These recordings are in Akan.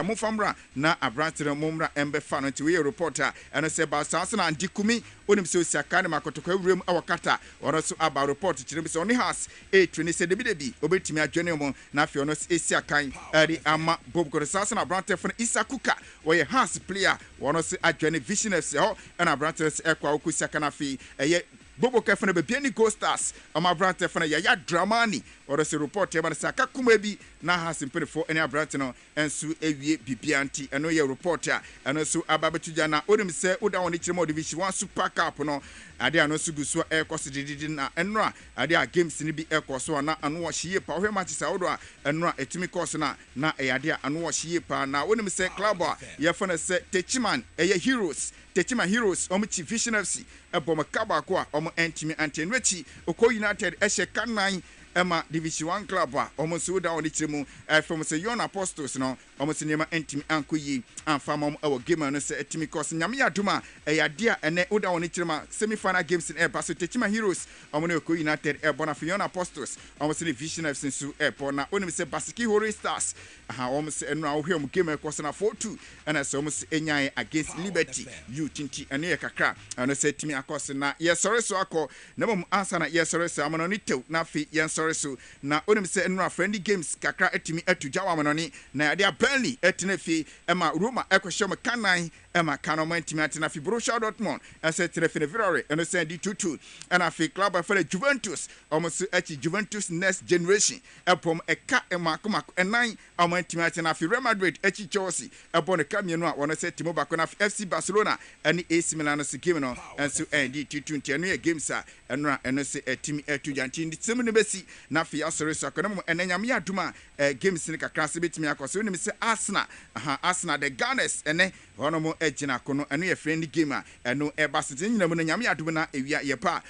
Mufamra na Abrantre Mumra Embe Fan to a reporter and say about Sasana and Dikumi, Unim Susia Kanama Kotoko room Awakata, or also about report to Chims only has a trainee said the baby, Obetimia General, Nafionos Asia Kain, Adi Ama Bob Sasana Abrante from Isakuka, where a has player, one also at Jenny Vision of Seo, and Abrantes Equa Kusakanafi, a yet. Bobo Kefana Bebiani Costas, Amabrante Fana Yaya Dramani, or as a reporter, Saka Kumebi, Nahas in 24 any Abrantino, and Su Evi Bibianti, and no reporter, and also Ababachujana, Odem say, Uda on each more division, one super cup, no, Adia no Sugusua Air Cost didn't Enra, Adia games in the Air Coswana, and what she power matches Audra, and Ra Etimi Cosana, na a idea, and what she pa now, Odem say Clubba, Yafana said, Techiman, a heroes. Techima Heroes, Omichi Vision FC, Eboma Kabakwa, Omo Antimi Antenrechi, Oko United, Eshe Kanai, Emma Division 1 Club, almost so down the Chimu, from Sayon Apostles, no, almost in Yama Antimi Ankuyi, and Famom, our gamer, and say Timmy Cos, Yamia Duma, a dear, and Oda on Ichima, semi-final games in Airpass, Techima Heroes, Omonoko United, Airborne Fiona Apostles, almost in the Vision FC Su Airport, now only say Basiki Hori Stars, almost and now him gamer Cosana 4-2, and as almost Enyai against Liberty, you Tinti, and Yakaka, and I said to me, Akosana, yes, sorry, so I call, never answer, yes, sorry, so I'm on it, Nafi, yes, sorry. So na onim se enra friendly games kakra etimi etujawa manoni na dia Burnley etinefi ema Roma ekwhye me kanan ema kanoma etimi atena fi Borussia Dortmund ese trefi Ferrari eno se di 2-2 and afi club for Juventus almost echi Juventus next generation epom eka ema komako enan ama etimi atena fi Real Madrid echi Chelsea epon eka mienu a wono se timo bako na FC Barcelona and AC Milan se game no enso di 2-2 eno games a enra eno se etimi etujanti ndi timi ne besi na fi asore so akono enanyame aduma games ni kakra se betimi akose woni se Arsenal the Gunners ene hono mo egina kono eno ye friendly game a eno ebasete nyina mo nyame aduma na ewia ye pa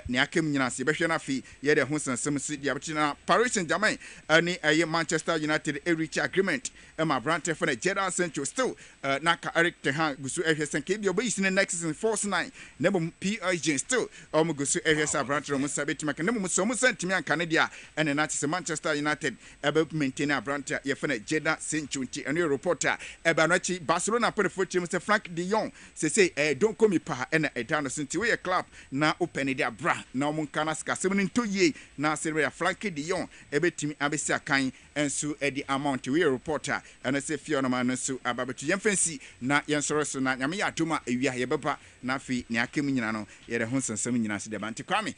ne akam nyina se behwe na fi ye de ho sansem se dia betina Paris Saint-Germain ani Manchester United reach agreement Emma Brante for the Jadon Sancho still naka Eric Ten Hag gusu ehwesen ke bi obayisi ne next season force 9 nebo PSG still o mo gusu ehwesen Brante mo sabetima kan mo so mo sentimi an Canada and na se Manchester United ebe maintain Brante ye for the Jadon Sancho nti eno reporter ebe no chi Barcelona put for team se Frank de Jong say don't come pa and down sinti we club na open dia bra na mo kana ska 7 ye na se Frank de Jong ebe timi abesi akan ensu edi amount we reporter and say Fiona man so ababetu yemfansi na yensoro so na nyame yadoma awia ye beba na fi ne akam nyina no ye de ho sansam nyina se de banti Kwame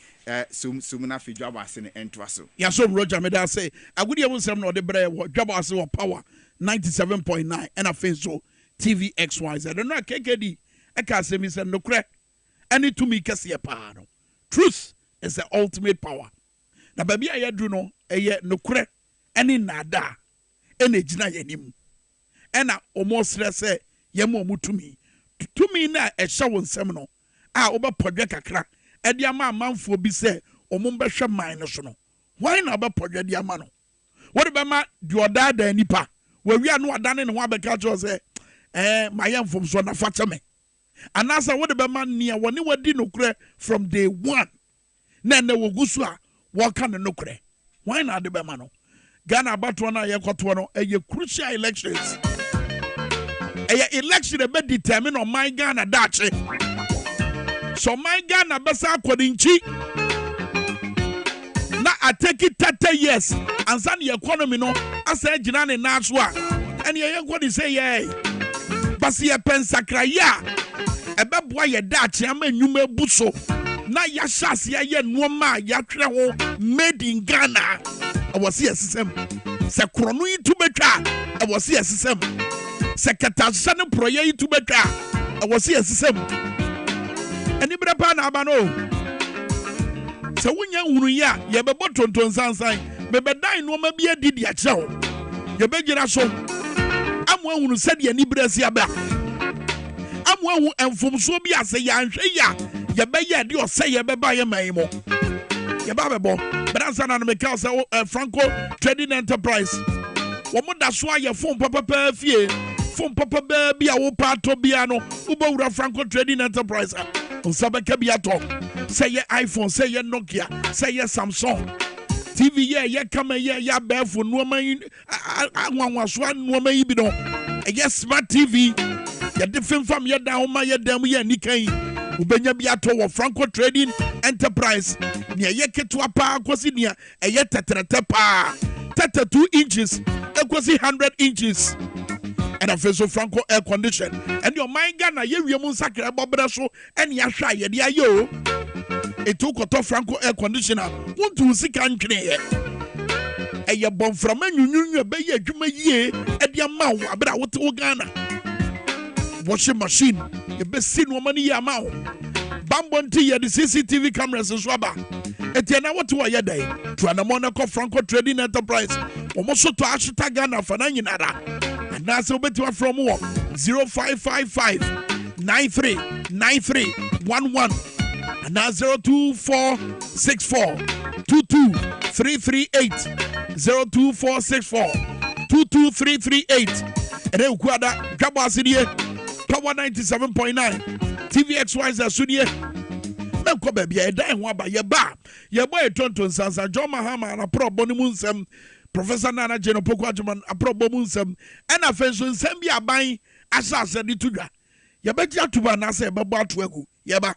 sum na fi Dwaboase ne entwa so ya so Roger me da say agudi e wonsem na ode bre wo Dwaboase wo power 97.9 and afin so TV XYZ no KKD e ka say mi say nokre any to me kase pa no truth is the ultimate power na baby ayadu no eye nokre any nada ene gina yanim ena omosre se yemo mutumi tumi na ehya wonsem no a obapodwe kakra e dia ma manfo bi se omombehwe man no so no why na obapodwe dia ma no what be ma di odada nipa we wi anu adane ne ho abeka cho se mayamfom so na fatame anasa what be ma nia woni wadi nokure from day one na na wogusu a wo ka ne nokure why na de be ma no Ghana batwa na ye kwoto no eye crucial elections election be determine on my Ghana dache so my Ghana besa akodinchi na ateki 30 years ansa the economy no asa gina ne na so a ene ye kwodi say ye basi ye pensakra ya ebeboa ye dache ama nwuma buso na ya shase ye nuoma ya twere ho made in Ghana I was here system se krono yi to betwa I was here system se katasane proye yi to betwa I was here system ani brapa na aba no se wonya hunu ya ye bebo tonton sansan be bedan no ma bi adidi a kire ho ye begira so amwa hunu se de ani brasi aba amwa hu enfomso bi ase ya nhwe ya ye be ye de o se ye be ba ye man mo ye ba bebo Branson and Mikasa Franco Trading Enterprise. Womoda so aye phone papa fie. Phone papa be a wo pato biano. Ubo Franco Trading Enterprise. Unsabeka biato. Say ye iPhone, say ye Nokia, say ye Samsung. TV ye come ye ya befu no man. I want one no man be no. ɛyɛ smart TV yɛde femfam yɛda ho ma yɛda mu yɛ nikan wobɛnya bi atɔ wɔ Franco Trading Enterprise nea ɛyɛ ketewa paa kɔsi nea ɛyɛ tɛtrɛtɛ paa 32 inches ɛkɔsi 100 inches and afei so Franco air condition ɛne ɔman Ghana yɛwie mu nsakra bɔbrɛ so ɛne ahwɛ a yɛde ayɛ o ɛtu kɔtɔ Franco air conditioner wontu sika ntweneɛ ɛyɛ bɔmframa nwunwunwu ɛbɛyɛ adwuma yie ɛde ama wo abere a wote wo Ghana washing machine ɛbɛsi nneɛma no yie ama wo bambɔ nti yɛde CCTV cameras nso aba ɛtiɛ na wote wɔ yɛ dɛn to anamɔ no kɔ Franco Trading Enterprise wɔn so tɔ ahyeta Ghana fa na nyinara anaasɛ wobɛtumi afrɛ mu wɔ 0555 939311 anaa 02464 22338 02464 22338 ɛnɛ ukuada Dwaboase die Power 97.9 TVXYZ asudie mɛnkɔ baabi a ɛda ho aba yɛba yɛbɔ tonton sansa John Mahama na prɔbɔ no mu nsɛm Professor Nana Jeno Poko Ajuman aprɔbɔ mu nsɛm ɛna afei nso nsɛm bi aban asase de to dwa yɛbɛgye atoba na sɛ yɛbɛbɔ ato agu yɛba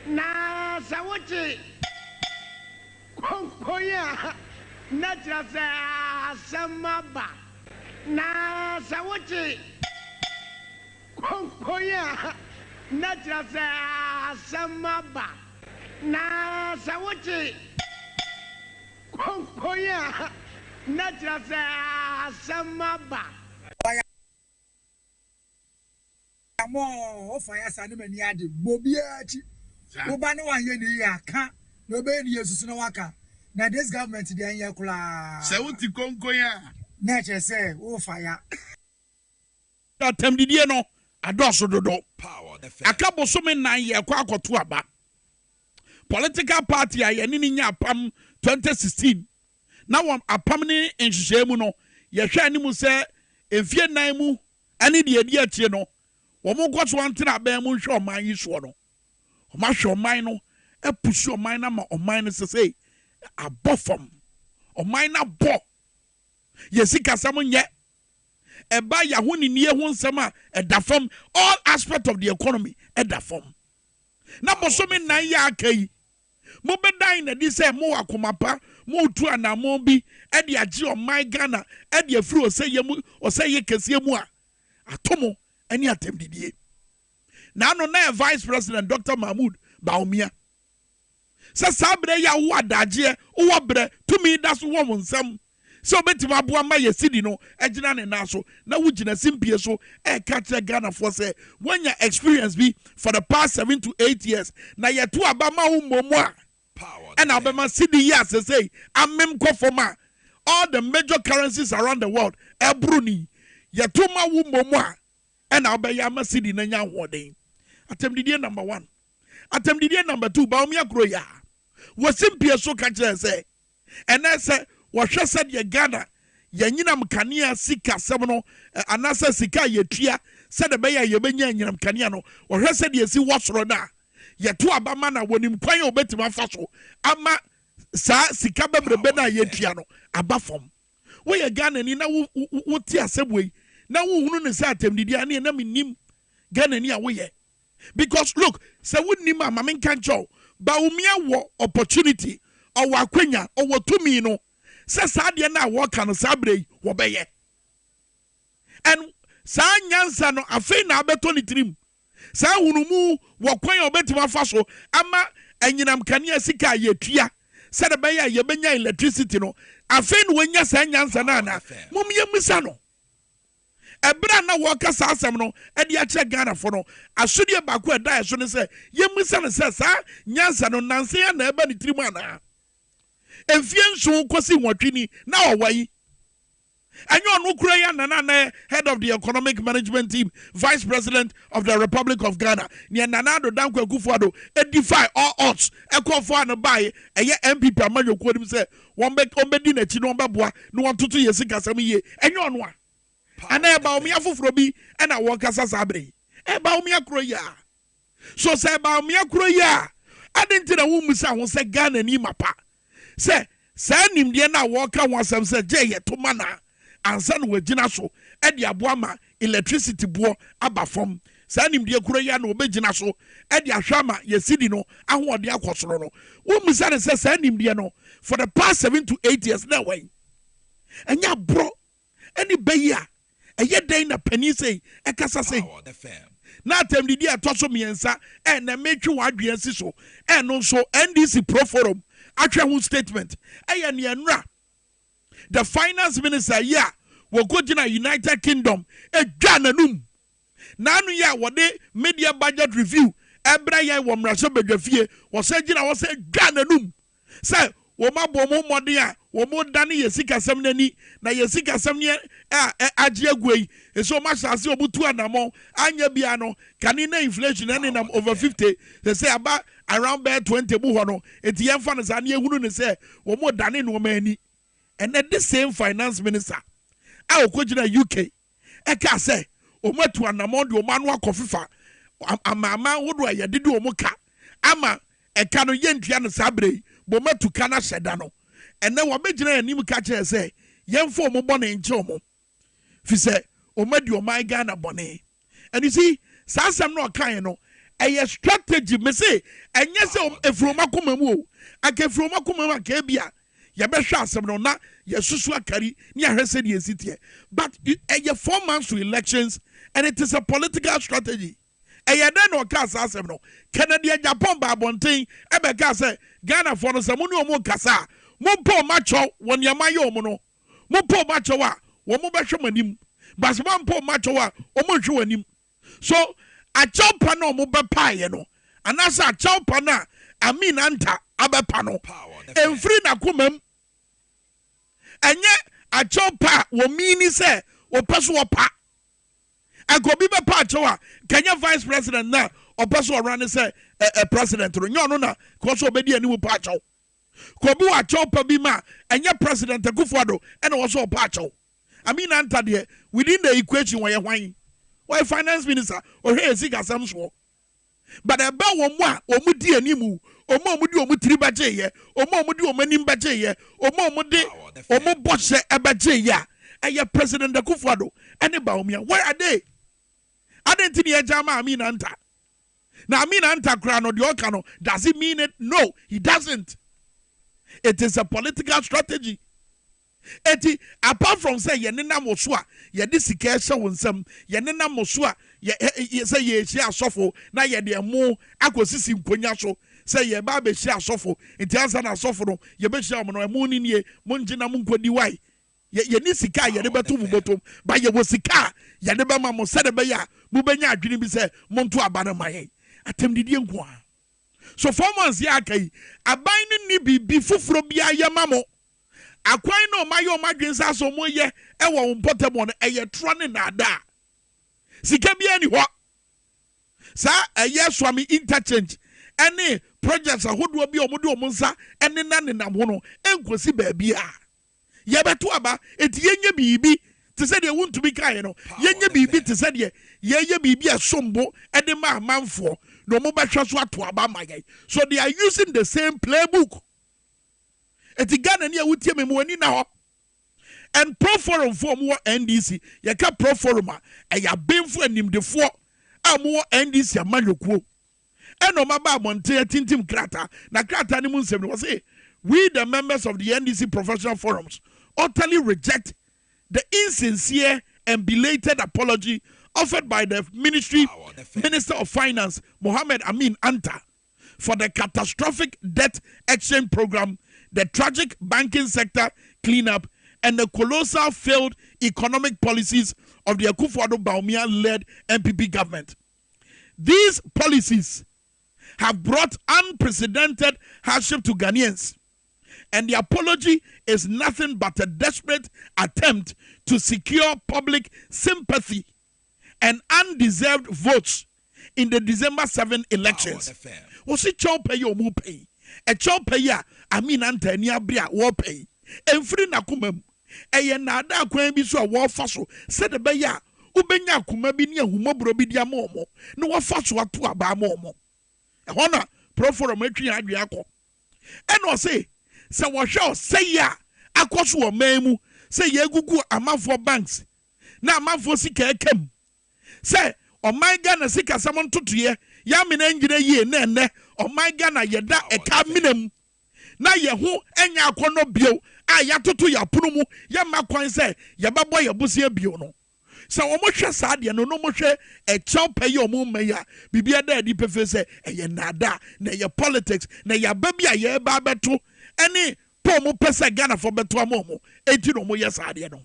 na sawoche konkoya na trasa samaba na sawoche konkoya na trasa samaba na sawoche konkoya na trasa samaba mo ofaya sane mani ade bobiachi oba ne wan ye ni aka no be ni yesusu no waka na this government dey anya kula se wuti konko ya na che se ofaya atem didie no adoso dodo aka bosome nan ye kwa akoto aba political party a ye ni nya apam 2016 na won apam ni nhwehwemu no ye hwa animu se emfie nan mu ani de adi atie no womo kwaso antena ba mu hwe oman yi so no oma hwe oman no epusu oman na ma oman no sesei abofom oman na bo yesika sam nye eba ya honi nie ho nsem a edafom all aspect of the economy edafom na bosomi nan ya akai mo bedan na di se mo akomapa mo tu anamo bi e de age oman Ghana e de afiri oseye kese mu a atomo ani atemdidie na no na vice president Dr. Mahmoud Baumia sa sabre ya wo adaje wo bre tumi da so wo nsam so betima aboa ma yesidi no agina ne na so na wugina simpie so e ka kire Ghana for say when your experience be for the past 7 to 8 years na yeto aba ma wo momo a and abema city years say amem kofoma all the major currencies around the world ebruni yeto ma wo momo a and abeyama city na nya hoden atemdidie number 1 atemdidie number 2 Baumia groya wosimpie so ka kire say ene say wɔhwɛ sɛ de Ghana yɛnyinam kanea sika sɛm no anasa sika yɛtua sɛ de bɛyɛ yɛbɛnya nyinam kanea no wɔhwɛ sɛ de esi wɔsoro na yɛto abama na wɔnim kwan a obetima fa so ama saa sika bebrebe na yɛtua no aba fam woyɛ Ghana ni na wote asɛboi na wohunu ne sɛ atemdidi ane na menim Ghana ni a woyɛ because look sɛ wonim a ma menka nkyɛw Baumia wɔ opportunity ɔwɔ akwanya ɔwɔ tumi no se saade na woka no sabre wo beye and sa nyansa no afei na abeto ni trim sa hunumu wo kwan obetima fa so ama anyinam kanea sika yetua se de beye ye benya electricity no afei no wonya sa nyansa na na mom yemisa no ebra na woka sa asem no e de ache Ghana fo no asodie ba ko eda so ne se yemisa no se sa nyansa no nanse ya na eba ni trim ana Enfiensu kwasi nwatwini na owai enyo no kura ya nana head of the economic management team vice president of the Republic of Ghana ne nana do danko akufuado edify all odds ekofo an buy eye MPP amanyo kodim se won be na chi no beboa no won toto yesika sam ye enyo no a ana eba omia foforo bi na won kasa sabre eba omia kuro ya so se eba omia kuro ya adenti na wo musa ho se Ghana ni mapa se sa nimde na woka wasam se je ye to mana ansa no wagina so e de aboa ma electricity bo aba fom sa nimde kuro ya na obegina so e de ahwa ma yesidi no ahode akosoro no wo musa ne se sa nimde no for the past 7 to 8 years na way enya bro any beya eye den na pani sei e kasa sei na atemdidi atoso miensa e na metwi wadwe ansi so e no so NDC Pro Forum actual statement aya ne enra the finance minister ya wo go gina United Kingdom edwa nanum nanu ya wode media budget review ebra ya wo mraso bedwafie wo se gina wo se dwa nanum se wo mabo mo mode a wo mo dane yesika sam nani na yesika sam ne age aguei eso ma chance obutu anamo anya bia no kani na inflation ene nam over 50 they say about around bear 20 bu ho no enti yemfa no sa na ehunu ne say wo mo dane no mani and the same finance minister a okogina UK e ka say o matu anamo de o manu akofifa amama wodo ayede de o mo ka ama e ka no yentua no sabre bo matu kana sheda no and then what begina anim ka kire say yemfo mo bone nche o mo fi say o madu o my Ghana bone and you see sa asem no kan no a strategy me say enye se efroma komamu o aka efroma komamu aka bia ye be hwa asem no na ye susu akari ne ahwese de esitie but a 4 months to elections and it is a political strategy eye den no ka asem no Kennedy Japan ba bonten e be ka say Ghana for no se mu ne omo kasa mo po macho won ye maye omo no mo po macho wa wo mo be hwe manim but mo po macho wa omo hwe wanim so a chompa no mo be paye no anasa a chompa na amin anta abepa no emfiri na komam enye a chompa wo mini se wo peso wo pa agobi be pa chowa Kenya vice president na opeso run say president ro nyo no na ko so obedi ani wo pa chow ko bi wa chompa bi ma enye president Akufo-Addo ena wo so pa chow amin anta de within the equation wo ye hwan why finance minister or here is gasam so but about one more or mudi animu or more mudi or mutri baje or more mudi or manim baje or more mudi or more bosse abaje ya and your president Akufo-Addo and about me where are they? I didn't think jama amin anta now amin anta crano the okano does it mean it? No, he doesn't. It is a political strategy. Eti apart from say ye nena mosua ye de sika hye wonsam ye nena mosua ye say ye hye asofo na ye de mo akosisi nkonya so say ye ba be hye asofo enti ansa na asofo no ye be hye mo no mo ni nie mo ngina mo nkodi wai ye ni sika ye de beto mu botom ba ye wo sika ye de be ma mo se de be ya mo benya adwene bi say mo nto aba na maye atem didie nko a so 4 months ya kai aban ni bibi fufuro bia ye mamo akwan no mayo madwensa so moye ewo portable no eye trone na ada sika bia ni ho sa eye swami interchange any projects ahodo bi omude omunsa ene na nenam ho no enkosi ba bia ye beto aba eti yenye bibi te se de wuntumi kai no yenye bibi te se de ye bibi asombo ede ma manfo no mo ba hwa so ato aba magai so they are using the same playbook. Eti Ghana ni awutie me wani na ho and pro forum for mo NDC ye ka pro forum a ya benfo animdefo a mo NDC amanyokuo eno maba monte tintim krata na krata ni mu nsem no say we the members of the NDC professional forums utterly reject the insincere and belated apology offered by the Minister of Finance Mohammed Amin Anta for the catastrophic debt exchange program, the tragic banking sector cleanup, and the colossal failed economic policies of the Akufo-Addo Bawumia-led NPP government. These policies have brought unprecedented hardship to Ghanaians, and the apology is nothing but a desperate attempt to secure public sympathy and undeserved votes in the December 7 elections. Was it chow pay or mu pay? A chow pay Amin Anta ni abria war pay. And free na kumem. A nada kwen bi so a war faso. Said the beya. Ubenya kumabi ni humobro bidia momo. No wa faso atu aba momo. A hona pro for a metri adriako. And was say washo say ya. Akwasu wa memu. Say ye gugu amafo banks. Na amafo sika kem. Say oh my Ghana sika samon tutuye ya mina engine ye nene oh my Ghana yeda eka minem na ye ho enya akono bio a ya tutu ya punumu ya makwan say ye babo ye busie bio no sa wo mo hwe sa de no no mo hwe e chaw pay o mo meya bibia da di pefe say ye nada na ye politics na ya babia ye ba beto eni po mo pesa Ghana for beto amomo enti no mo ye sa de no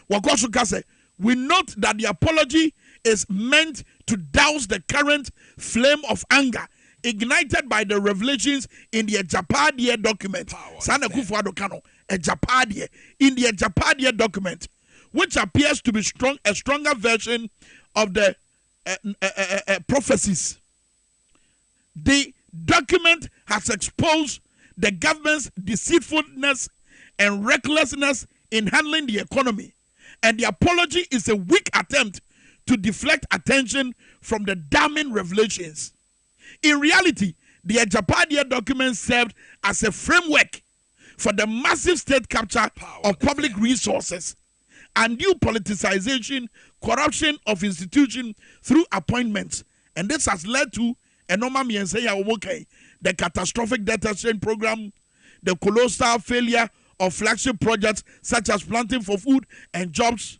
wakoso ka say we note that the apology is meant to douse the current flame of anger ignited by the revelations in the Japadia document. Sana Akufo-Addo Kano, a Japadia in the Japadia document, which appears to be a stronger version of the prophecies. The document has exposed the government's deceitfulness and recklessness in handling the economy, and the apology is a weak attempt to deflect attention from the damning revelations. In reality, the Japadia document served as a framework for the massive state capture of public resources, undue politicization, corruption of institutions through appointments, And this has led to a normal the catastrophic debt exchange program, the colossal failure of flagship projects such as planting for food and jobs,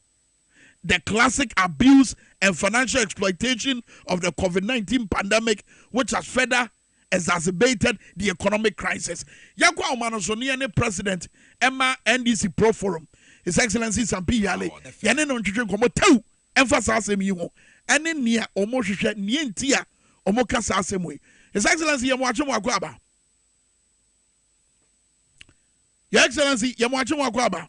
the classic abuse and financial exploitation of the COVID-19 pandemic, which has further exacerbated the economic crisis. Yakwa Omanosoniane President Emma NDC Pro Forum, His Excellency Sampi Yale, Yanen on Chicken Komotu, emphasize him, and in near Omosha Nientia, Omokasa Semwe. His Excellency Yamwacho Wakwaba. Your Excellency Yamwacho Wakwaba.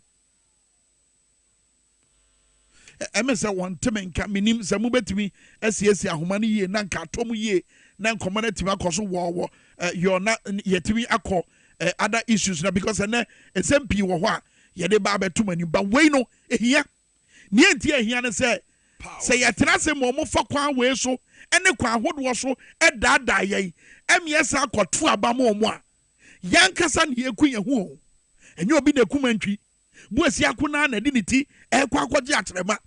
MSA one Timenka minim Samubetimi, SCS Humani ye, Nanka Tomu ye, Nan community Makoso war, you're not yet to be other issues now because it's MP wa Yede Baba too many, but we know here. Nientia here say yatenase momo fa kwan we so ene kwan hodo so edada ye emiesa akoto abamo mo a yankasa ne yeku ye hu enye obi na kumantwi buasi akuna na diniti ekwa akwaje atrema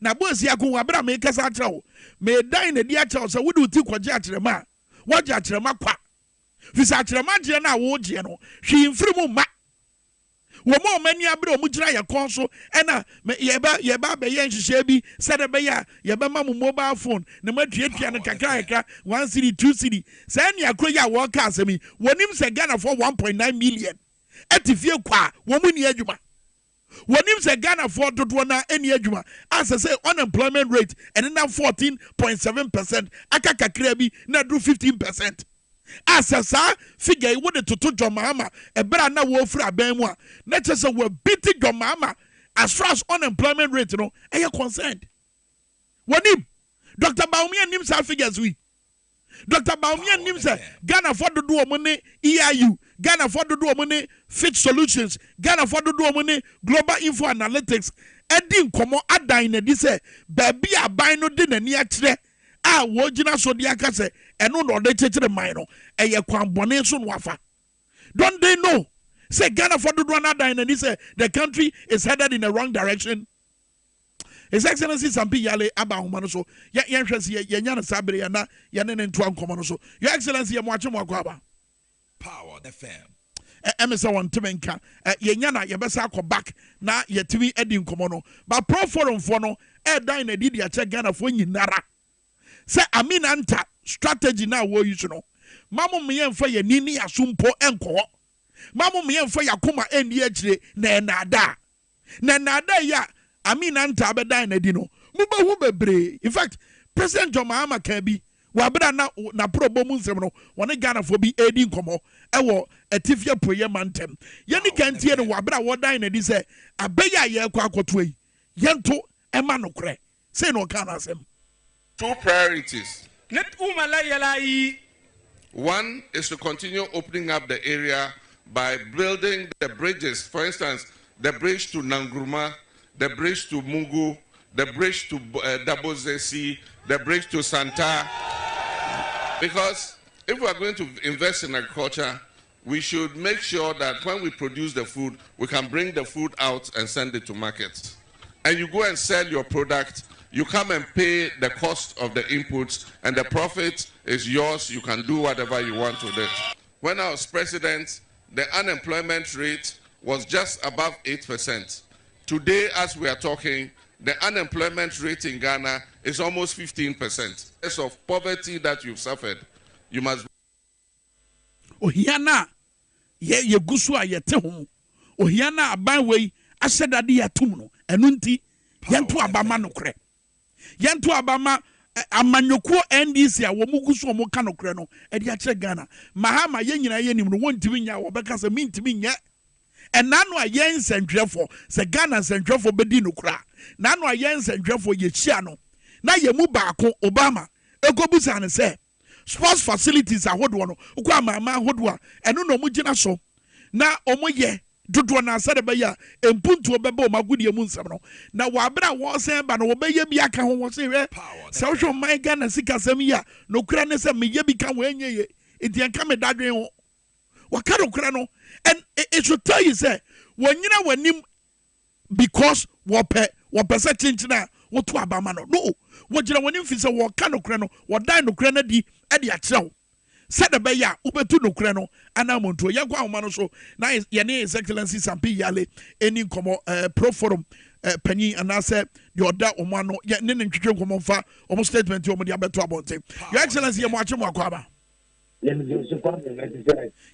na buasi akun abra me kasa atrewo me dan na di atrewo so wudu ti kwaje atrema waje atrema kwa fisa atrema je na wo je no hwi mfiri mu ma Womo many abro mujra ya konso ena yeba be yen hihye bi sede be ya yeba mamu mobile phone na matuatua no kakra 1 city 2 city say ne akro ya wo ka asemi wonim se Ghana for 1.9 million etifie kwa womu ni adwuma wonim se Ghana for dodo na eni adwuma as say unemployment rate and na 14.7% aka kakra bi na do 15%. Asasa figure would to John Mahama, a better now war for a bemwa. Let us say we're beating John Mahama as far as unemployment rate, you know, and you're concerned. What him? Dr. Baumia himself figures we. Dr. Baumia himself, Ghana for the do money, EIU, Ghana for the do money, Fit Solutions, Ghana for the do money, Global Info Analytics, Edding Komo Adine, this baby a bino dinner near today. Wojina so diaka se eno no de chechire man no eye kwambone so wafa. Don't they know say Ghana for do na dan and say the country is headed in the wrong direction? His Excellency Sampi Yale aba homa so ye hwese ye nya na sabere ya na ye ne nto ankomo no so. Your Excellency ye mo ache mo akwa Power FM MSA one Timenka ye nya na ye besa akọ back na ye timi edi nkomo no but pro forum for no e dan na di dia che Ghana for nyinara. Say Aminanta strategy now wo use no. Mamu me yemfa ye nini asumpo enko. Mamu me yemfa yakoma endi agire na nada. Na nada ya Aminanta abeda na di no. Muba hu bebre. In fact, President John Mahama kan bi wabra na probo mu nsem no. Wone Ghana for bi edi nkomo ewo etifia proye mantem. Ye ni kan tie no wabra wo dan na di say abeya ye kwa akoto yi. Yento ema no kre. Say no kan asem. Two priorities. One is to continue opening up the area by building the bridges. For instance, the bridge to Nangruma, the bridge to Mungu, the bridge to Dwaboase, the bridge to Santa. Because if we are going to invest in agriculture, we should make sure that when we produce the food, we can bring the food out and send it to markets. And you go and sell your product. You come and pay the cost of the inputs, and the profit is yours. You can do whatever you want with it. When I was president, the unemployment rate was just above 8%. Today, as we are talking, the unemployment rate in Ghana is almost 15%. Because of poverty that you've suffered, you must. Ohiana, ye gusua ye tehum. Ohiana abanwe asedade ya tumno. Enunti yantu abama nokre. Yantu abama amanyoko NDC a wo mugusu wo kanokre no e dia kire Ghana Mahama ye nyina ye nim no wontimi nya wo beka se mintimi nya enano a ye nsentwefo se Ghana nsentwefo bedi nokra nano a ye nsentwefo ye chia no na ye mu baako Obama ekobusa ne se sports facilities ahodo no ukwa mama ahodo a eno no mu gina so na omoye dodo na asade be ya empuntu obebe o magudie mu nsem no na wabra wo sen ba no obeye bi aka ho wo se we se wo hwo man Ghana sika sem ya no kura ne se meye bi ka wo enye enti enka me dadwen ho waka no kura no and it should tell you say wonyina wanim because wope se chinchina what to abamano. No, what you want if it's a volcano crano, what dino crenadi, Eddie at so. Said the Baya, Ubetu no crano, and I'm on to a Yagua Manoso. Now, Yane, His Excellency Sampi Yale, any como pro forum. Penny and I said, your dad Omano, yet Nin Chicken almost statement to Modia Beto about him. Your Excellency, I'm watching Wakwaba.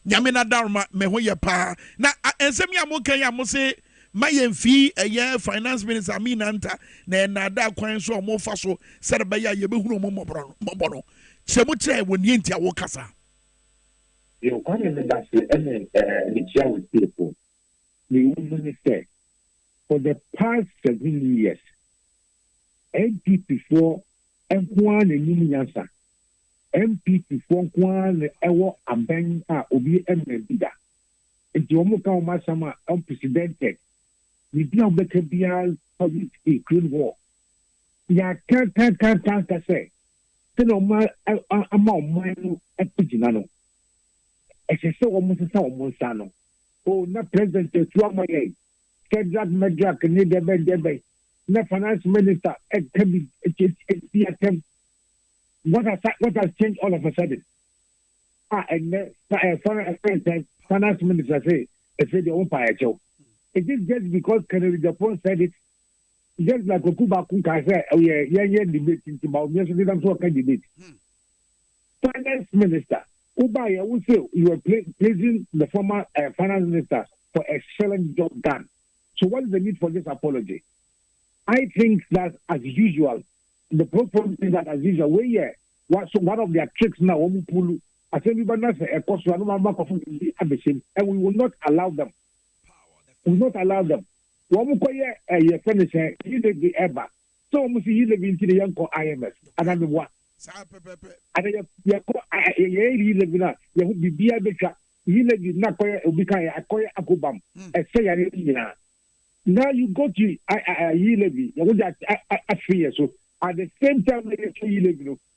Yamina Dharma, Mehoya Pa. Now, and Semi Amokaya Mose, my fee a year finance minister, I mean, Anta, Nana Quine so more faso, said by Yabu Mobono. Semuche when Yintia Wokasa. You can't even the chair with people. The woman said, for the past 7 years, MPP for Nkwan and Yansa, MPP for Nkwan Ewo Aben Obi Mbida. It's Yomuka Masama unprecedented. We do make a BR public Ukraine war. Ya can't say. Tenoma among mine at Pijano. As I saw almost a Monsano. Oh, not President Tuamaye. Kedrak Medrak need the bed. The finance minister what has changed all of a sudden? And the finance minister say the umpire joke. It is just because Kennedy Japan said it, just like Okuba Kunka said, oh yeah, debate about yes, we don't talk debate. Finance minister, Ubaya will say you are praising the former finance minister for excellent job done. So what is the need for this apology? I think that as usual, the problem is that as usual, so one of their tricks now, I say we and we will not allow them. We will not allow them. You finish the ever. So we see you into the young IMF. And I'm what? And now you go to Levy, so at the same time,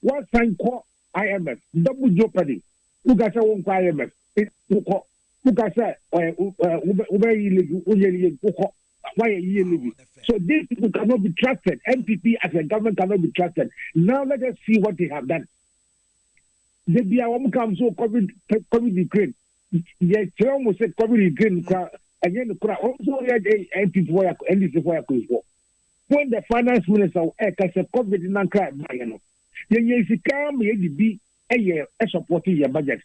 one sign call IMF, double jeopardy. Who got your own IMF? Who got why a year living? So these people cannot be trusted. MPP as a government cannot be trusted. Now let us see what they have done. They be our come so COVID Ukraine. Yes, almost said COVID Ukraine. Again, the also had a MPP and this is why I could go. When the finance minister as a COVID in Ankara, then you see come here to be a year supporting your budget.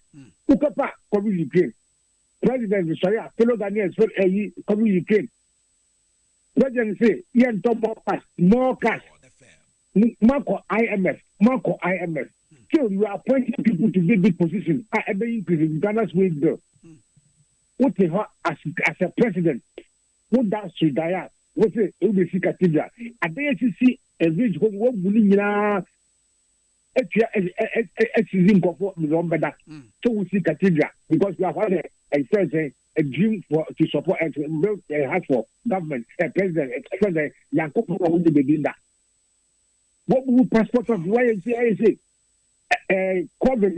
Ukapa COVID Ukraine. President Shaya, fellow Ghanaians, COVID Ukraine. President say, "Yen top more cash, Marco IMF. So you are appointing people to get big position. I am increasing Ghana's wage bill. What they have as a president? What does she die? What say? It will be cathedral. I dare to see a rich home. What will you know? It's in comfort with one better. So we see cathedral because we have had a dream to support and to build a house for government, a president, Yanko will be doing that. What will passport of YNC? COVID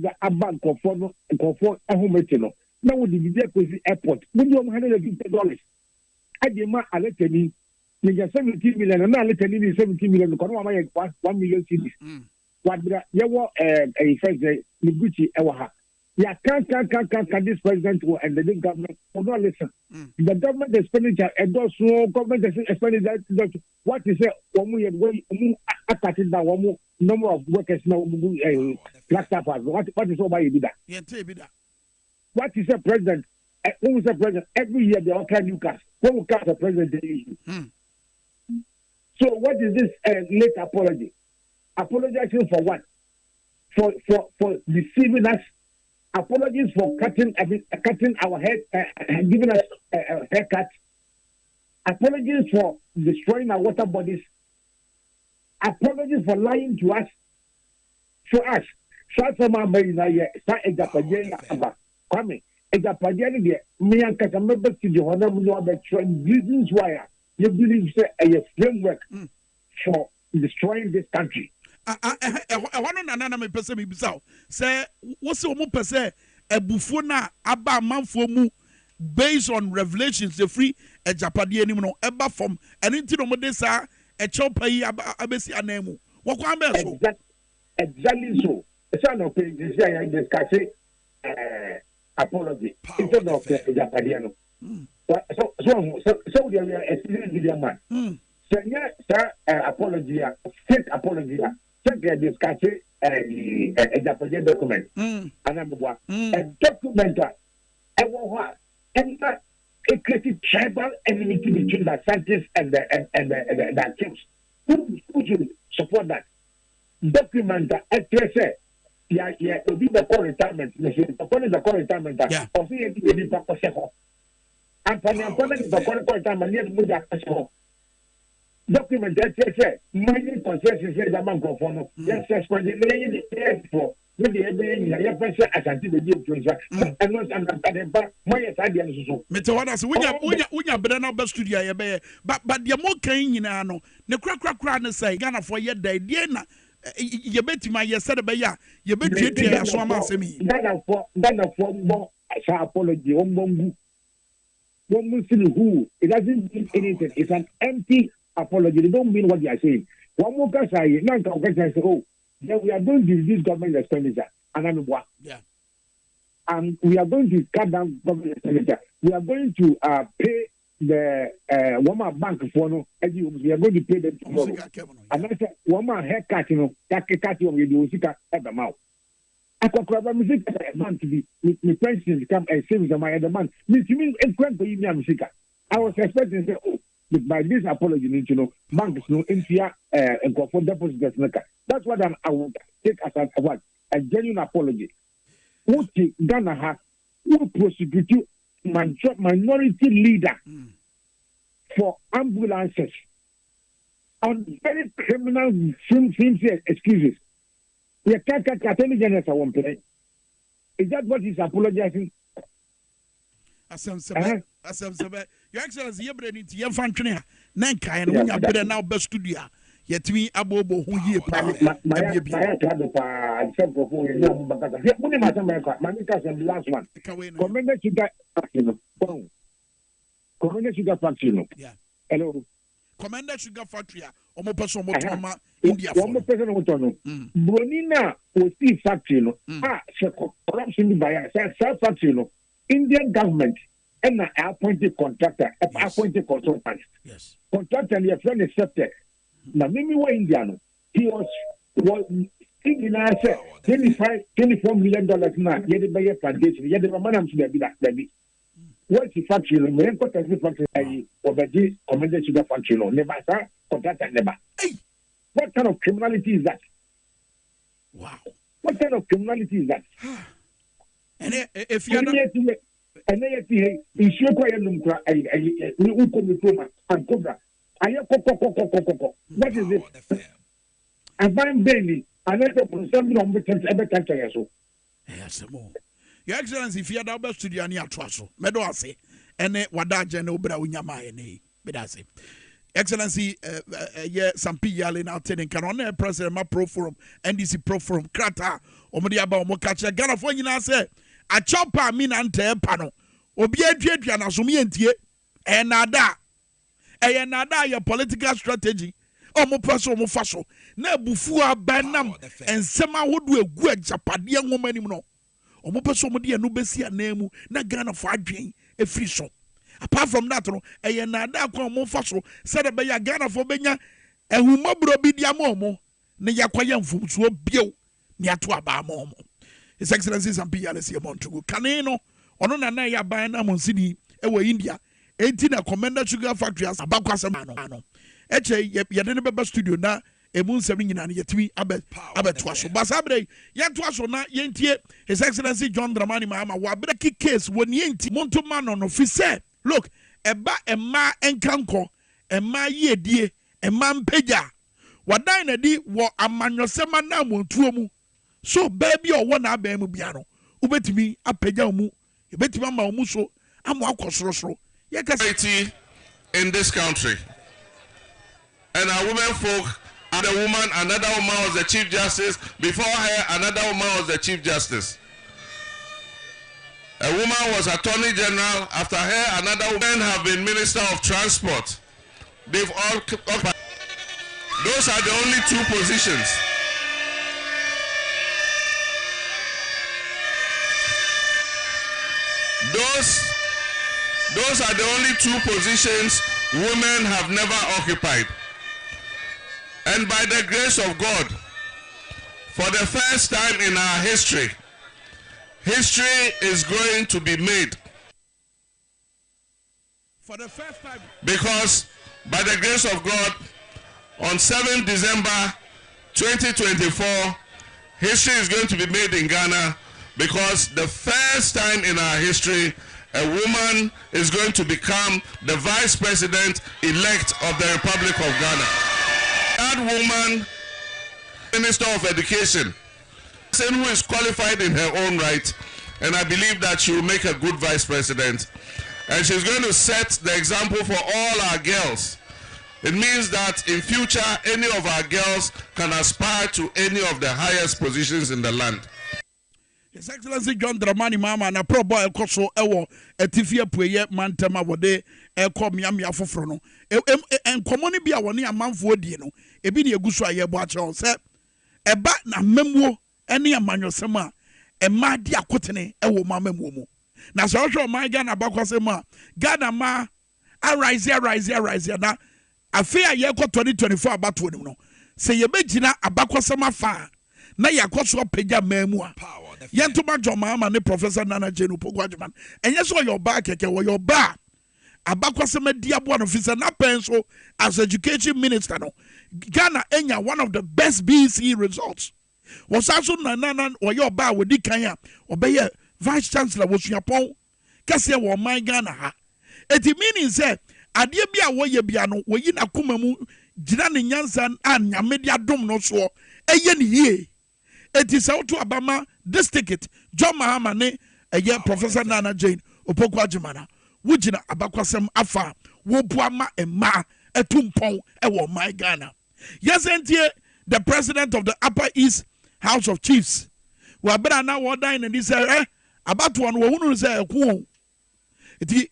the bank conform a home. Now with the Dwaboase airport, we do $150. I demand a letter in 17 million, and now letter in 17 million, because 1 million cities. What you want a first day, Gucci, Ewaha. Yeah, can this president and the government will not listen. The government expenditure and those government expenditure. What is it? Number of workers now. What is over that? What is a president? Who is a president? Every year they all can new cast. When we cast a president, So what is this late apology? Apologizing for what? For deceiving us. Apologies for cutting our head, giving us a haircut. Apologies for destroying our water bodies. Apologies for lying to us. For us, Kwame, me and Casamember to the honor reasons why you believe a framework for destroying this country. I want to know my person himself. Say, what's the more per se? A buffona abba man for mu based on revelations, the free a Japadi anymore, ever from anything on this chopa yi abesi anemu. What Kwame so? Exactly so. The son of the discussing apology instead of the Japadiano. So we are a civilian man. Sir, apology, fake apology, check the discussion a Japanese document. And number one, a document, and it created tribal enmity between the scientists and the chiefs. Who should support that? Document that yeah, it will be the core retirement. According to the core retirement, of the purpose. And for the core retirement, yes, we are document that says mining concessions is a man go for yes, for the for with the asante the deal to and not understand but my idea so Mr. Wadas unya bere na best studio ye be but the mo kan nyina no ne krakrakra ne say Ghana for ye da die na ye betima ye said be ya ye betuatua so ama asemi Ghana for more apology who it doesn't mean anything. It's an empty apology. They don't mean what they are saying. One more person say, oh, then we are going to reduce government expenditure. And I'm yeah. And we are going to cut down government expenditure. We are going to pay the Wama bank for no. We are going to pay them tomorrow. And I said, Wama haircut, cut you with the at the mouth. I could grab a music a month to be with pensions come and save them at the month. Which means it's going to be music. I was expecting to say, oh, by this apology, banks no NCR and go for depositors. That's what I would take as a genuine apology. What Ghana has, who prosecute minority leader for ambulances on very criminal excuses. You can't intelligence at one place. Is that what he's apologizing? Your Excellency, you're bringing to your function. Nanka and when you're better now, best studio. Yet me, Abobo, who ye the last one. Commander Sugar Factory. Yeah. Hello. Commander Sugar Factory. Omo person motoma India. One person motono. Bonina was the factory. Corruption by self factory. Indian government and an appointed contractor, appointed consultant. Yes. Contractor and your friend accepted. Now, maybe we're Indian. He was thinking, I said, $24 million now. Yet the buyer plantation, yet the man to be that baby. What's the factory? When got the factory or the Commander Sugar Factory, never, sir, contractor never. What kind of criminality is that? Wow. What kind of criminality is that? And if you're not. And then you should quite and Cobra. What is it? And I'm Bailey. I let them something on the every country. Yes, more. Your Excellency, if you had our studio and your trust, Medo say, and Wadaja no Bra Winyama any, Bedase. Excellency, some P.L. in our telling Canon, President, my Pro Forum, NDC Pro Forum, Krata, Omodiaba, Mokacha, Ghana for you now say. A chopper mean ante pano. Obi adwedwa na so me entie. Enada your political strategy. Omo person omo faso. Na bufu abanam ensema hodo egu ajapade nwoma nim no. Omo person omo de anu besi anemu na Ghana for adwen efiri so. Apart from that no, enada kwa omo faso said be ya Ghana for benya ehumobro bi dia mo na yakwaye mfumsuo bio ni ato aba mo. His Excellency Sampialesi Montugu. Caneno, ono na ya bana Monsidi, ewa India, 18 Commander Sugar Factory as Abaquasamano. Eche, yadene beba studio na, emun semin and yetwi abetwaso. Basabre, yatwaso na yentie, His Excellency John Dramani Mahama, wabreki case, when yenti, Montomano no fise. Look, eba emma enkanko, emma ye die, emma mpeja. Wadaina di, wa amanyosema na montuomu. So baby or one abemu biano. Ubetimi apeja mu. Ubetimi ma mu so amu akosoro. Yekasi in this country. And our women folk, and a woman, another woman was the Chief Justice. Before her, another woman was the Chief Justice. A woman was Attorney General. After her, another woman have been Minister of Transport. They've all Those are the only two positions. Those are the only two positions women have never occupied. And by the grace of God, for the first time in our history, history is going to be made. For the first time. Because by the grace of God, on 7th December 2024, history is going to be made in Ghana, because the first time in our history, a woman is going to become the vice president elect of the Republic of Ghana. That woman, Minister of Education, who is qualified in her own right, and I believe that she will make a good vice president. And she's going to set the example for all our girls. It means that in future, any of our girls can aspire to any of the highest positions in the land. His Excellency John Dramani Mama na pro boy ekoso ewo etifie pueye mantema wode eko miamia foforo no enkomo ne bia woni amanfo odie no ebi ne eguso ayebo a che se eba na memwo ene amanyosem a ema di akotene ewo mamamwo mu na so hwe my Ghana bakwasem a Ghana ma arise na afi aye ko 2024 abato ni no se yebegina abakwasem afa na yakoso pagya mamu a yentuma joma ne Professor Nana Jenu Pogwajuman enye so your back keke wo your ba abakwasem diabo no fisa na penso as education minister no Ghana enya one of the best BC results was also nana or your ba wodi kan a obeye vice chancellor was yapon kase wo man Ghana ha eti meaning say ade bia wo ye bia no wo yi na koma mu gina ne nyansa an nyamede adom no so eye ne yie eti se to abama this ticket John Mahama ne eye Professor Nana Jane Opokwajimana wugina abakwasem afa wo buama emma etumpon e wo my Ghana. Yes, entie the president of the Upper East House of Chiefs we abera na wo dan ne say about one wo hunu say eku eti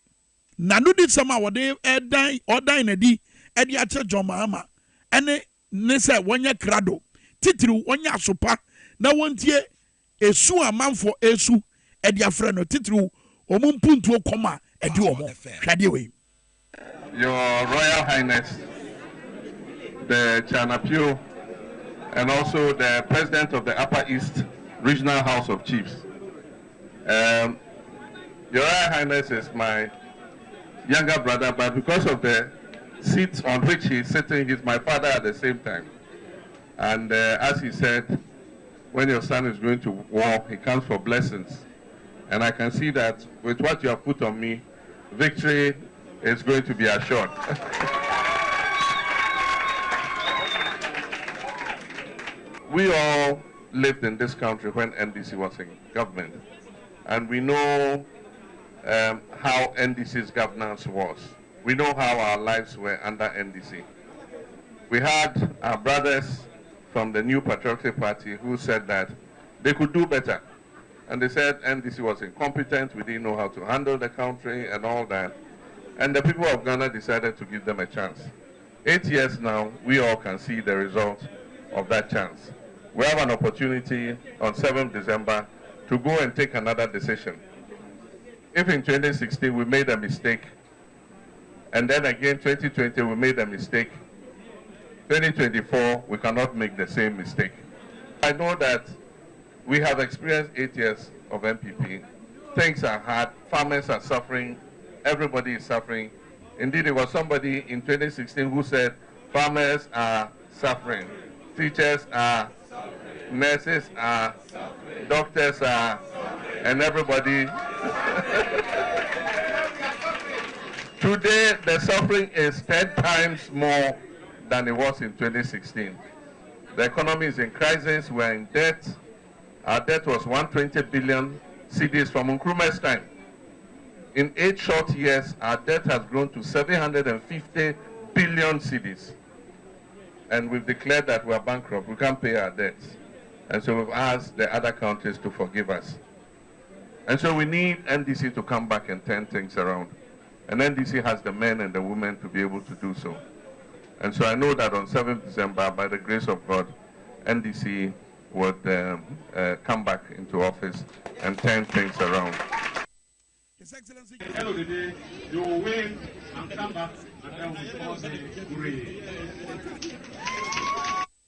nanu di sama wo de dan odan na di e di ache John Mahama ene ne say wonya krado titiri wonya sopa na wontie esu amanfo esu e di afre no titiri omumpuntuo koma e di omo hwade we. Your Royal Highness, the Chanapio, and also the President of the Upper East Regional House of Chiefs. Your Royal Highness is my younger brother, but because of the seat on which he's sitting, he's my father at the same time. And as he said, when your son is going to war, he comes for blessings. And I can see that with what you have put on me, victory is going to be assured. We all lived in this country when NDC was in government, and we know how NDC's governance was. We know how our lives were under NDC. We had our brothers from the New Patriotic Party who said that they could do better. And they said NDC was incompetent, we didn't know how to handle the country and all that. And the people of Ghana decided to give them a chance. 8 years now, we all can see the result of that chance. We have an opportunity on 7th December to go and take another decision. If in 2016 we made a mistake, and then again 2020 we made a mistake, 2024 we cannot make the same mistake. I know that we have experienced 8 years of MPP. Things are hard, farmers are suffering, everybody is suffering. Indeed, it was somebody in 2016 who said farmers are suffering, teachers are suffering, nurses are suffering, doctors are suffering, and everybody. Today, the suffering is 10 times more than it was in 2016. The economy is in crisis, we're in debt. Our debt was 120 billion cedis from Nkrumah's time. In 8 short years, our debt has grown to 750 billion cedis. And we've declared that we're bankrupt. We can't pay our debts. And so we've asked the other countries to forgive us. And so we need NDC to come back and turn things around. And NDC has the men and the women to be able to do so. And so I know that on 7th December, by the grace of God, NDC would come back into office and turn things around. His Excellency, At the end of the day, you will win and come back, and then we all say, hooray.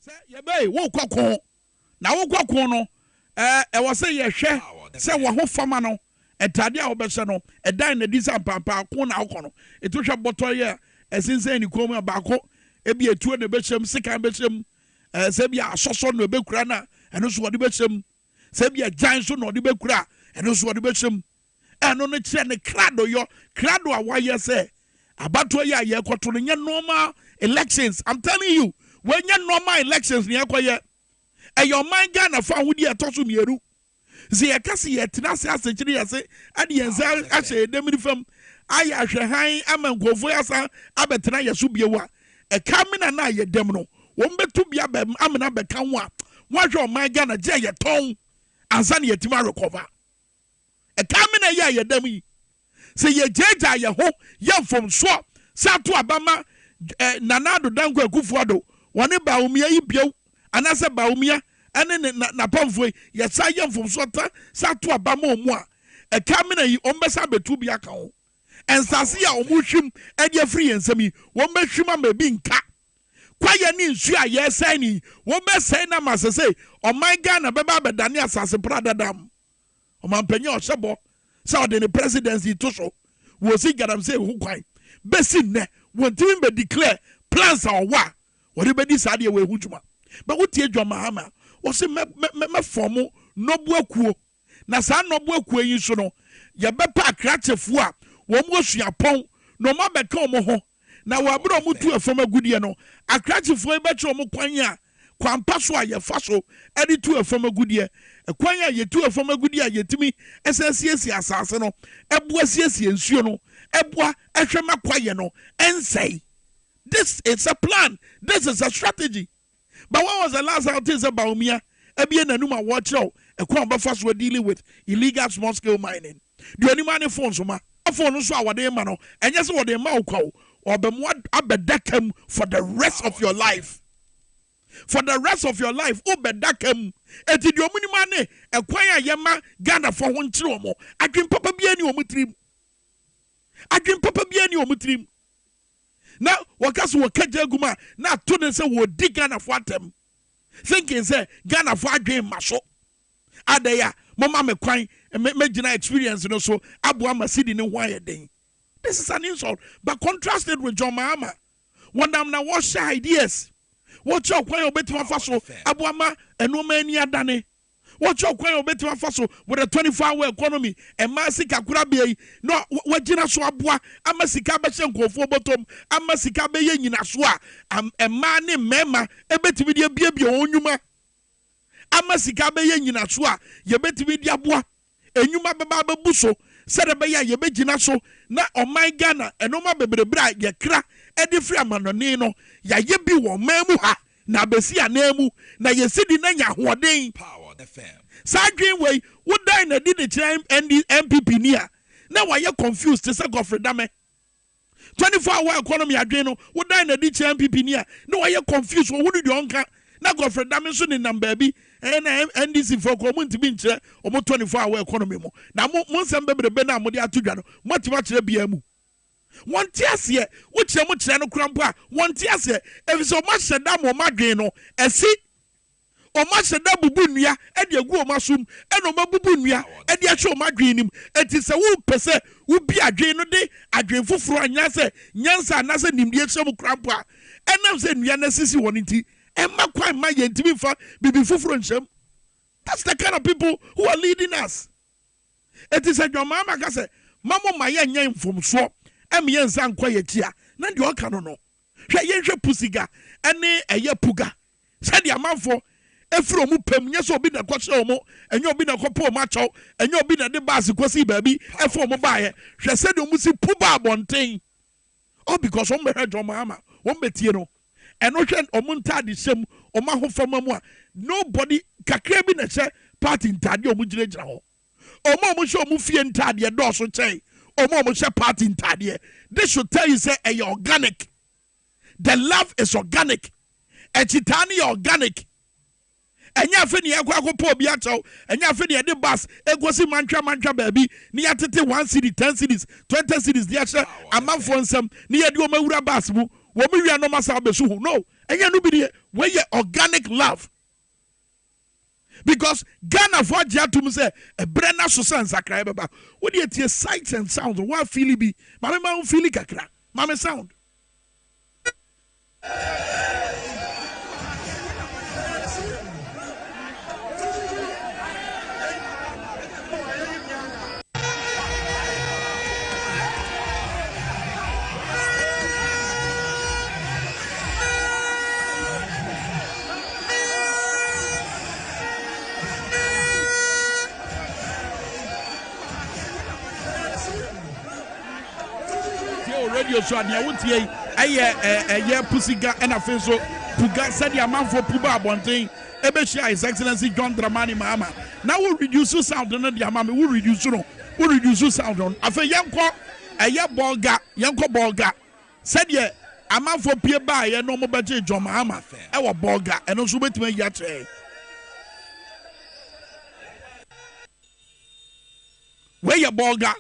say, Yebe, wo kwako. Na wo kwako no, was say ye share, say wa ho fama no, etade a obese no, edan na di sam pampa ko na akọ no. Eto hwe botọ ye, esinse ni kom abako, ebi etuo na bechem, sika bechem, se bia asoso no bekura na, eno so wode bechem. Se bia jan so no de bekura, eno so wode bechem. Eno no kire ne krado a waye say abato ye aye kwoto no nye normal elections. I'm telling you, when you normal elections ne akoye e your man Ghana fa hudi atoso mieru ze ye kase ye tenase asechiri ye se ade yenza ahye demiri fam aye ahwe han amankofo yasa abetena yeso biewa e kamina na ye dem no wo mbetu bia ba amena beka ho a wahwe o man Ghana je ye ton ansa ne yetima recover e kamina ye dem yi se ye jeja ye ho ye mfom so sa to abama nanado dango akufuado woni ba umia yi bieu anase ba umia ene na pamfo ye sa ye mfom so ta sa to abama omu a e kamina yi ombesa betu bia ka ho ensase a omuhwim e de free ensami wo mehwima ma bi nka kwaye ni nsu a ye sai ni wo besai na masese o my Ghana beba bedane asase pradadam o man penye o sebo sa o de the presidency to so wo si gadam say hu kwan besi ne wontim be declare plans are wa wo de be di sade we hu djuma but wo tie djuma hama wo se me formu nobu akuo na sa nobu akuo yin so no ye be pa krachefu a wo mo suapon no ma be ka mo ho na wo abro mo tu afam agudie no akrachefo e be che mo kwan a kwampa so a ye fa so edi tu afam agudie kwan a ye tu afam agudie a yetimi esasiesie asase no eboa siesie nsuo no eboa ehwema kwaye no ensei. This is a plan, this is a strategy. But what was the last outing about me? Ebie nanuma watch out a kwamba first we're dealing with illegal small scale mining. Do any money phones ma phone so our day mano and yes what they mauko or be what abedakam for the rest of your life. For the rest of your life, obedakam. Et did your money acquire yama Ghana for one chiromo. I can papa be any omutrim. I can papa be any omutrim. Now, wakasu wakaje guma na tunen se wo di Ghana for them. Thinking say Ghana for dream maso. Adaya, mama me kwan me gina experience no so abu amasidi ne why den. This is an insult, but contrasted with John Mahama. One damn na wash ideas. Watch out kwan obetima faso abu ama enoma ni adane. Watch out kwan obetima faso with a 24-hour economy and masika kura be no wagina so aboa amasika be shenkofo bottom amasika be ye nyina so a ema ne mema ebetimi de biebie onwuma amasika be ye nyina so a ye betimi de aboa enwuma beba bebuso sede be ya ye begina so na oman Ghana enoma bebrebra ye kra edi free amanoni no ya ye bi wo mamu ha na besi anemu na ye sidi na nya hoden Power FM sadwen wey wo dan na di de kire MPP nia na wa ye confused to say Godfrey Dame 24-hour economy adwen no wo dan na di kire MPP nia na wa ye confused wo hu di onka na Godfrey Dame so ni number bi na NDC for ko mun tibi nche o mo 24-hour economy mo na mo nsem bebrebe na mo de atodwa no mo tima kire bia mu one tears ye, which you much no crampa, one tears ye, if so much a dam or magano, a see or much a double bunya, and you go mushroom, and no mabubunya, and you show my green. It is a wood per se, would be a drain day, a drain for Nyansa, Nyansa, Nasa, Nimdia, crampa, and I'm saying Yanassi one tea, and my quite my yen to be for be for friendship. That's the kind of people who are leading us. It is a your mama, I say, Mamma, my young from swap. Emiyen san kwaye tia na de oka no no hwe yenhwe pusiga ene eye puga se de amanfo efro mu pam nye so obi na kwose omo enye obi na kopo ma chaw enye obi na de base kwasi baabi efo mo baaye hwe se de omu si puba abonten all because on be hejo mama on betie no eno hwe omu ntade hyem oma hofama mu a nobody kakra bi na che party ntade omu giregira ho omo hwe omu fie ntade do so chei Omo party ntade. This should tell you say a organic. the love is organic. Echitani organic. Enya fini ekwa po bi acho. Enya fini e de bus egosi mantra baby. Ni atete 1 city, 10 cities, 20 cities dia hye amanfo nsam. Ni ye de o mawura bus mu. Wo mi wi no masa besu hu. No. Enya no bi de we ye organic love. Because Ghana for Jatum say a brenda so sense akra beba. What do you hear sights and sounds? What feel it be? Mama ma feel it kakra. Mama sound. Radio so ade wotie aye pusiga and afen so puga said the amount for puba abonten ebehia His Excellency John Dramani Mahama. Now we reduce sound no the amount we reduce sound on afen yenko aye bolga said the amount for pie ba ye no mo beje John Mahama e wo bolga eno so betime ya tre where your bolga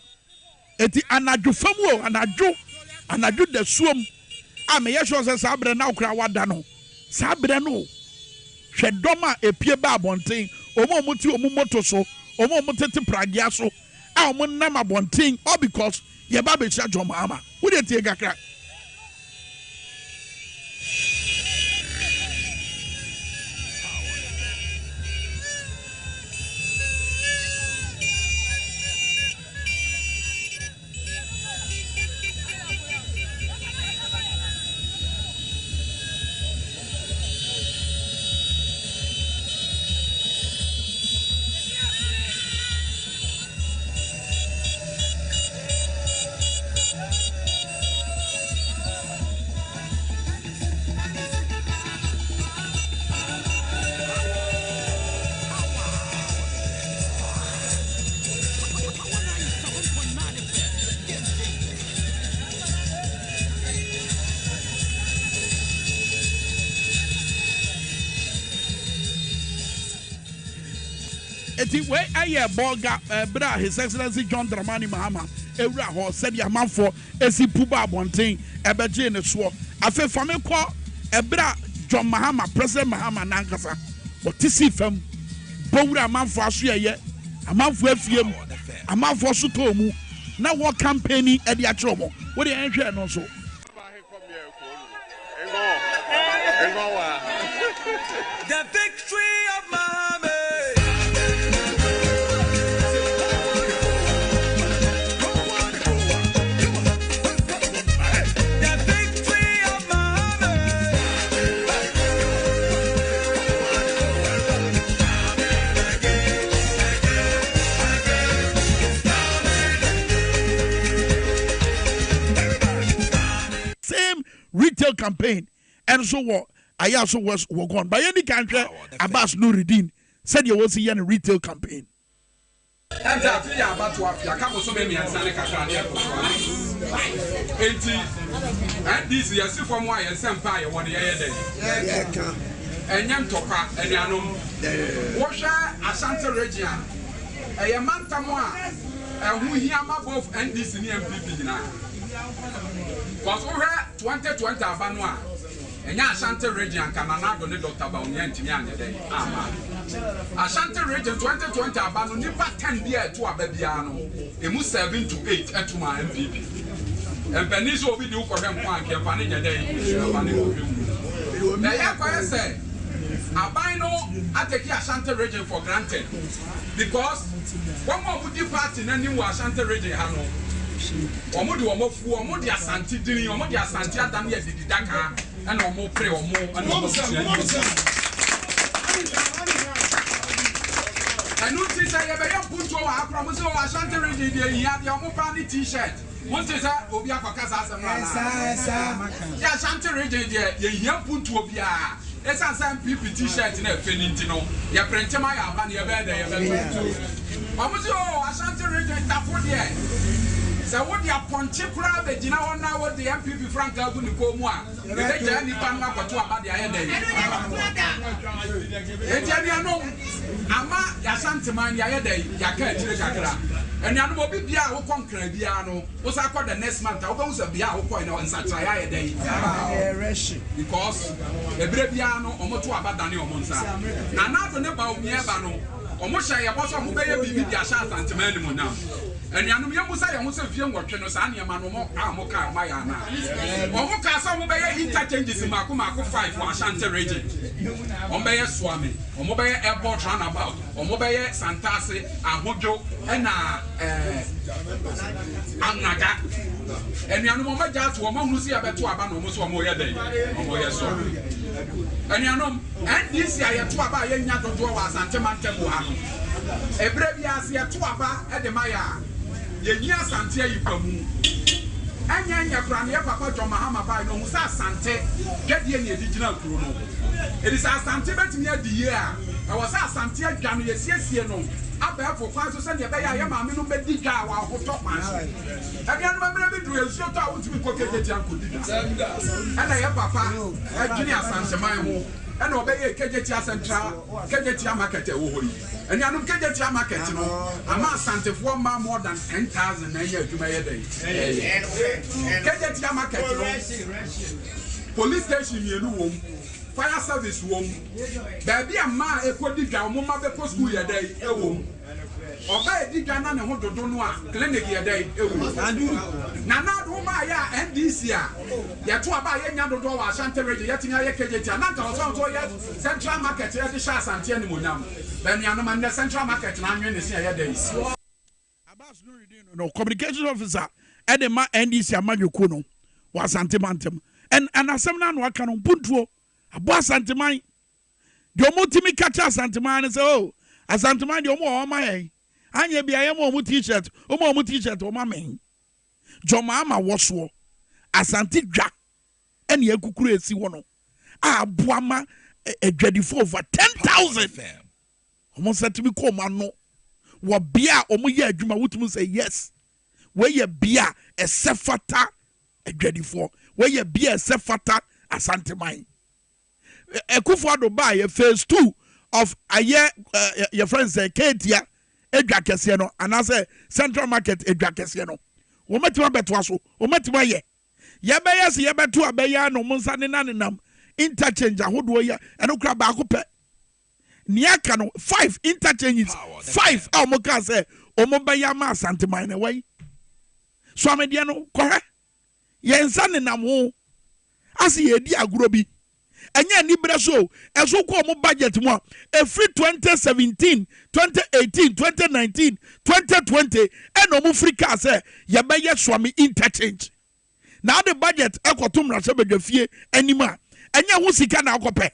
eti anadwo famu anadwo da suom a me yesho se sabre na okra wada no sabre no hwe doma epie ba abonten omo ti omo moto so omo tete pragia so a omo nam abonten all because ye ba be cha John Mahama wo de tie gakra eti we aye bolga bra His Excellency John Dramani Mahama ewura ho said the amount for esi puba abonten ebeje ne so afa fame ko ebra John Mahama President Mahama nankasa otisi fam bowura amanfo aso ye amanfo afiem amanfo so to mu na wo campaign e de akere mo wo de enhwe no so the victory of Mahama. Retail campaign and so what I also was gone by any country Abbas Nuruddin said you was here in a retail campaign. And this year, from why and some fire 1 year day. And young Topa and Yanum Washer Ashanti region. A man Tamoa and who hear my both and this in MPP now. Was over 2020 Abanwa and Ashanti region can another Dr. Baunian Timian day. Ashanti region 2020 Abanu Nipa 10 year to Abebiano, a move 7 to 8 and to my MPP. And Benis will be due for them one campaign a day. The Empire said, Abino, I take Ashanti region for granted because one more would party in any Ashanti region. Omo do omo fu omo dia santi dini omo dia santi adam ye didi daka and omo pray omo and omo and no teacher ye be put to our promise o Ashanti region dey here the omo brand t-shirt one teacher obi akokasa asem na ya Ashanti region dey ye here put to obi a esa san PP t-shirt na feninti no ye print ma ya ba na ye be dey ye be omo so Ashanti region tafo dey So what the appointed crowd, you know, now what the MPP Frank Aguni Komwa, the Johnny Panma to about the other day. Ama Yasantaman Yade, Yaka, and Yano Bia who conquer Biano, was I called the next month, I was a Bia who point out in such a day. Because the Brebiano, Omoto Abadani Monsa. Now, not about Miabano, Omosha Yabosa Mubay, Yasha Santamani now. And Yanuya Musa, I was a few more Chenosania Manomo, Amoka, Mayana. Omoka, some Mubay interchanges in Makumako 5 for Ashanti region. Ombaya Swami, Omobaya Airport Runabout, Omobaya Santase, Amojo, and Anaga. And Yanuma Jats, woman who see a better Abano Moya Day, Omoya Swami. And Yanum, and this year, Tuaba Yato Dwaboase Santamante Buhano. A brave year, Tuaba at the Maya. Yenya Santia Yukamu. And Yanya Grania Papa John Mahama by no Musa Sante, get the original Kuno. It is a Sante near the year. I was a Santia Jan, yes, no. Up there for five to send your Bayama Medica while for top man. I can't remember to a short out to be quoted Uncle and I have Papa, a Junior Santa and obey Kejetia Central, Kejetia Market, and Yanum Kejetia Market, a man Santa for more than 10,000 a year to my day. Kejetia Market, police station, you know, fire service room, there be a man a quadriga, Mama Beko school a day, a room. Obey the Ghana and Hondo Donua, clinic a day, a room. Nana Roma, and this year, Yatuaba Yando Doa, Santa Radio, Yatina Kejetia, Nanta, Central Market, the Shas and Tianimunam. Then Yanam the Central Market, 9 minutes a days. No communication officer, Edema and this Yamayu Kuno was antimantem. And a seminar work on Puntuo, a boss antimine. Your multimi catch us antimine and say, oh, as antimine, your more my. Anya be I am on t-shirt, or my main. Jomama was war. Asante Jack. And ye could see one. Ah, Buama, a dready for over 10,000. Almost said to me, come on, no. What beer or my year, Juma would say yes. Where ye beer a sefata, a dready for. Where ye beer a sefata, Asante mine. A kufuado buy a phase 2 of a year, your friends say, Katia. Edwa kese no anase Central Market edwa kese no wo metima beto aso wo metima ye be yes ye beto abeya no monsa ne nanenam interchange ahodo ye eno kra ba ko pe niaka no 5 interchanges 5 a mo ka se o mo beya ma santimine na wai so amede no kohe ye nsa ne nam ho ase ye di aguro bi enya ni bre so eso ko mo budget mo every 2017 2018 2019 2020 eno mo free car say ye be ye swami interchange now the budget ekotum na se bedwafie anima enya ho sika na akope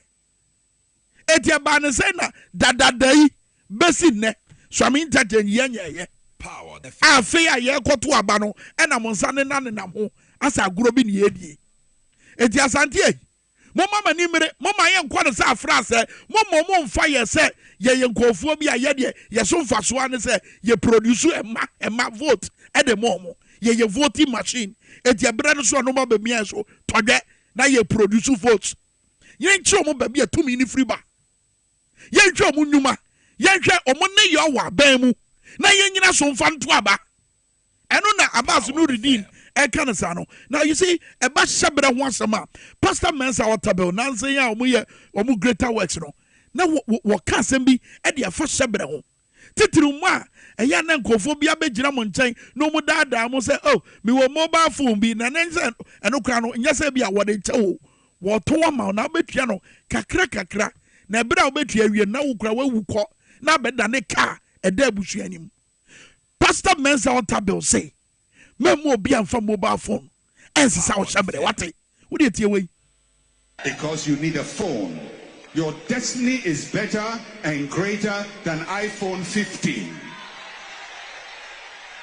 etia ba ne say na dadadai besi ne swami interchange ye power the afi ya ye koto aba no ena mo nsa ne nanenam ho asa aguro bi ne ye die etia santie Mama nimere, mama yen kwa sa afra se, mama mo mfa ye se, ye yenkofuo bi aye de, ye so mfa so ane se, ye produce ema vote, e de momo, ye voting machine, et ye bre no so no ma be mia so, tode na ye produce votes. Yen chi omo ba bi e tumi ni free ba. Yen chi omo nyuma, yen hwe omo ne ye wa ban mu, na yen nyina so mfa nto aba. Eno na Abbas Nuruddin now you see a bashabra once a month. Pastor Mensa Watabel, Nancy, omu greater works. Now what can be at the first shabra? Titruma, a young uncophobia bejamon chain, no more dad. I must say, oh, me were mobile phone be Nanenza and Ocrano, and yes, be a what they tell. What to amount now betiano, kakra, Nabra betia, now who call, now better than a car, a debush. Pastor Mensa Watabel say. Memo be on from mobile phone. And South Shabre, what do you tell me? Because you need a phone. Your destiny is better and greater than iPhone 15.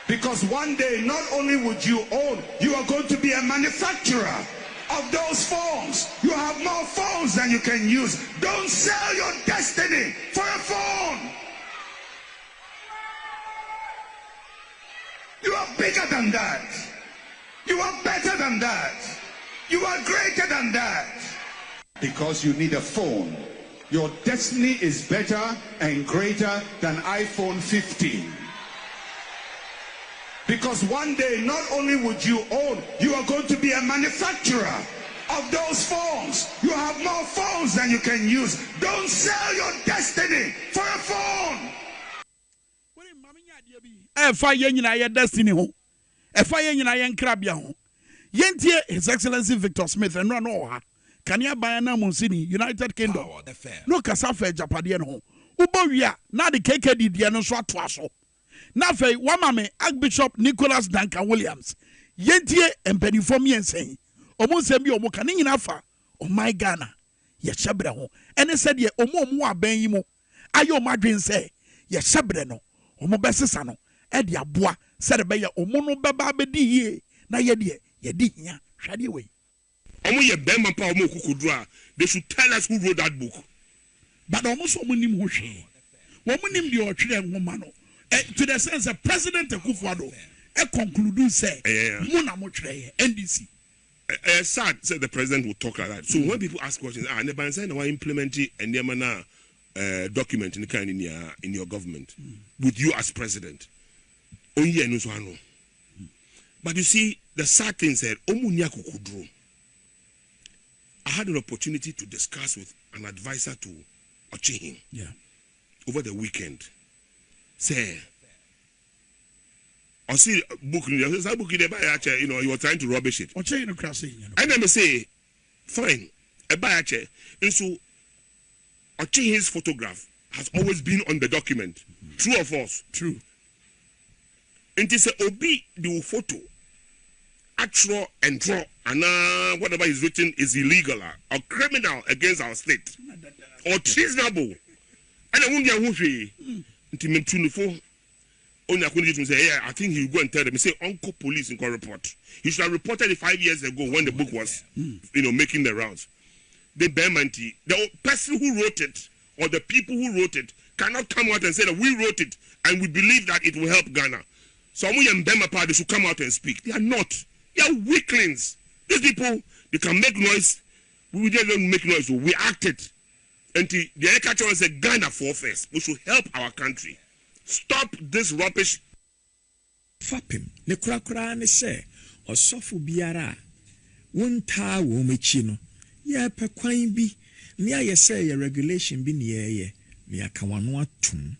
Because one day, not only would you own, you are going to be a manufacturer of those phones. You have more phones than you can use. Don't sell your destiny for a phone. You are bigger than that. You are better than that. You are greater than that. Because you need a phone. Your destiny is better and greater than iPhone 15. Because one day, not only would you own, you are going to be a manufacturer of those phones. You have more phones than you can use. Don't sell your destiny for a phone. Efa yenyina ye destiny ho. Efa yenyina ye nkrabia ho. Yentie His Excellency Victor Smith and no ha. Kania bayana Monsini United Kingdom. No kasafe Japade no. Ubowia na de KKD dia no so ato aso. Na fe wamame Archbishop Nicholas Duncan Williams. Yentie empanifo miensen. Omo nsem bi omo kan nyina fa. Oh my Ghana. Ye hyebre ho. Ene said ye omo aban yi mo. Ayo madwen se ye hyebre no. Omo besesa no. E de aboa said be ye omo no beba be di ye. Na ye de ye di hia. Hwade we. Omo ye bema pa omo kukudura. They should tell us who wrote that book. But almost omo nim ho hwe. Omo nim de o twere nwoma no. To the sense that President Akufo-Addo conclude say Muna mo twere NDC. Sad said the president will talk like that. So when people ask questions, never say no implementing and the document in the kind in your government with you as president. But you see, the sad thing said, I had an opportunity to discuss with an advisor to Ochihin over the weekend. Say, I see book you know, you were trying to rubbish it. And then I say, fine, a buyer, and so Ochihin's photograph has always been on the document. True or false? True. And it say Obi the photo, actual and draw, and whatever is written is illegal or criminal against our state or treasonable. And I won't get who only I couldn't say, yeah, I think he'll go and tell them. He say, Uncle Police in report. He should have reported it 5 years ago when the book was, making the rounds. The Bemanti, the person who wrote it or the people who wrote it cannot come out and say that we wrote it and we believe that it will help Ghana. So they should come out and speak. They are not. They are weaklings. These people, they can make noise. We just don't make noise. We acted. And the education said Ghana for first. We should help our country. Stop this rubbish. Fapim, ne kura ne se, osofu biara, wonta wo mechi no, ye pe kwan bi, ne aye se ye regulation bi ne ye, ne aka wano atum.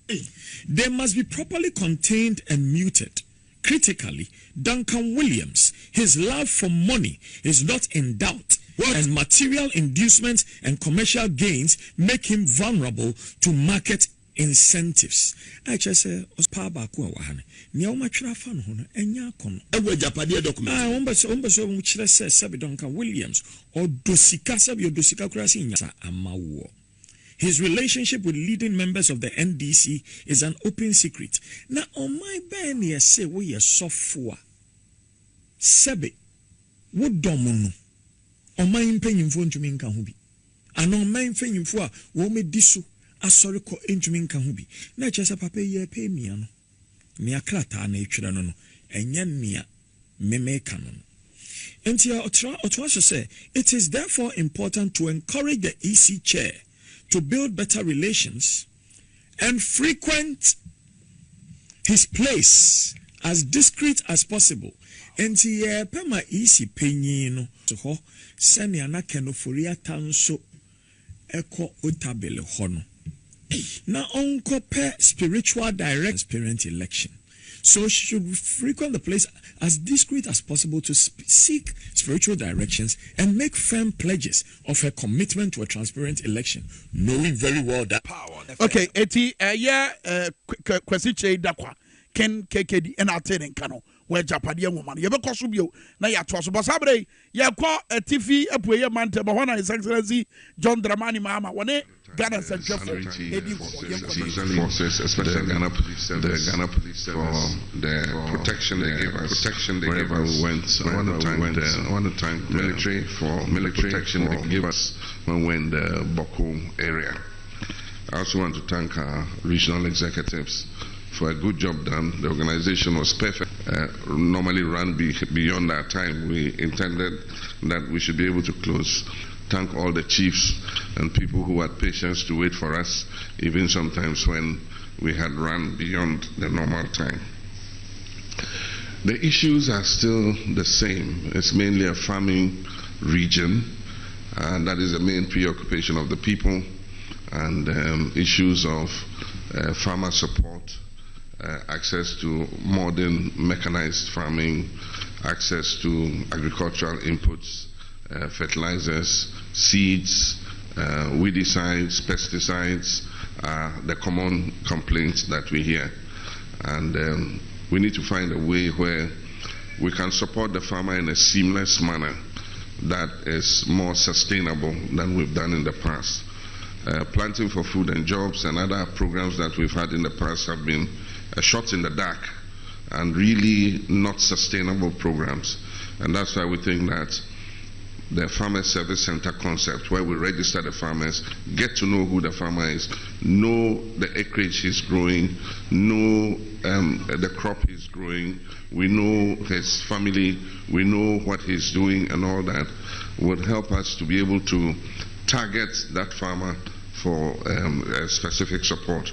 They must be properly contained and muted. Critically, Duncan Williams, his love for money is not in doubt. And material inducements and commercial gains make him vulnerable to market incentives. I just say ospa ba ko wa hane ne o matwera fa no no enya kono ewo japade document ombeso mu kire se Sabi Duncan Williams or dosika Sabi dosika kurasi nya amawo. His relationship with leading members of the NDC is an open secret. Na on my ben ye say we sofo Sabi wo domono on my mpanyimfo ntumi nka ho bi ana on my mpanyimfo a wo mediso asori ko entumi nka ho bi na kyesa papa ye pe mia no ne akrata na etwere no no enya nia memeka no entia otwa say it is therefore important to encourage the EC chair to build better relations and frequent his place as discreet as possible. Entia pema EC penyin no so ho sene ana kenoforia tanso eko otabele ho no. Now, uncle per spiritual direct transparent election. So she should frequent the place as discreet as possible to seek spiritual directions and make firm pledges of her commitment to a transparent election, knowing very well that power. Okay, eti kwesi che dakwa ken KKD and atene kano where Japade woman ye be koso bio na ya to so bosabre ye kwa TV apuye mante bo His Excellency John Dramani Mahama wone Ghana Central forces, especially the Ghana Police Service, for the protection they gave us wherever we went. I want to thank military for military protection they gave us when we were in the Boko area. I also want to thank our regional executives for a good job done. The organization was perfect. Normally run beyond our time. We intended that we should be able to close. Thank all the chiefs and people who had patience to wait for us, even sometimes when we had run beyond the normal time. The issues are still the same. It's mainly a farming region, and that is the main preoccupation of the people, and issues of farmer support, access to modern mechanized farming, access to agricultural inputs, fertilizers, seeds, weedicides, pesticides, the common complaints that we hear. And we need to find a way where we can support the farmer in a seamless manner that is more sustainable than we've done in the past. Planting for Food and Jobs and other programs that we've had in the past have been a shot in the dark and really not sustainable programs. And that's why we think that the Farmer Service Center concept, where we register the farmers, get to know who the farmer is, know the acreage he's growing, know the crop he's growing, we know his family, we know what he's doing, and all that would help us to be able to target that farmer for specific support.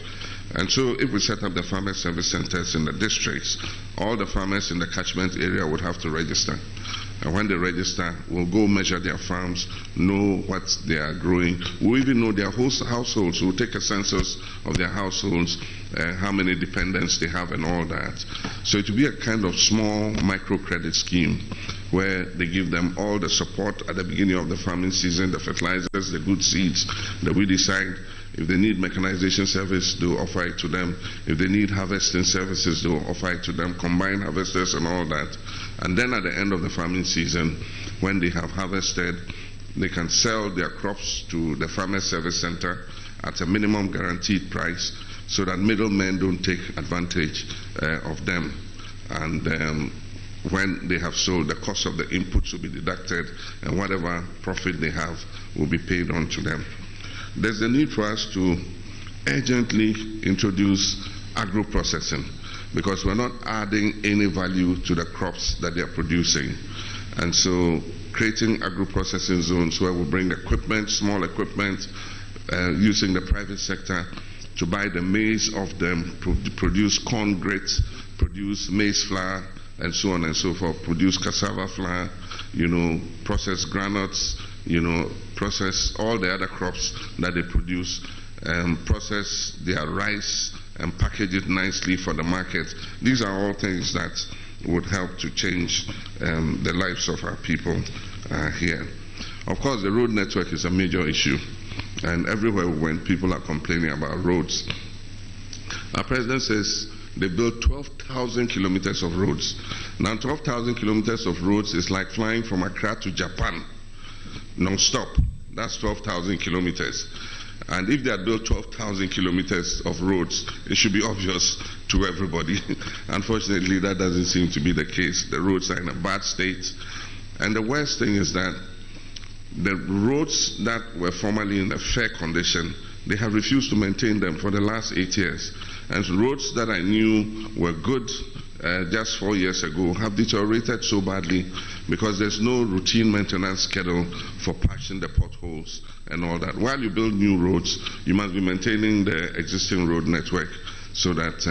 And so if we set up the farmer service centers in the districts, all the farmers in the catchment area would have to register. And when they register, we'll go measure their farms, know what they are growing. We'll even know their whole households. We'll take a census of their households, how many dependents they have and all that. So it will be a kind of small microcredit scheme where they give them all the support at the beginning of the farming season, the fertilizers, the good seeds, the weedicide. If they need mechanization service, they'll offer it to them. If they need harvesting services, they'll offer it to them, combine harvesters and all that. And then at the end of the farming season, when they have harvested, they can sell their crops to the Farmer Service Center at a minimum guaranteed price so that middlemen don't take advantage of them. And when they have sold, the cost of the inputs will be deducted, and whatever profit they have will be paid on to them. There's a need for us to urgently introduce agro-processing, because we're not adding any value to the crops that they are producing. And so creating agro-processing zones where we bring equipment, small equipment, using the private sector to buy the maize off them, produce corn grits, produce maize flour, and so on and so forth, produce cassava flour, process granules, process all the other crops that they produce, process their rice and package it nicely for the market. These are all things that would help to change the lives of our people here. Of course, the road network is a major issue, and everywhere when people are complaining about roads, our president says they built 12,000 kilometers of roads. Now 12,000 kilometers of roads is like flying from Accra to Japan non-stop. That's 12,000 kilometers. And if they had built 12,000 kilometers of roads, it should be obvious to everybody. Unfortunately, that doesn't seem to be the case. The roads are in a bad state. And the worst thing is that the roads that were formerly in a fair condition, they have refused to maintain them for the last 8 years. And roads that I knew were good just 4 years ago have deteriorated so badly because there's no routine maintenance schedule for patching the potholes and all that. While you build new roads, you must be maintaining the existing road network so that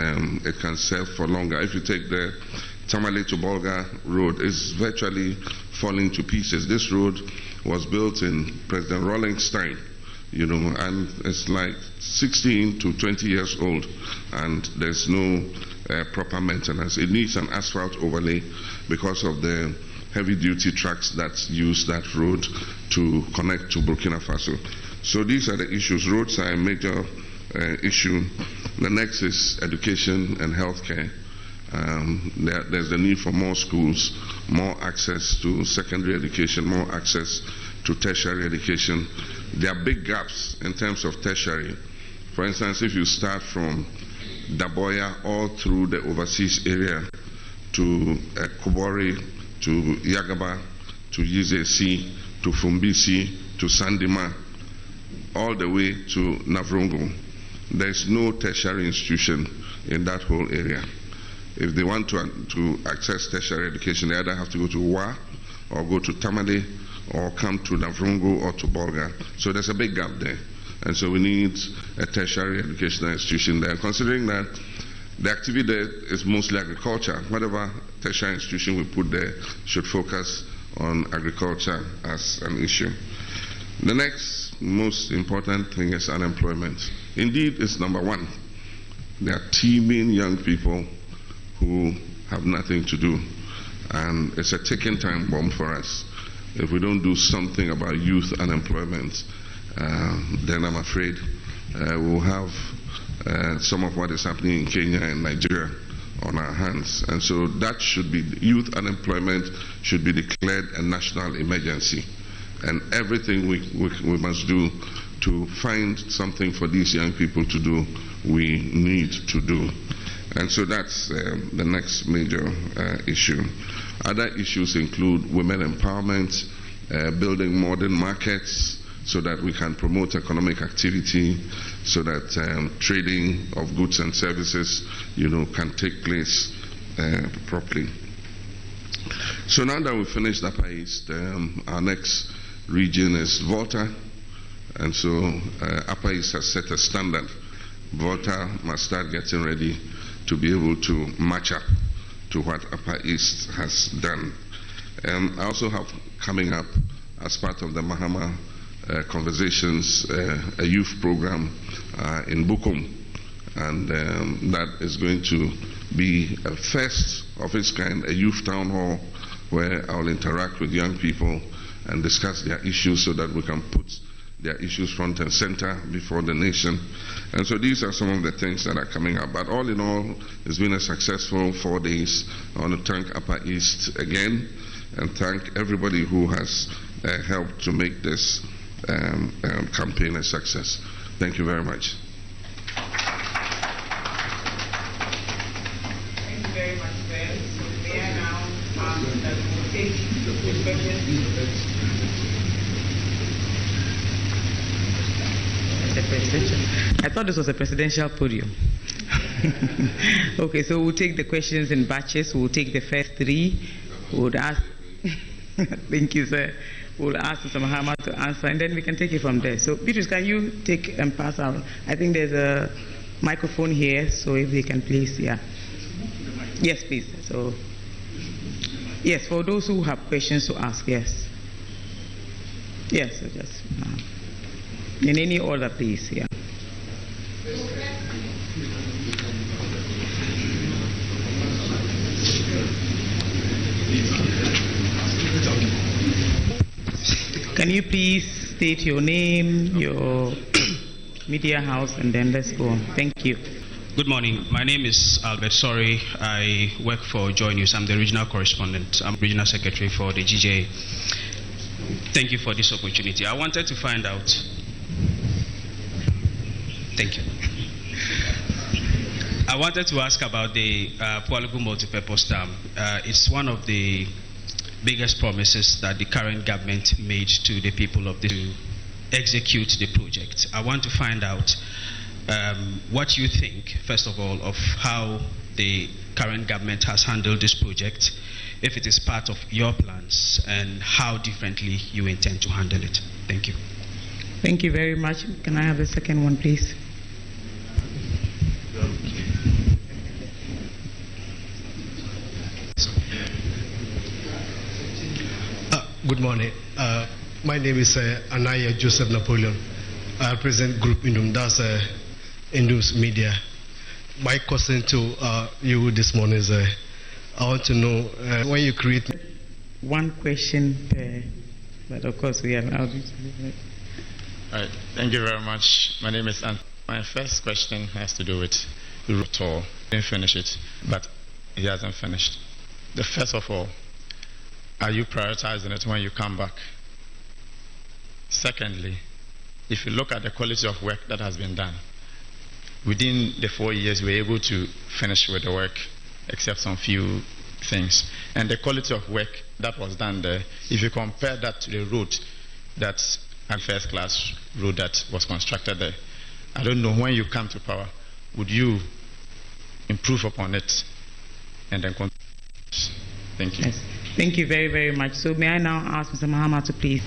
it can serve for longer. If you take the Tamale to Bolga road, it's virtually falling to pieces. This road was built in President Rawlings' time, and it's like 16 to 20 years old, and there's no proper maintenance. It needs an asphalt overlay because of the heavy-duty trucks that use that road to connect to Burkina Faso. So these are the issues. Roads are a major issue. The next is education and healthcare. There's the need for more schools, more access to secondary education, more access to tertiary education. There are big gaps in terms of tertiary. For instance, if you start from Daboya all through the overseas area to Kobori, to Yagaba, to Yizesi, to Fumbisi, to Sandima, all the way to Navrongo, there's no tertiary institution in that whole area. If they want to access tertiary education, they either have to go to Wa or go to Tamale or come to Navrongo or to Bolga. So there's a big gap there. And so we need a tertiary educational institution there. Considering that the activity there is mostly agriculture, whatever tertiary institution we put there should focus on agriculture as an issue. The next most important thing is unemployment. Indeed, it's number one. There are teeming young people who have nothing to do, and it's a ticking time bomb for us. If we don't do something about youth unemployment, then I'm afraid we'll have some of what is happening in Kenya and Nigeria on our hands. And so that should be, youth unemployment should be declared a national emergency. And everything we must do to find something for these young people to do, we need to do. And so that's the next major issue. Other issues include women empowerment, building modern markets so that we can promote economic activity, so that trading of goods and services, can take place properly. So now that we've finished Upper East, our next region is Volta, and so Upper East has set a standard. Volta must start getting ready to be able to match up to what Upper East has done. I also have coming up as part of the Mahama Conversations, a youth program in Bukom, and that is going to be a first of its kind, a youth town hall where I'll interact with young people and discuss their issues so that we can put their issues front and center before the nation. And so these are some of the things that are coming up. But all in all, it's been a successful 4 days. I want to thank Upper East again and thank everybody who has helped to make this campaign a success. Thank you very much. Thank you very much, sir. So may I now ask that we will take the questions. I thought this was a presidential podium. Okay, so we'll take the questions in batches. We'll take the first three. We'll ask. Thank you, sir. We'll ask Mr. Mahama to answer, and then we can take it from there. So, Beatrice, can you take and pass out? I think there's a microphone here, so if they can please, yeah. Yes, please. So, yes, for those who have questions to ask, yes. Yes, so just in any order, please, yeah. Can you please state your name, your media house, and then let's go on. Thank you. Good morning. My name is Albert Sorry. I work for Joy News. I'm the regional correspondent. I'm regional secretary for the GJA. Thank you for this opportunity. I wanted to find out. Thank you. I wanted to ask about the Pualugu multipurpose dam. It's one of the biggest promises that the current government made to the people of to execute the project. I want to find out what you think, first of all, of how the current government has handled this project, if it is part of your plans, and how differently you intend to handle it. Thank you. Thank you very much. Can I have the second one, please? Good morning. My name is Anaya Joseph Napoleon. I represent Group Indum, that's Indus Media. My question to you this morning is I want to know when you create. One question per, but of course we are allowed to. All right. Thank you very much. My name is Ant. My first question has to do with Ruto. Didn't finish it, but he hasn't finished. The first of all, are you prioritizing it when you come back? Secondly, if you look at the quality of work that has been done, within the 4 years we were able to finish with the work, except some few things. And the quality of work that was done there, if you compare that to the road, that's a first-class road that was constructed there, I don't know, when you come to power, would you improve upon it and then continue. Thank you. Yes. Thank you very, very much. So may I now ask Mr. Mahama to please.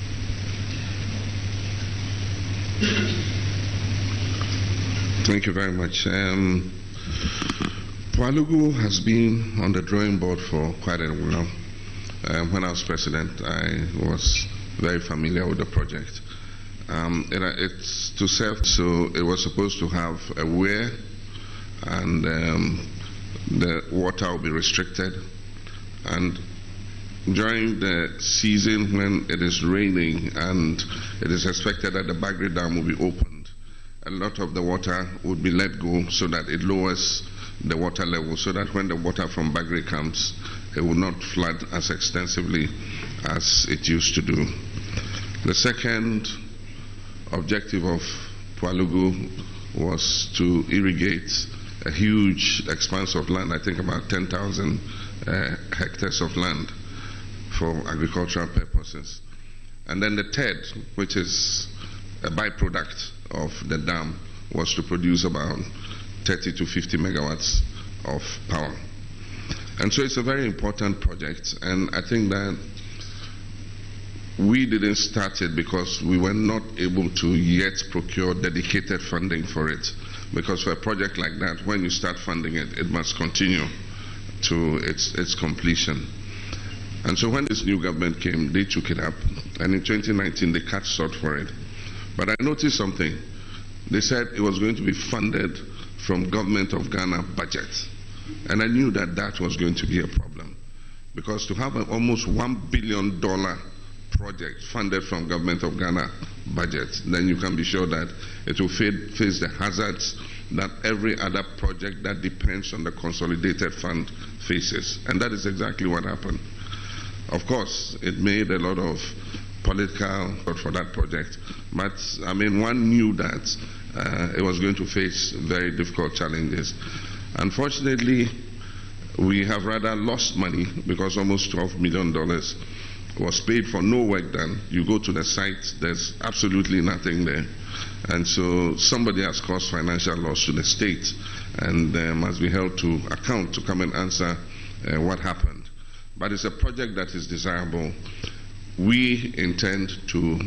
Thank you very much. Pualugu has been on the drawing board for quite a while. When I was president, I was very familiar with the project. It's to serve, so it was supposed to have a weir, and the water will be restricted. And during the season when it is raining and it is expected that the Bagre Dam will be opened, a lot of the water would be let go so that it lowers the water level, so that when the water from Bagre comes, it will not flood as extensively as it used to do. The second objective of Pualugu was to irrigate a huge expanse of land, I think about 10,000 hectares of land for agricultural purposes. And then the third, which is a byproduct of the dam, was to produce about 30 to 50 megawatts of power. And so it's a very important project, and I think that we didn't start it because we were not able to yet procure dedicated funding for it. Because for a project like that, when you start funding it, it must continue to its completion. And so when this new government came, they took it up, and in 2019 they cut short for it. But I noticed something. They said it was going to be funded from Government of Ghana budget. And I knew that that was going to be a problem. Because to have an almost $1 billion project funded from Government of Ghana budget, then you can be sure that it will face the hazards that every other project that depends on the consolidated fund faces. And that is exactly what happened. Of course, it made a lot of political for that project, but I mean, one knew that it was going to face very difficult challenges. Unfortunately, we have rather lost money because almost $12 million was paid for no work done. You go to the site, there's absolutely nothing there. And so somebody has caused financial loss to the state and must be held to account to come and answer what happened. But it's a project that is desirable. We intend to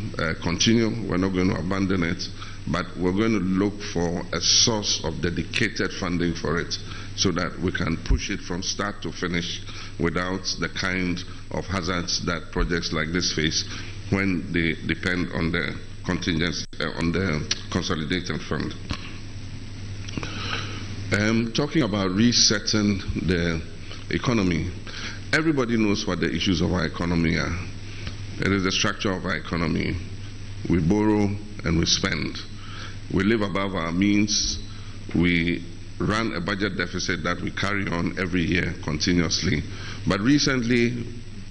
continue. We're not going to abandon it, but we're going to look for a source of dedicated funding for it so that we can push it from start to finish without the kind of hazards that projects like this face when they depend on the contingency, on the consolidated fund. Talking about resetting the economy, everybody knows what the issues of our economy are. It is the structure of our economy. We borrow and we spend. We live above our means. We run a budget deficit that we carry on every year continuously. But recently,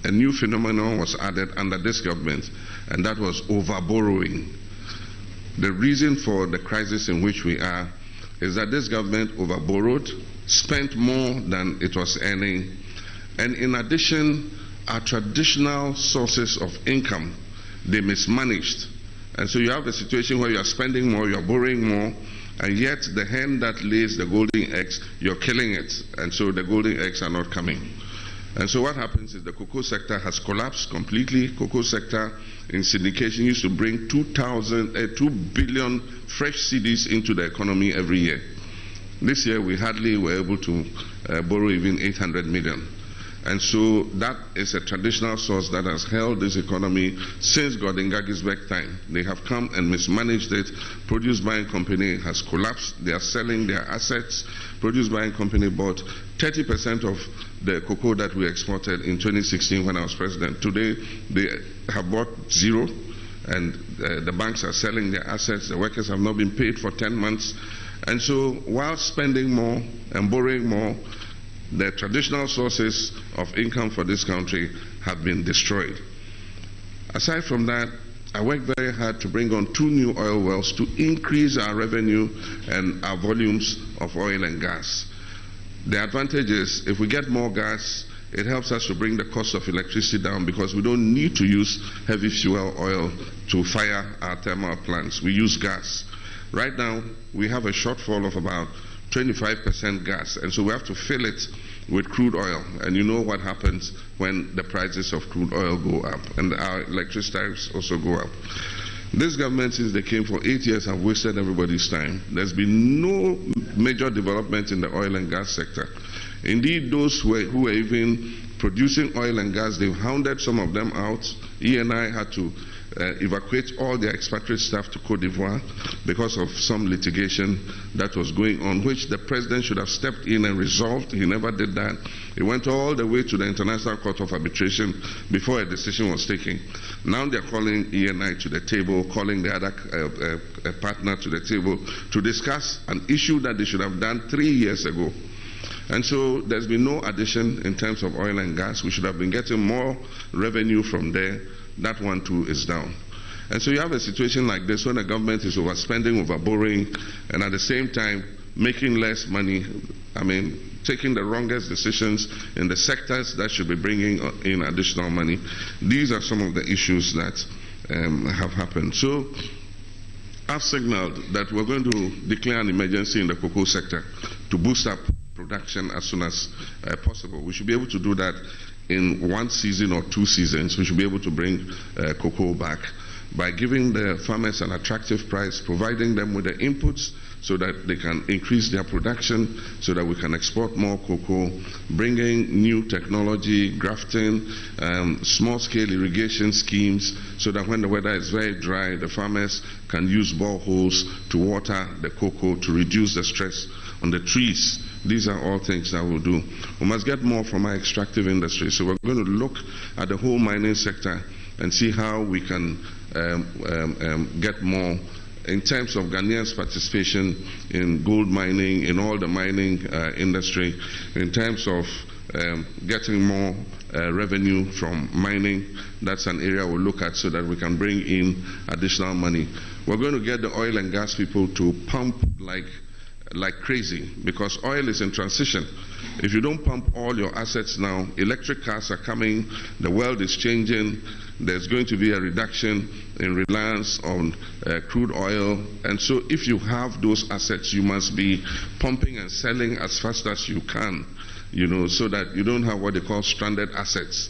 a new phenomenon was added under this government, and that was overborrowing. The reason for the crisis in which we are is that this government overborrowed, spent more than it was earning, and in addition, our traditional sources of income, they mismanaged. And so you have a situation where you are spending more, you are borrowing more, and yet the hen that lays the golden eggs, you're killing it. And so the golden eggs are not coming. And so what happens is the cocoa sector has collapsed completely. Cocoa sector in syndication used to bring 2 billion fresh cedis into the economy every year. This year we hardly were able to borrow even 800 million. And so that is a traditional source that has held this economy since Gordon Gisberg's time. They have come and mismanaged it. Produce Buying Company has collapsed. They are selling their assets. Produce Buying Company bought 30% of the cocoa that we exported in 2016 when I was president. Today, they have bought zero, and the banks are selling their assets. The workers have not been paid for 10 months. And so while spending more and borrowing more, the traditional sources of income for this country have been destroyed. Aside from that, I worked very hard to bring on 2 new oil wells to increase our revenue and our volumes of oil and gas. The advantage is if we get more gas, it helps us to bring the cost of electricity down because we don't need to use heavy fuel oil to fire our thermal plants. We use gas. Right now, we have a shortfall of about 25% gas, and so we have to fill it with crude oil. And you know what happens when the prices of crude oil go up and our electricity tariffs also go up. This government, since they came for 8 years, have wasted everybody's time. There's been no major development in the oil and gas sector. Indeed, those who were even producing oil and gas, they've hounded some of them out. ENI had to evacuate all their expatriate staff to Cote d'Ivoire because of some litigation that was going on, which the president should have stepped in and resolved. He never did that. He went all the way to the International Court of Arbitration before a decision was taken. Now they're calling ENI to the table, calling the other partner to the table to discuss an issue that they should have done 3 years ago. And so there's been no addition in terms of oil and gas. We should have been getting more revenue from there. That one too is down. And so you have a situation like this when the government is overspending, overborrowing, and at the same time making less money. I mean, taking the wrongest decisions in the sectors that should be bringing in additional money. These are some of the issues that have happened. So I've signaled that we're going to declare an emergency in the cocoa sector to boost up production as soon as possible. We should be able to do that in 1 season or 2 seasons. We should be able to bring cocoa back by giving the farmers an attractive price, providing them with the inputs so that they can increase their production, so that we can export more cocoa, bringing new technology, grafting, small-scale irrigation schemes, so that when the weather is very dry, the farmers can use boreholes to water the cocoa to reduce the stress on the trees. These are all things that we'll do. We must get more from our extractive industry. So we're going to look at the whole mining sector and see how we can get more in terms of Ghanaians' participation in gold mining, in all the mining industry, in terms of getting more revenue from mining. That's an area we'll look at so that we can bring in additional money. We're going to get the oil and gas people to pump like crazy, because oil is in transition. If you don't pump all your assets now, electric cars are coming, the world is changing, there's going to be a reduction in reliance on crude oil, and so if you have those assets, you must be pumping and selling as fast as you can, you know, so that you don't have what they call stranded assets.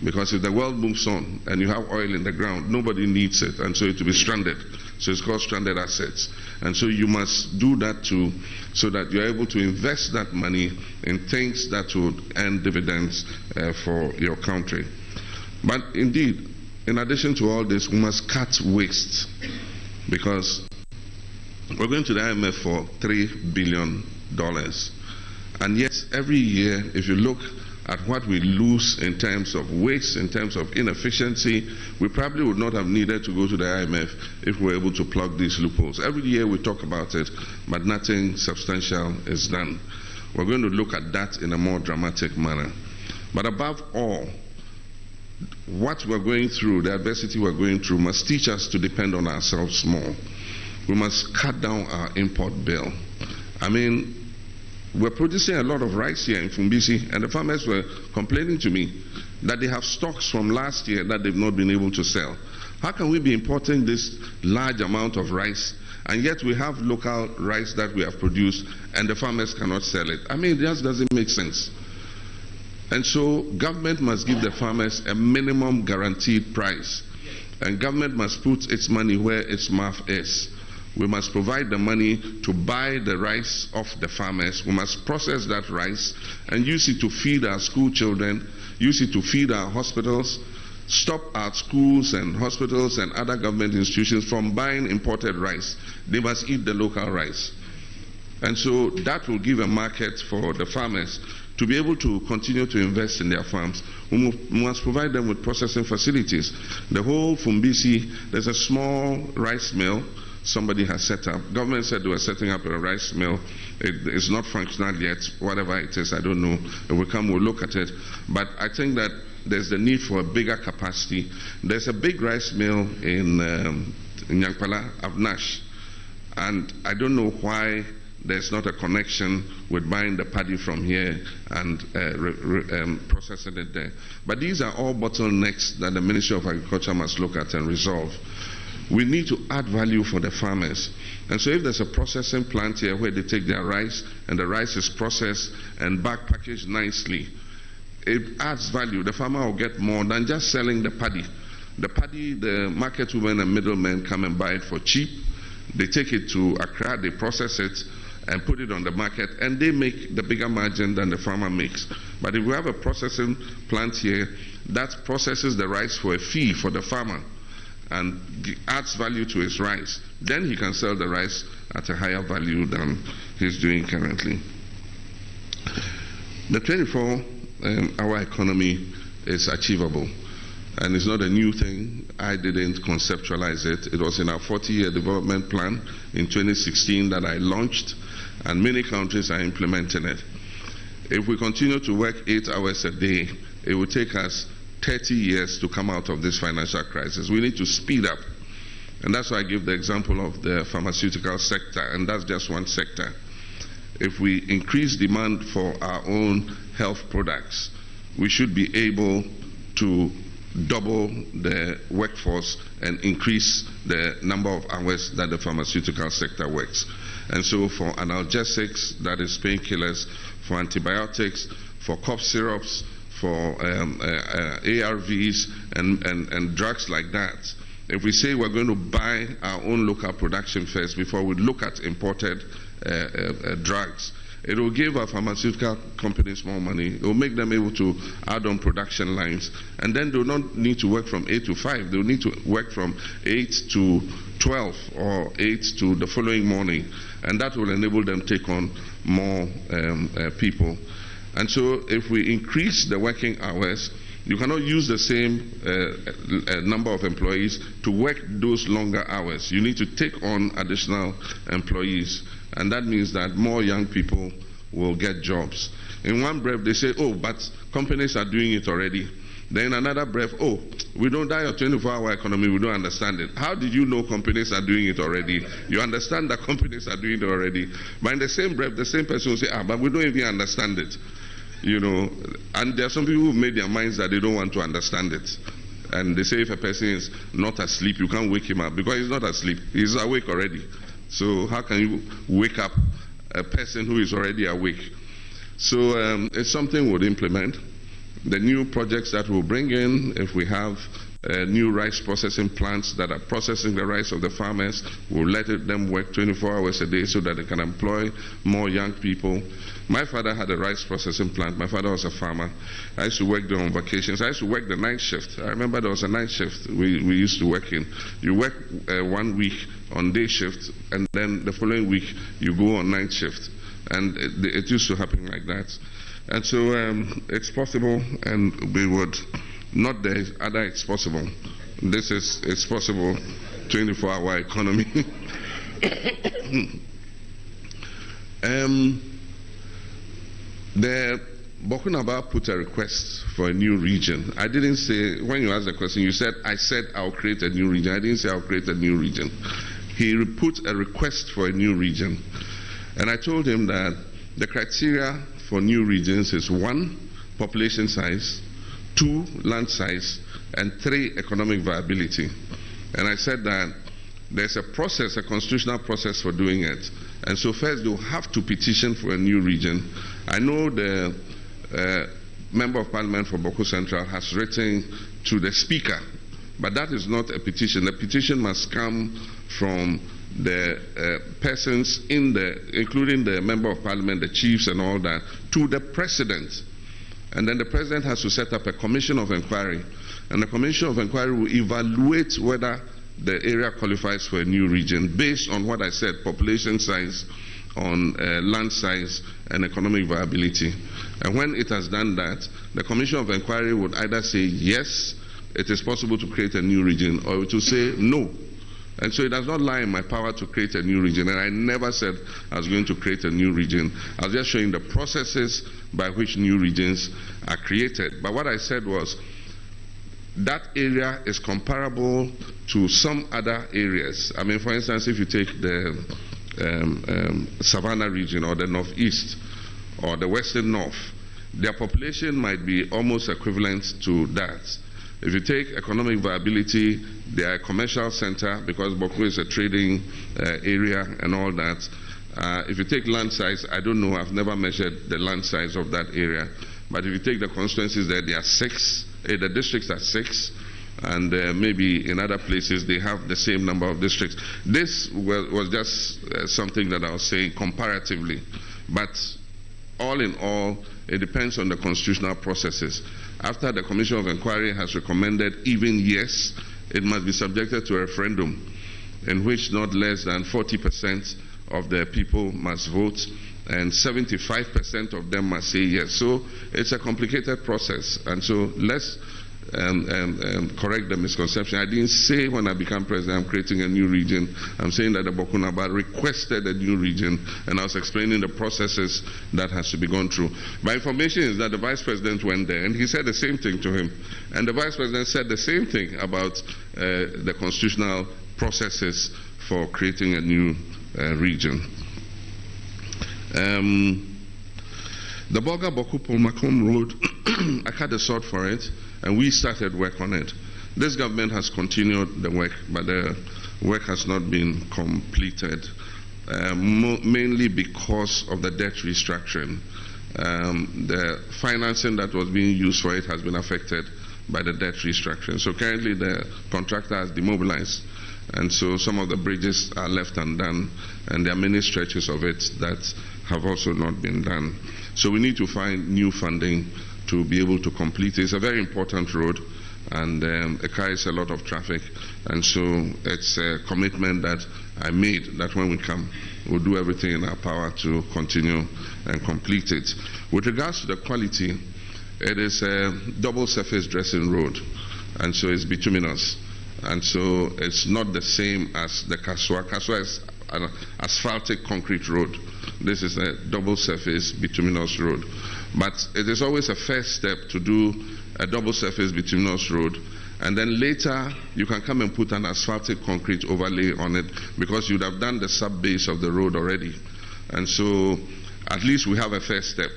Because if the world moves on and you have oil in the ground, nobody needs it, and so it will be stranded. So it's called stranded assets. And so you must do that too, so that you're able to invest that money in things that would earn dividends for your country. But indeed, in addition to all this, we must cut waste, because we're going to the IMF for $3 billion. And yet, every year, if you look at what we lose in terms of waste, in terms of inefficiency, we probably would not have needed to go to the IMF if we were able to plug these loopholes. Every year we talk about it, but nothing substantial is done. We're going to look at that in a more dramatic manner. But above all, what we're going through, the adversity we're going through, must teach us to depend on ourselves more. We must cut down our import bill. I mean, we're producing a lot of rice here in Fumbisi, and the farmers were complaining to me that they have stocks from last year that they've not been able to sell. How can we be importing this large amount of rice, and yet we have local rice that we have produced, and the farmers cannot sell it? I mean, it just doesn't make sense. And so government must give the farmers a minimum guaranteed price, and government must put its money where its mouth is. We must provide the money to buy the rice off the farmers. We must process that rice and use it to feed our school children, use it to feed our hospitals, stop our schools and hospitals and other government institutions from buying imported rice. They must eat the local rice. And so that will give a market for the farmers to be able to continue to invest in their farms. We must provide them with processing facilities. The whole Fumbisi, there's a small rice mill somebody has set up. Government said they were setting up a rice mill. It is not functional yet. Whatever it is, I don't know. It will come, we'll look at it. But I think that there's the need for a bigger capacity. There's a big rice mill in Nyankpala, Avnash. And I don't know why there's not a connection with buying the paddy from here and processing it there. But these are all bottlenecks that the Ministry of Agriculture must look at and resolve. We need to add value for the farmers. And so if there's a processing plant here where they take their rice and the rice is processed and back packaged nicely, it adds value. The farmer will get more than just selling the paddy. The paddy, the market women and middlemen come and buy it for cheap. They take it to Accra, they process it and put it on the market, and they make the bigger margin than the farmer makes. But if we have a processing plant here that processes the rice for a fee for the farmer and adds value to his rice, then he can sell the rice at a higher value than he's doing currently. The 24-hour economy is achievable, and it's not a new thing. I didn't conceptualize it. It was in our 40-year development plan in 2016 that I launched, and many countries are implementing it. If we continue to work 8 hours a day, it will take us 30 years to come out of this financial crisis. We need to speed up. And that's why I give the example of the pharmaceutical sector, and that's just one sector. If we increase demand for our own health products, we should be able to double the workforce and increase the number of hours that the pharmaceutical sector works. And so for analgesics, that is painkillers, for antibiotics, for cough syrups, for ARVs and drugs like that, if we say we're going to buy our own local production first before we look at imported drugs, it will give our pharmaceutical companies more money. It will make them able to add on production lines. And then they will not need to work from 8 to 5. They will need to work from 8 to 12 or 8 to the following morning. And that will enable them to take on more people. And so if we increase the working hours, you cannot use the same number of employees to work those longer hours. You need to take on additional employees. And that means that more young people will get jobs. In one breath, they say, oh, but companies are doing it already. Then another breath, oh, we don't die of 24-hour economy, we don't understand it. How did you know companies are doing it already? You understand that companies are doing it already. But in the same breath, the same person will say, but we don't even understand it. You know, and there are some people who've made their minds that they don't want to understand it. And they say if a person is not asleep, you can't wake him up because he's not asleep. He's awake already. So how can you wake up a person who is already awake? So it's something we'll implement. The new projects that we'll bring in, if we have new rice processing plants that are processing the rice of the farmers, we'll let them work 24 hours a day so that they can employ more young people. My father had a rice processing plant. My father was a farmer. I used to work there on vacations. I used to work the night shift. I remember there was a night shift we used to work in. You work 1 week on day shift, and then the following week you go on night shift. And it used to happen like that. And so it's possible, and we would not the other, it's possible. This is, it's possible, 24-hour economy. The Bokunaba put a request for a new region. I didn't say, when you asked the question, you said, I said I'll create a new region. I didn't say I'll create a new region. He put a request for a new region. And I told him that the criteria for new regions is 1, population size, 2, land size, and 3, economic viability. And I said that there's a process, a constitutional process for doing it. And so first they'll have to petition for a new region. I know the Member of Parliament for Boko Central has written to the Speaker, but that is not a petition. The petition must come from the persons in including the Member of Parliament, the chiefs and all that, to the President. And then the President has to set up a commission of inquiry. And the commission of inquiry will evaluate whether the area qualifies for a new region based on what I said, population size, on land size and economic viability. And when it has done that, the commission of inquiry would either say yes, it is possible to create a new region, or it will say no. And so it does not lie in my power to create a new region. And I never said I was going to create a new region. I was just showing the processes by which new regions are created. But what I said was that area is comparable to some other areas. I mean, for instance, if you take the Savannah region or the Northeast or the Western North, their population might be almost equivalent to that. If you take economic viability, they are a commercial center because Boko is a trading area and all that. If you take land size, I don't know, I've never measured the land size of that area. But if you take the constituencies there are 6, the districts are 6, and maybe in other places they have the same number of districts. This was just something that I was saying comparatively. But all in all, it depends on the constitutional processes. After the Commission of Inquiry has recommended even yes, it must be subjected to a referendum in which not less than 40% of the people must vote and 75% of them must say yes. So it's a complicated process, and so let's correct the misconception. I didn't say when I became president I'm creating a new region. I'm saying that the Bokunaba requested a new region, and I was explaining the processes that has to be gone through. My information is that the vice president went there and he said the same thing to him, and the vice president said the same thing about the constitutional processes for creating a new region. The Boga Boku Polmakom Road, I cut the sword for it, and we started work on it. This government has continued the work, but the work has not been completed, mainly because of the debt restructuring. The financing that was being used for it has been affected by the debt restructuring. So currently the contractor has demobilized, and so some of the bridges are left undone, and there are many stretches of it that have also not been done. So we need to find new funding to be able to complete it. It's a very important road, and it carries a lot of traffic, and so it's a commitment that I made that when we come, we'll do everything in our power to continue and complete it. With regards to the quality, it is a double surface dressing road, and so it's bituminous, and so it's not the same as the Kaswa. Kaswa is an asphaltic concrete road. This is a double surface bituminous road. But it is always a first step to do a double surface bituminous road, and then later you can come and put an asphaltic concrete overlay on it because you'd have done the sub base of the road already. And so at least we have a first step.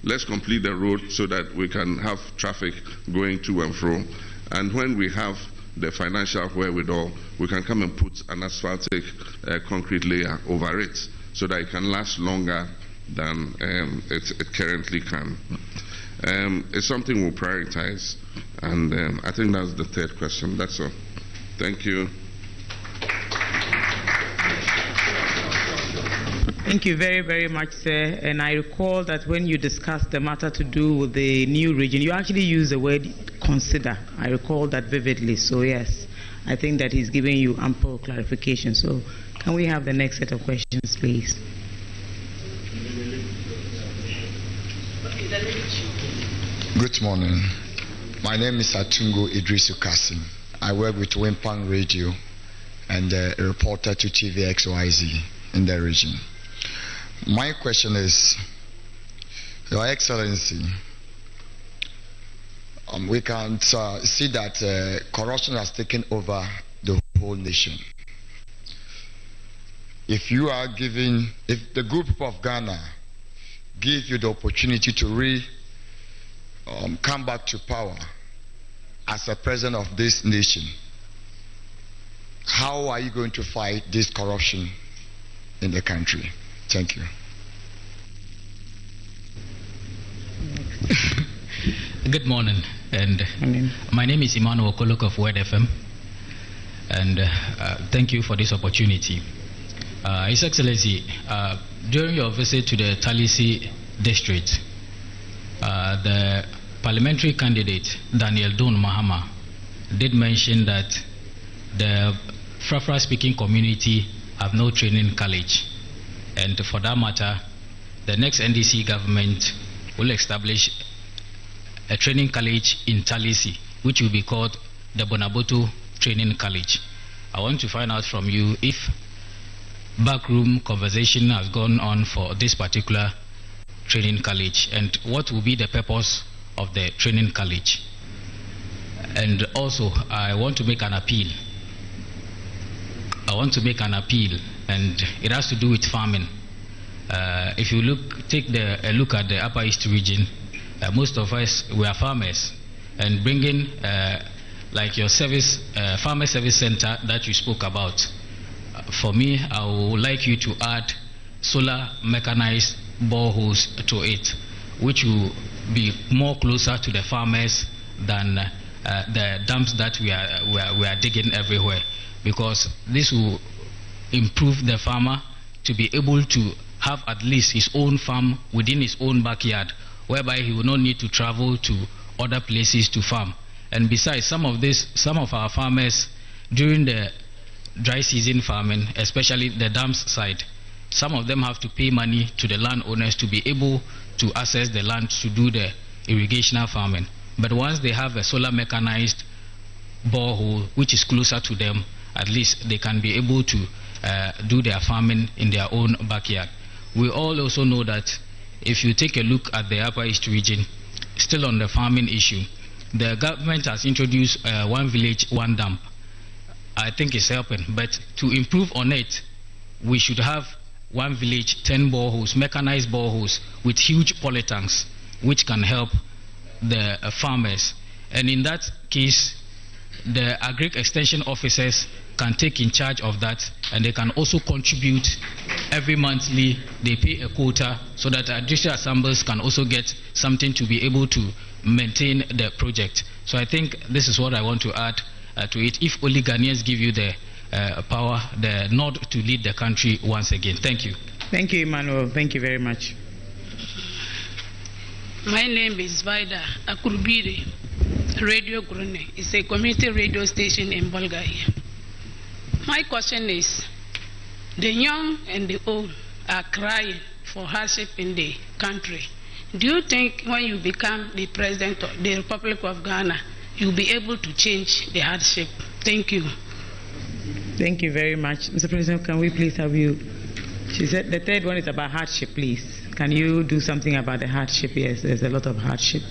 Let's complete the road so that we can have traffic going to and fro. And when we have the financial wherewithal, we can come and put an asphaltic concrete layer over it so that it can last longer than it currently can. It's something we'll prioritize, and I think that's the third question. That's all. Thank you. Thank you very, very much, sir. And I recall that when you discussed the matter to do with the new region, you actually used the word consider. I recall that vividly. So yes, I think that he's giving you ample clarification. So can we have the next set of questions, please? Good morning. My name is Atungo Idrisu Kasim. I work with Wimpang Radio and a reporter to TVXYZ in the region. My question is, Your Excellency, we can see that corruption has taken over the whole nation. If the good people of Ghana give you the opportunity to come back to power as a president of this nation, how are you going to fight this corruption in the country? Thank you. Good morning, and my name is Emmanuel Kolok of Word FM, and thank you for this opportunity. His Excellency, during your visit to the Talisi district, the parliamentary candidate Daniel Don Mahama did mention that the Frafra speaking community have no training college, and for that matter, the next NDC government will establish a training college in Talisi, which will be called the Bonaboto Training College. I want to find out from you if backroom conversation has gone on for this particular training college, and what will be the purpose of the training college. And also, I want to make an appeal. And it has to do with farming. If you take a look at the Upper East region, most of us, we are farmers, and bringing like your service, farmer service center that you spoke about. For me, I would like you to add solar mechanized boreholes to it, which will be more closer to the farmers than the dams that we are digging everywhere, because this will improve the farmer to be able to have at least his own farm within his own backyard, whereby he will not need to travel to other places to farm. And besides, some of our farmers during the dry season farming, especially the dams side, some of them have to pay money to the landowners to be able to access the land to do the irrigational farming. But once they have a solar mechanized borehole which is closer to them, at least they can be able to do their farming in their own backyard. We all also know that if you take a look at the Upper East region, still on the farming issue, the government has introduced one village, one dam. I think it's helping, but to improve on it, we should have one village, 10 boreholes, mechanized boreholes with huge polytanks, which can help the farmers. And in that case, the agric extension officers can take in charge of that, and they can also contribute every monthly. They pay a quota so that district assemblies can also get something to be able to maintain the project. So I think this is what I want to add to it. If only Ghanaians give you the power, the nod to lead the country once again. Thank you. Thank you, Emmanuel. Thank you very much. My name is Vida Akurbiri, Radio Grune. It's a community radio station in Bulgaria. My question is, the young and the old are crying for hardship in the country. Do you think when you become the president of the Republic of Ghana, you'll be able to change the hardship? Thank you. Thank you very much. Mr. President, can we please have you? She said the third one is about hardship, please. Can you do something about the hardship? Yes, there's a lot of hardship.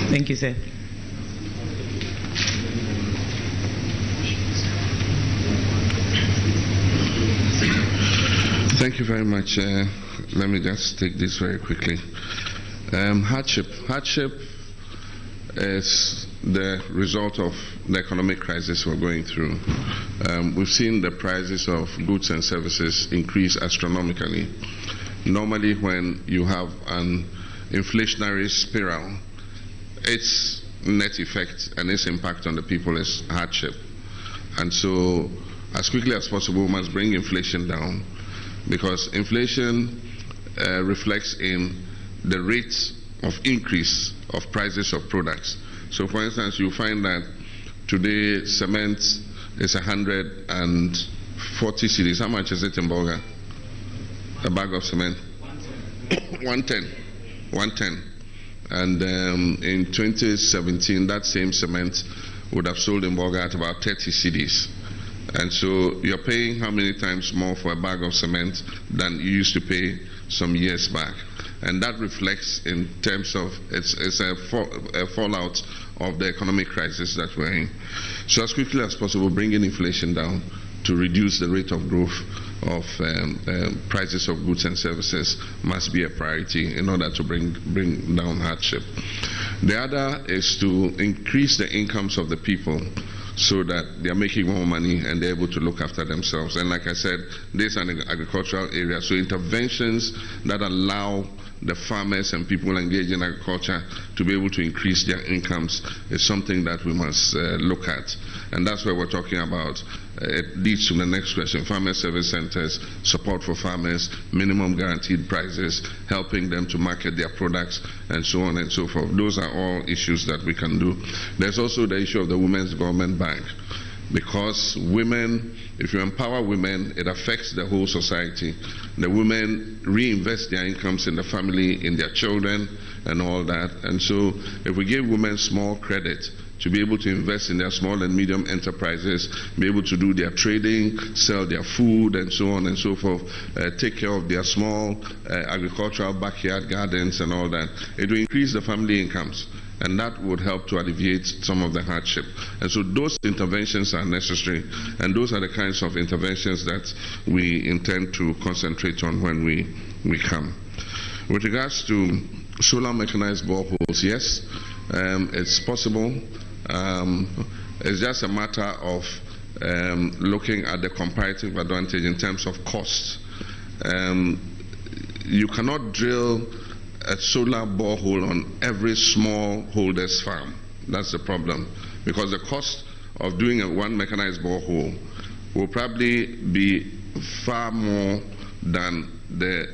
Thank you, sir. Thank you very much. Let me just take this very quickly. Hardship is the result of the economic crisis we're going through. We've seen the prices of goods and services increase astronomically. Normally, when you have an inflationary spiral, its net effect and its impact on the people is hardship. And so, as quickly as possible, we must bring inflation down, because inflation reflects in the rate of increase of prices of products. So, for instance, you find that today cement is 140 cedis. How much is it in Bulgaria? A bag of cement? 110. And in 2017, that same cement would have sold in Bulgaria at about 30 cedis. And so you're paying how many times more for a bag of cement than you used to pay some years back? And that reflects in terms of it's a fallout of the economic crisis that we're in. So as quickly as possible, bringing inflation down to reduce the rate of growth of prices of goods and services must be a priority in order to bring down hardship. The other is to increase the incomes of the people so that they are making more money and they're able to look after themselves. And like I said, this is an agricultural area, so interventions that allow the farmers and people engaged in agriculture to be able to increase their incomes is something that we must look at. And that's where we're talking about. It leads to the next question: farmer service centers, support for farmers, minimum guaranteed prices, helping them to market their products, and so on and so forth. Those are all issues that we can do. There's also the issue of the Women's Development Bank. Because women, if you empower women, it affects the whole society. The women reinvest their incomes in the family, in their children, and all that. And so if we give women small credit to be able to invest in their small and medium enterprises, be able to do their trading, sell their food, and so on and so forth, take care of their small agricultural backyard gardens and all that, it will increase the family incomes. And that would help to alleviate some of the hardship. And so those interventions are necessary, and those are the kinds of interventions that we intend to concentrate on when we come. With regards to solar mechanized boreholes, yes, It's possible. It's just a matter of looking at the comparative advantage in terms of cost. You cannot drill a solar borehole on every smallholder's farm. That's the problem, because the cost of doing a one mechanized borehole will probably be far more than the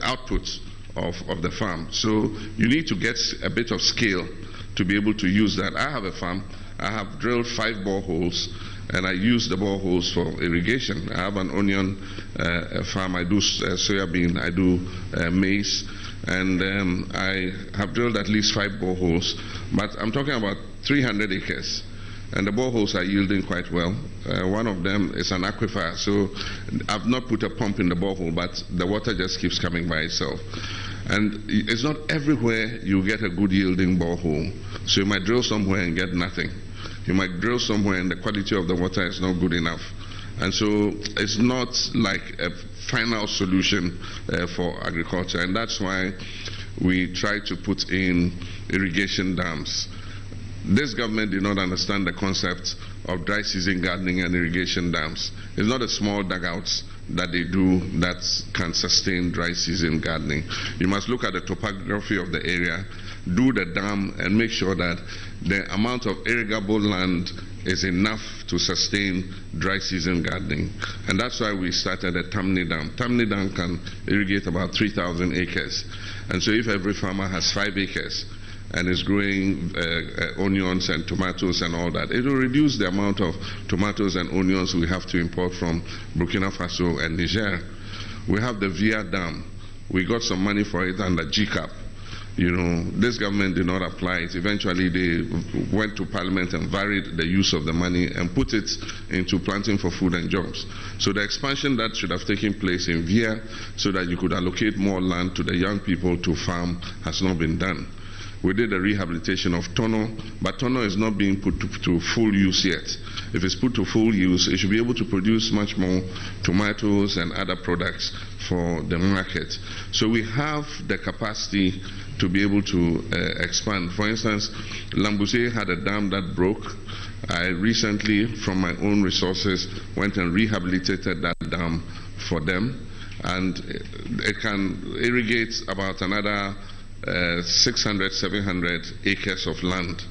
output of the farm. So you need to get a bit of scale to be able to use that. I have a farm. I have drilled 5 boreholes, and I use the boreholes for irrigation. I have an onion farm. I do soybean. I do maize, and I have drilled at least 5 boreholes. But I'm talking about 300 acres. And the boreholes are yielding quite well. One of them is an aquifer, so I've not put a pump in the borehole, but the water just keeps coming by itself. And it's not everywhere you get a good yielding borehole. So you might drill somewhere and get nothing. You might drill somewhere and the quality of the water is not good enough. And so it's not like a final solution for agriculture. And that's why we try to put in irrigation dams. This government did not understand the concept of dry season gardening and irrigation dams. It's not a small dugouts that they do that can sustain dry season gardening. You must look at the topography of the area, do the dam, and make sure that the amount of irrigable land is enough to sustain dry season gardening. And that's why we started a Tamni Dam. Tamni Dam can irrigate about 3,000 acres. And so if every farmer has 5 acres, and is growing onions and tomatoes and all that, it will reduce the amount of tomatoes and onions we have to import from Burkina Faso and Niger. We have the Via Dam. We got some money for it under GCAP. You know, this government did not apply it. Eventually, they went to Parliament and varied the use of the money and put it into planting for food and jobs. So the expansion that should have taken place in Via so that you could allocate more land to the young people to farm has not been done. We did a rehabilitation of Tono, but Tono is not being put to full use yet. If it's put to full use, it should be able to produce much more tomatoes and other products for the market. So we have the capacity to be able to expand. For instance, Dwaboase had a dam that broke. I recently, from my own resources, went and rehabilitated that dam for them, and it can irrigate about another 600, 700 acres of land,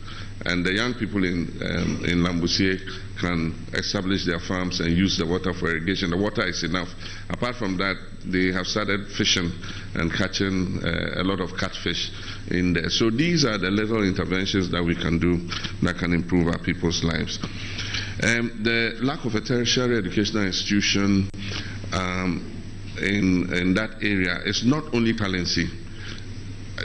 and the young people in Dwaboase can establish their farms and use the water for irrigation. The water is enough. Apart from that, they have started fishing and catching a lot of catfish in there. So these are the little interventions that we can do that can improve our people's lives. The lack of a tertiary educational institution in that area is not only Talensi.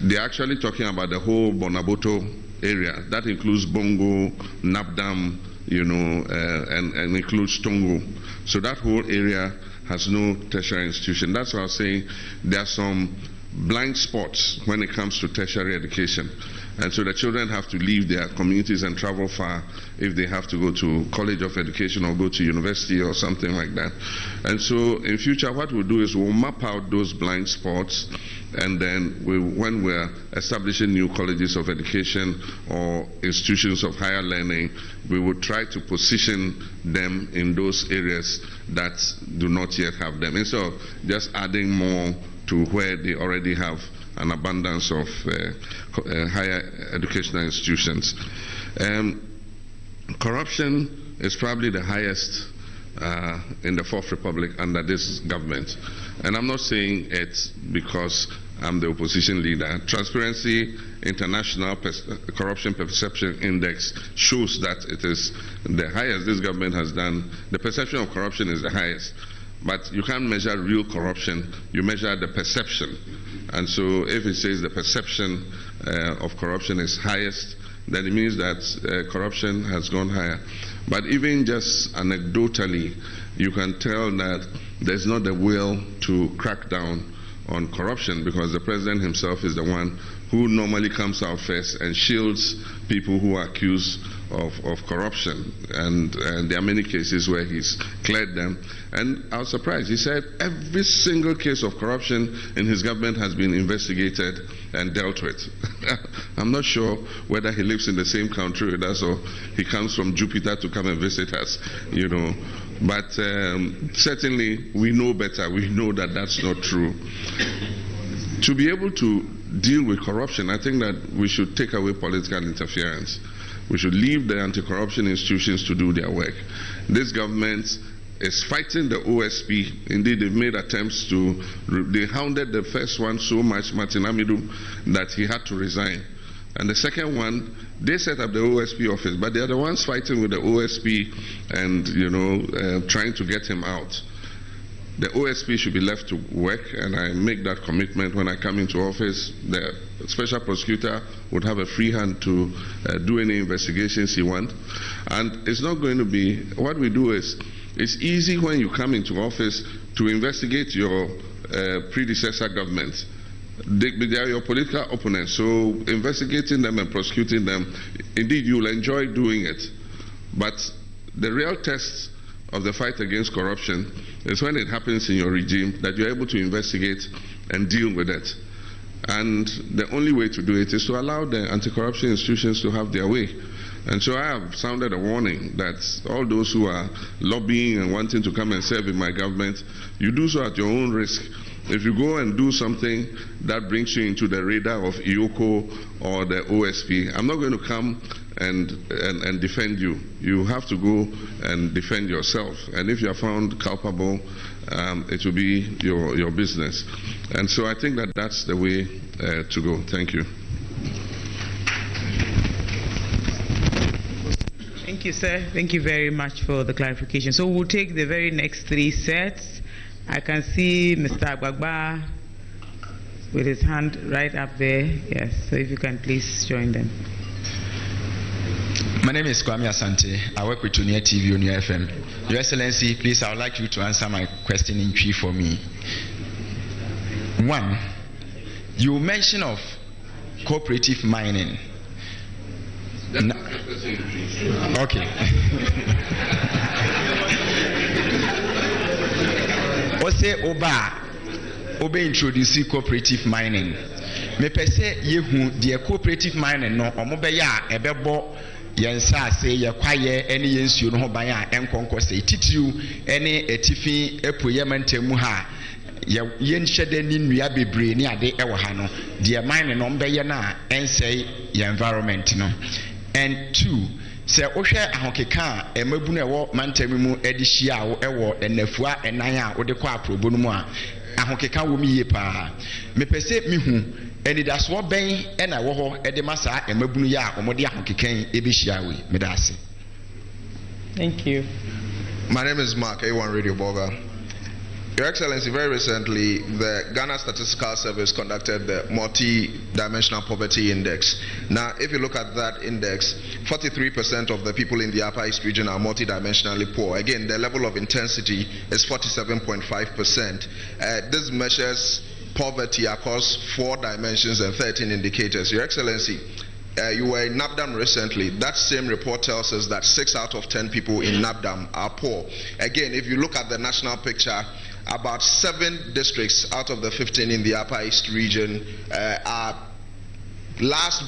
They're actually talking about the whole Bonaboto area. That includes Bongo, Nabdam, you know, and includes Tongo. So that whole area has no tertiary institution. That's why I was saying there are some blind spots when it comes to tertiary education. And so the children have to leave their communities and travel far if they have to go to College of Education or go to university or something like that. And so in future, what we'll do is we'll map out those blind spots, and then when we're establishing new colleges of education or institutions of higher learning, we will try to position them in those areas that do not yet have them, instead of just adding more to where they already have an abundance of higher educational institutions. Corruption is probably the highest in the Fourth Republic under this government. And I'm not saying it because I'm the opposition leader. Transparency International Corruption Perception Index shows that it is the highest this government has done. The perception of corruption is the highest. But you can't measure real corruption, you measure the perception. And so if it says the perception of corruption is highest, then it means that corruption has gone higher. But even just anecdotally, you can tell that there's not the will to crack down on corruption, because the president himself is the one who normally comes out first and shields people who are accused of corruption. And there are many cases where he's cleared them. And I was surprised. He said every single case of corruption in his government has been investigated and dealt with. I'm not sure whether he lives in the same country with us or he comes from Jupiter to come and visit us, you know. But certainly we know better. We know that that's not true. To be able to deal with corruption, I think that we should take away political interference. We should leave the anti-corruption institutions to do their work. This government is fighting the OSP. Indeed, they've made attempts to, they hounded the first one so much, Martin Amidu, that he had to resign. And the second one, they set up the OSP office, but they are the ones fighting with the OSP and, you know, trying to get him out. The OSP should be left to work, and I make that commitment when I come into office. The special prosecutor would have a free hand to do any investigations he wants. And it's not going to be, what we do is, it's easy when you come into office to investigate your predecessor government. They are your political opponents, so investigating them and prosecuting them, indeed you will enjoy doing it. But the real test of the fight against corruption is when it happens in your regime, that you're able to investigate and deal with it. And the only way to do it is to allow the anti-corruption institutions to have their way. And so I have sounded a warning that all those who are lobbying and wanting to come and serve in my government, you do so at your own risk. If you go and do something that brings you into the radar of IOCO or the OSP, I'm not going to come and defend you. You have to go and defend yourself. And if you are found culpable, it will be your business. And so I think that that's the way to go. Thank you. Thank you, sir. Thank you very much for the clarification. So we'll take the very next three sets. I can see Mr. Agbagba with his hand right up there. Yes, so if you can please join them. My name is Kwame Asante. I work with Unia TV, Unia FM. Your Excellency, please, I would like you to answer my question in three for me. One, you mention of cooperative mining. Okay. Ose Oba introduce cooperative mining. Me pese yehu the cooperative mining no omobeya ebebo yensa se yekwaye ene yensuo no ho ban a enkonko se titiru ene etifi epoyemantemu ha yenhyede ni nnua bebre ni ade ewo ha no the mining no mbeye na ensei your environment no. And two, se ohwe ahokeka emabu na ewo mantami mu edihia wo ewo enafua enan a wode kwa aprobo no mu a ahokeka wo mi yepa me pese mihu enidaso ben ena wo ho ede masa emabu no ya omode ahokekan ebehia we medase. Thank you. My name is Mark, A1 Radio Boga. Your Excellency, very recently, the Ghana Statistical Service conducted the Multi-Dimensional Poverty Index. Now, if you look at that index, 43% of the people in the Upper East region are multidimensionally poor. Again, the level of intensity is 47.5%. This measures poverty across 4 dimensions and 13 indicators. Your Excellency, you were in NAPDAM recently. That same report tells us that 6 out of 10 people in NAPDAM are poor. Again, if you look at the national picture, about 7 districts out of the 15 in the Upper East region are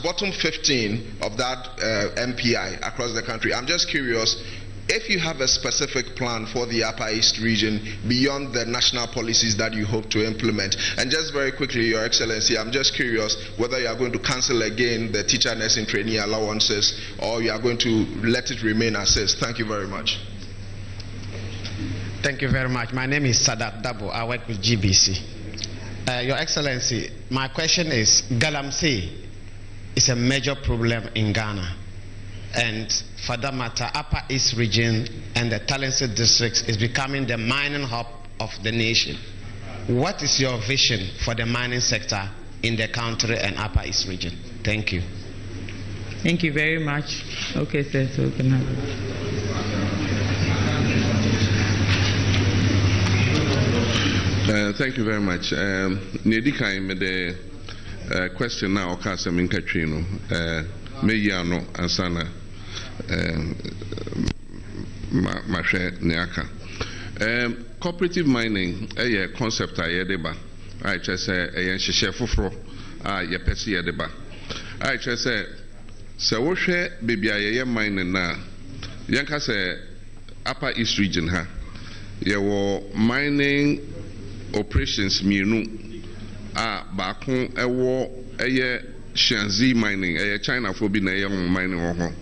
bottom 15 of that MPI across the country. I'm just curious, if you have a specific plan for the Upper East region beyond the national policies that you hope to implement. And just very quickly, Your Excellency, I'm just curious whether you are going to cancel again the teacher nursing trainee allowances or you are going to let it remain as is. Thank you very much. Thank you very much. My name is Sadat Dabo. I work with GBC. Your Excellency, my question is, Galamsey is a major problem in Ghana. And for that matter, Upper East region and the Talented districts is becoming the mining hub of the nation. What is your vision for the mining sector in the country and Upper East region? Thank you. Thank you very much. Okay, sir, so we can have it. Thank you very much. Nedika me the question now Kwame Minkah Meyano Ansana Mashe Neaka. Cooperative mining a concept I deba. I just say a share for ye pesi deba. I just say so wo hwe baby aye mining na yanka say Upper East region ha ye wo mining operations mienu baako ewo eye Shanzi mining China for bi na mining ho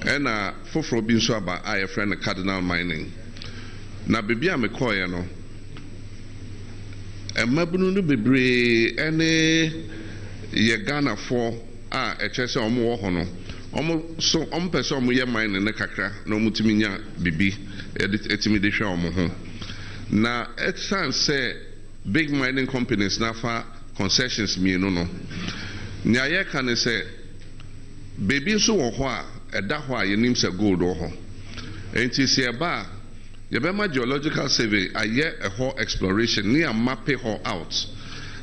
ena foforo bi nso aba a friend Cardinal mining na baby a mekoye no emabunu no bebre ene ye Ghana for echese omo wo ho no omo so omo pese omo ye mining ne kakra na omo timi nya bibi etimi de hwe omo ho na it sounds say big mining companies na fa concessions mienu no nya ye kan say baby so wo ho a eda ho a yenim say gold wo ho enti se eba ye be ma geological survey aye a ho exploration ni a map ho out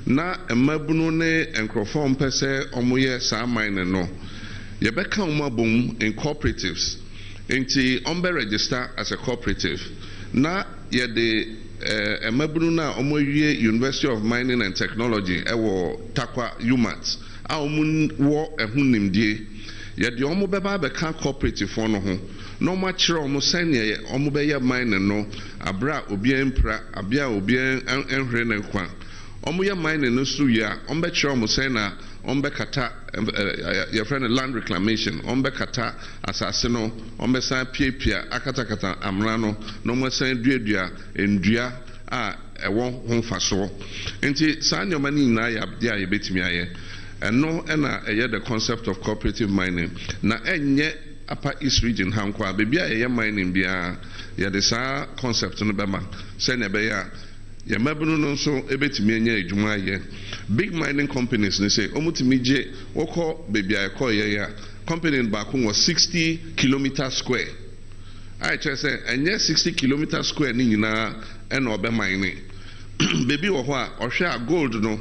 na emabunu ne enkrofo mpese omoye sa mining no ye be kan omabom in cooperatives enti ombe register as a cooperative na ye de emabunu na omoye University of Mining and Technology ewo Takwa UMAT a omun wo ehunimdie ye de omo beba be kan cooperative for no ho no ma kire omo sane omo be ye mining no abra obi empra abia obi enhre ne kwa omo ye mining no so ya omo be kire omo say na omo be kata your friend land reclamation omo be kata asase no omo be san piepia akatakata amra no no mo san duadua endua a ewo ho faso enti san nyoma ni na ya dia ye betimi aye eno na eye the concept of cooperative mining na enye Upper East region hankwa baby a mining bia ye de sa concept no bema se ne be ya ye mabunu no so ebetimi anya adwuma ye big mining companies ne say omutimi je woko baby a call ye ya company back was 60 kilometer square I just say enye 60 kilometer square ni nyina e na obe mining baby wo ho a ohwe gold no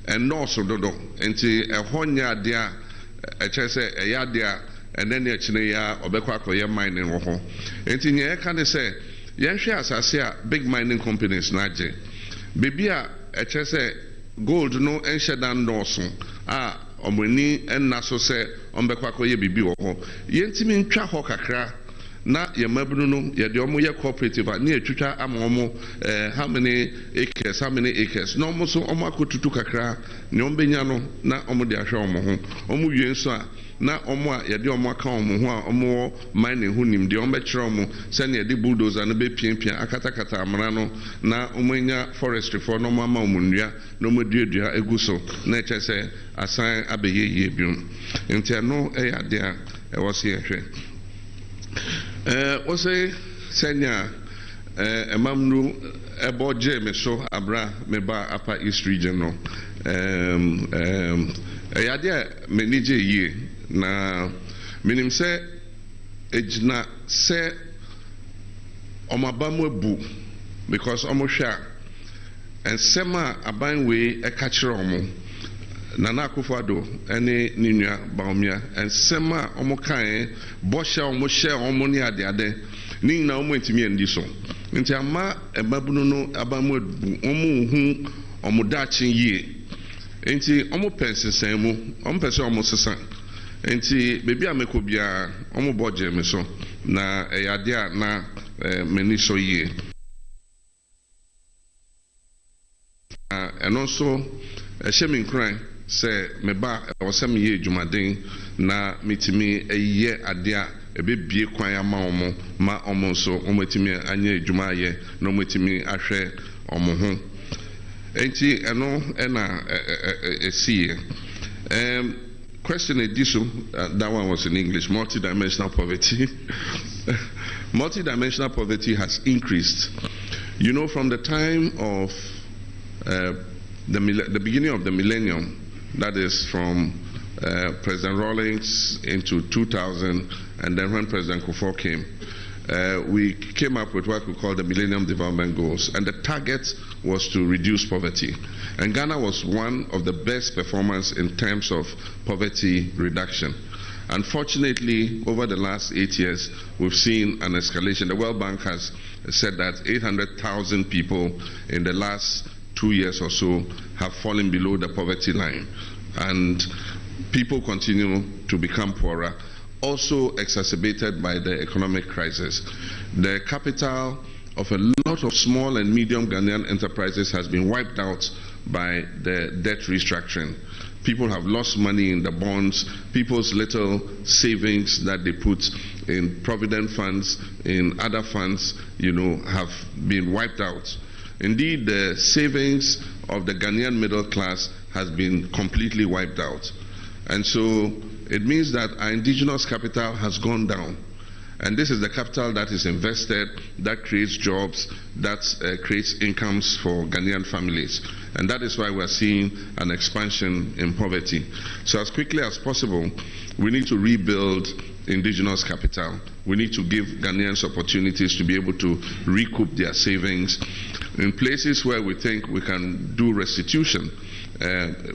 and no so dodo enti e honya de a e just say e ya de a and then the Chinea or Bequaco mining wo. And in your can say, Yanshia Sasia, big mining companies, Naje. Bibia, HSA, gold no and Shadan Dawson. Omweni and Naso say, on Bequaco ye bibi wo. Yentimin Chahokakra, na ye mabruno, ye diomo ye cooperative, near Chucha Amomo, how many acres, no more so Omako Tutukakra, Nyombenyano, na Omodia Shomo, Omu Yensa. Na omo ye de omo aka omo ho a omo mining hunim de omo kire omo se na ye de bulldozer na be piapia akatakata amra no na omo nya forestry for no mama omo nnua no mo duadua eguso na eche se asan abeyeye biom enti no e ya de a e wo se ehwe wo se senya emamnu ebo je me so abra me ba Upper East region no ya de me nije yi na minim se ejina se omabamu ebu because omosha and sema aban we ekachire omo Nana Akufo-Addo ene ninua baomia and sema omokan bosha omo share omo ni ade ni na omo ntimi endi so nti ama ebabunu no abamu ebu omo hu omo dachin yie nti omo pensensen mu omo pese omo sesa enti baby ameko bia omo boje me so na eyade a na meni so yie and also ehye nkran se meba osem ye adwumaden na mitimi eye ade a ebebie kwan ama omo ma omo so ometimi anya adwuma ye na ometimi ahwe omo ho enti eno na esie question edition that one was in English. Multidimensional poverty. Multidimensional poverty has increased. You know, from the time of the beginning of the millennium, that is from President Rawlings into 2000, and then when President Kufuor came, we came up with what we call the Millennium Development Goals, and the target was to reduce poverty. And Ghana was one of the best performers in terms of poverty reduction. Unfortunately, over the last 8 years, we've seen an escalation. The World Bank has said that 800,000 people in the last 2 years or so have fallen below the poverty line. And people continue to become poorer, also exacerbated by the economic crisis. The capital of a lot of small and medium Ghanaian enterprises has been wiped out by the debt restructuring. People have lost money in the bonds. People's little savings that they put in provident funds, in other funds, have been wiped out. Indeed, the savings of the Ghanaian middle class has been completely wiped out. And so it means that our indigenous capital has gone down. And this is the capital that is invested, that creates jobs, that creates incomes for Ghanaian families. And that is why we're seeing an expansion in poverty. So as quickly as possible, we need to rebuild indigenous capital. We need to give Ghanaians opportunities to be able to recoup their savings in places where we think we can do restitution. The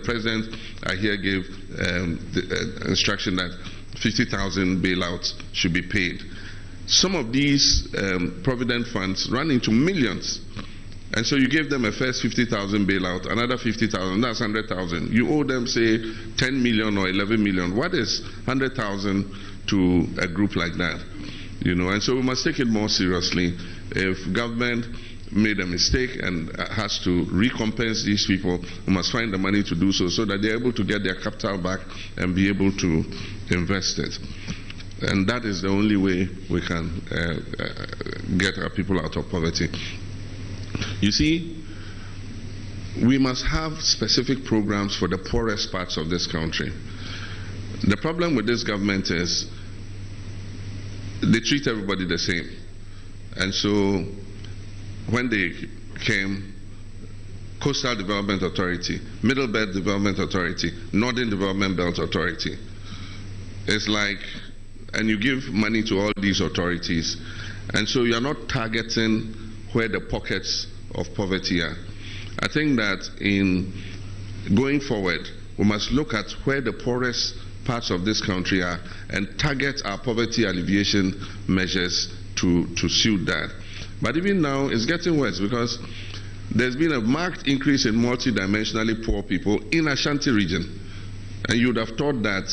president, I hear, gave the instruction that 50,000 bailouts should be paid. Some of these provident funds run into millions. And so you gave them a first 50,000 bailout, another 50,000, that's 100,000. You owe them, say, 10 million or 11 million. What is 100,000 to a group like that? And so we must take it more seriously. If government made a mistake and has to recompense these people, we must find the money to do so, so that they're able to get their capital back and be able to invest it. And that is the only way we can get our people out of poverty. You see, we must have specific programs for the poorest parts of this country. The problem with this government is they treat everybody the same. And so when they came, Coastal Development Authority, Middle Belt Development Authority, Northern Development Belt Authority, it's like, and you give money to all these authorities, and so you're not targeting where the pockets of poverty are. I think that in going forward, we must look at where the poorest parts of this country are and target our poverty alleviation measures to suit that. But even now, it's getting worse because there's been a marked increase in multidimensionally poor people in Ashanti region. And you would have thought that,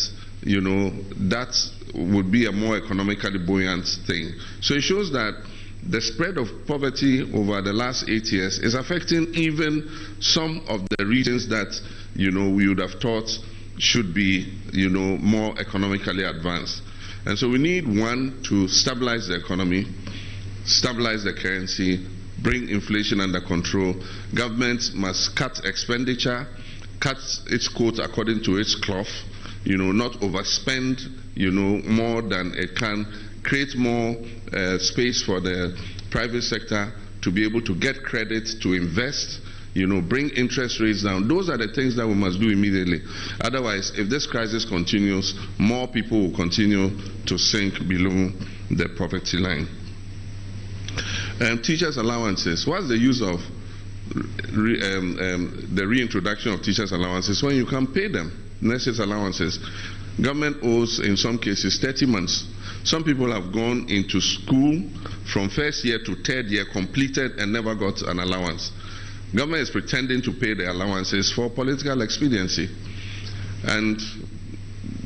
that would be a more economically buoyant thing. So it shows that the spread of poverty over the last 8 years is affecting even some of the regions that, we would have thought should be, more economically advanced. And so we need, one, to stabilize the economy, stabilize the currency, bring inflation under control. Government must cut expenditure, cut its coat according to its cloth, not overspend, more than it can, create more space for the private sector to be able to get credit, to invest, bring interest rates down. Those are the things that we must do immediately. Otherwise, if this crisis continues, more people will continue to sink below the poverty line. Teachers' allowances. What's the use of the reintroduction of teachers' allowances when you can't pay them? Nurses' allowances. Government owes, in some cases, 30 months. Some people have gone into school from first year to third year, completed, and never got an allowance. Government is pretending to pay the allowances for political expediency. And,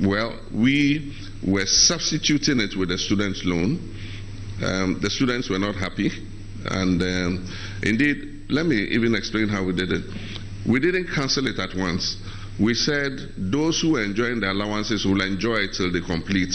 well, we were substituting it with a student loan. The students were not happy. And indeed, let me even explain how we did it. We didn't cancel it at once. We said those who are enjoying the allowances will enjoy it till they complete.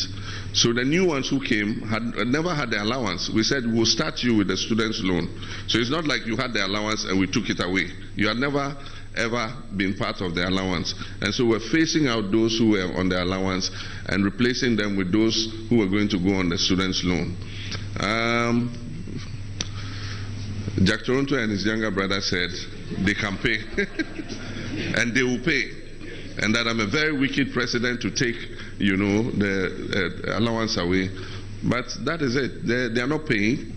So the new ones who came had never had the allowance. We said we'll start you with the student's loan. So it's not like you had the allowance and we took it away. You had never ever been part of the allowance. And so we're phasing out those who were on the allowance and replacing them with those who are going to go on the student's loan. Jack Toronto and his younger brother said they can pay and they will pay. and that I'm a very wicked president to take, the allowance away. But that is it. They are not paying.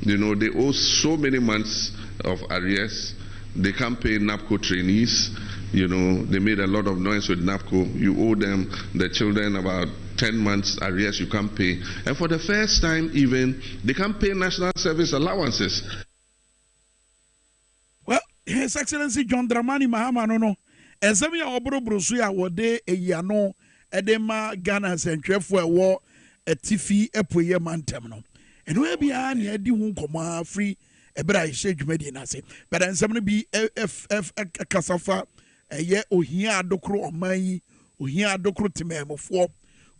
They owe so many months of arrears. They can't pay NAPCO trainees. They made a lot of noise with NAPCO. You owe them, the children, about 10 months arrears you can't pay. And for the first time even, they can't pay national service allowances. Well, His Excellency John Dramani Mahama no. And some of your Brusuya were there a yano, Edema, Ghana, and Trefwe war a Tiffy, a Puye Mantamno. And where be an Yadi won't come free, a bright shade Medina say. But then somebody be FF Casafa, a year or here docro or my, or here docro timem of war.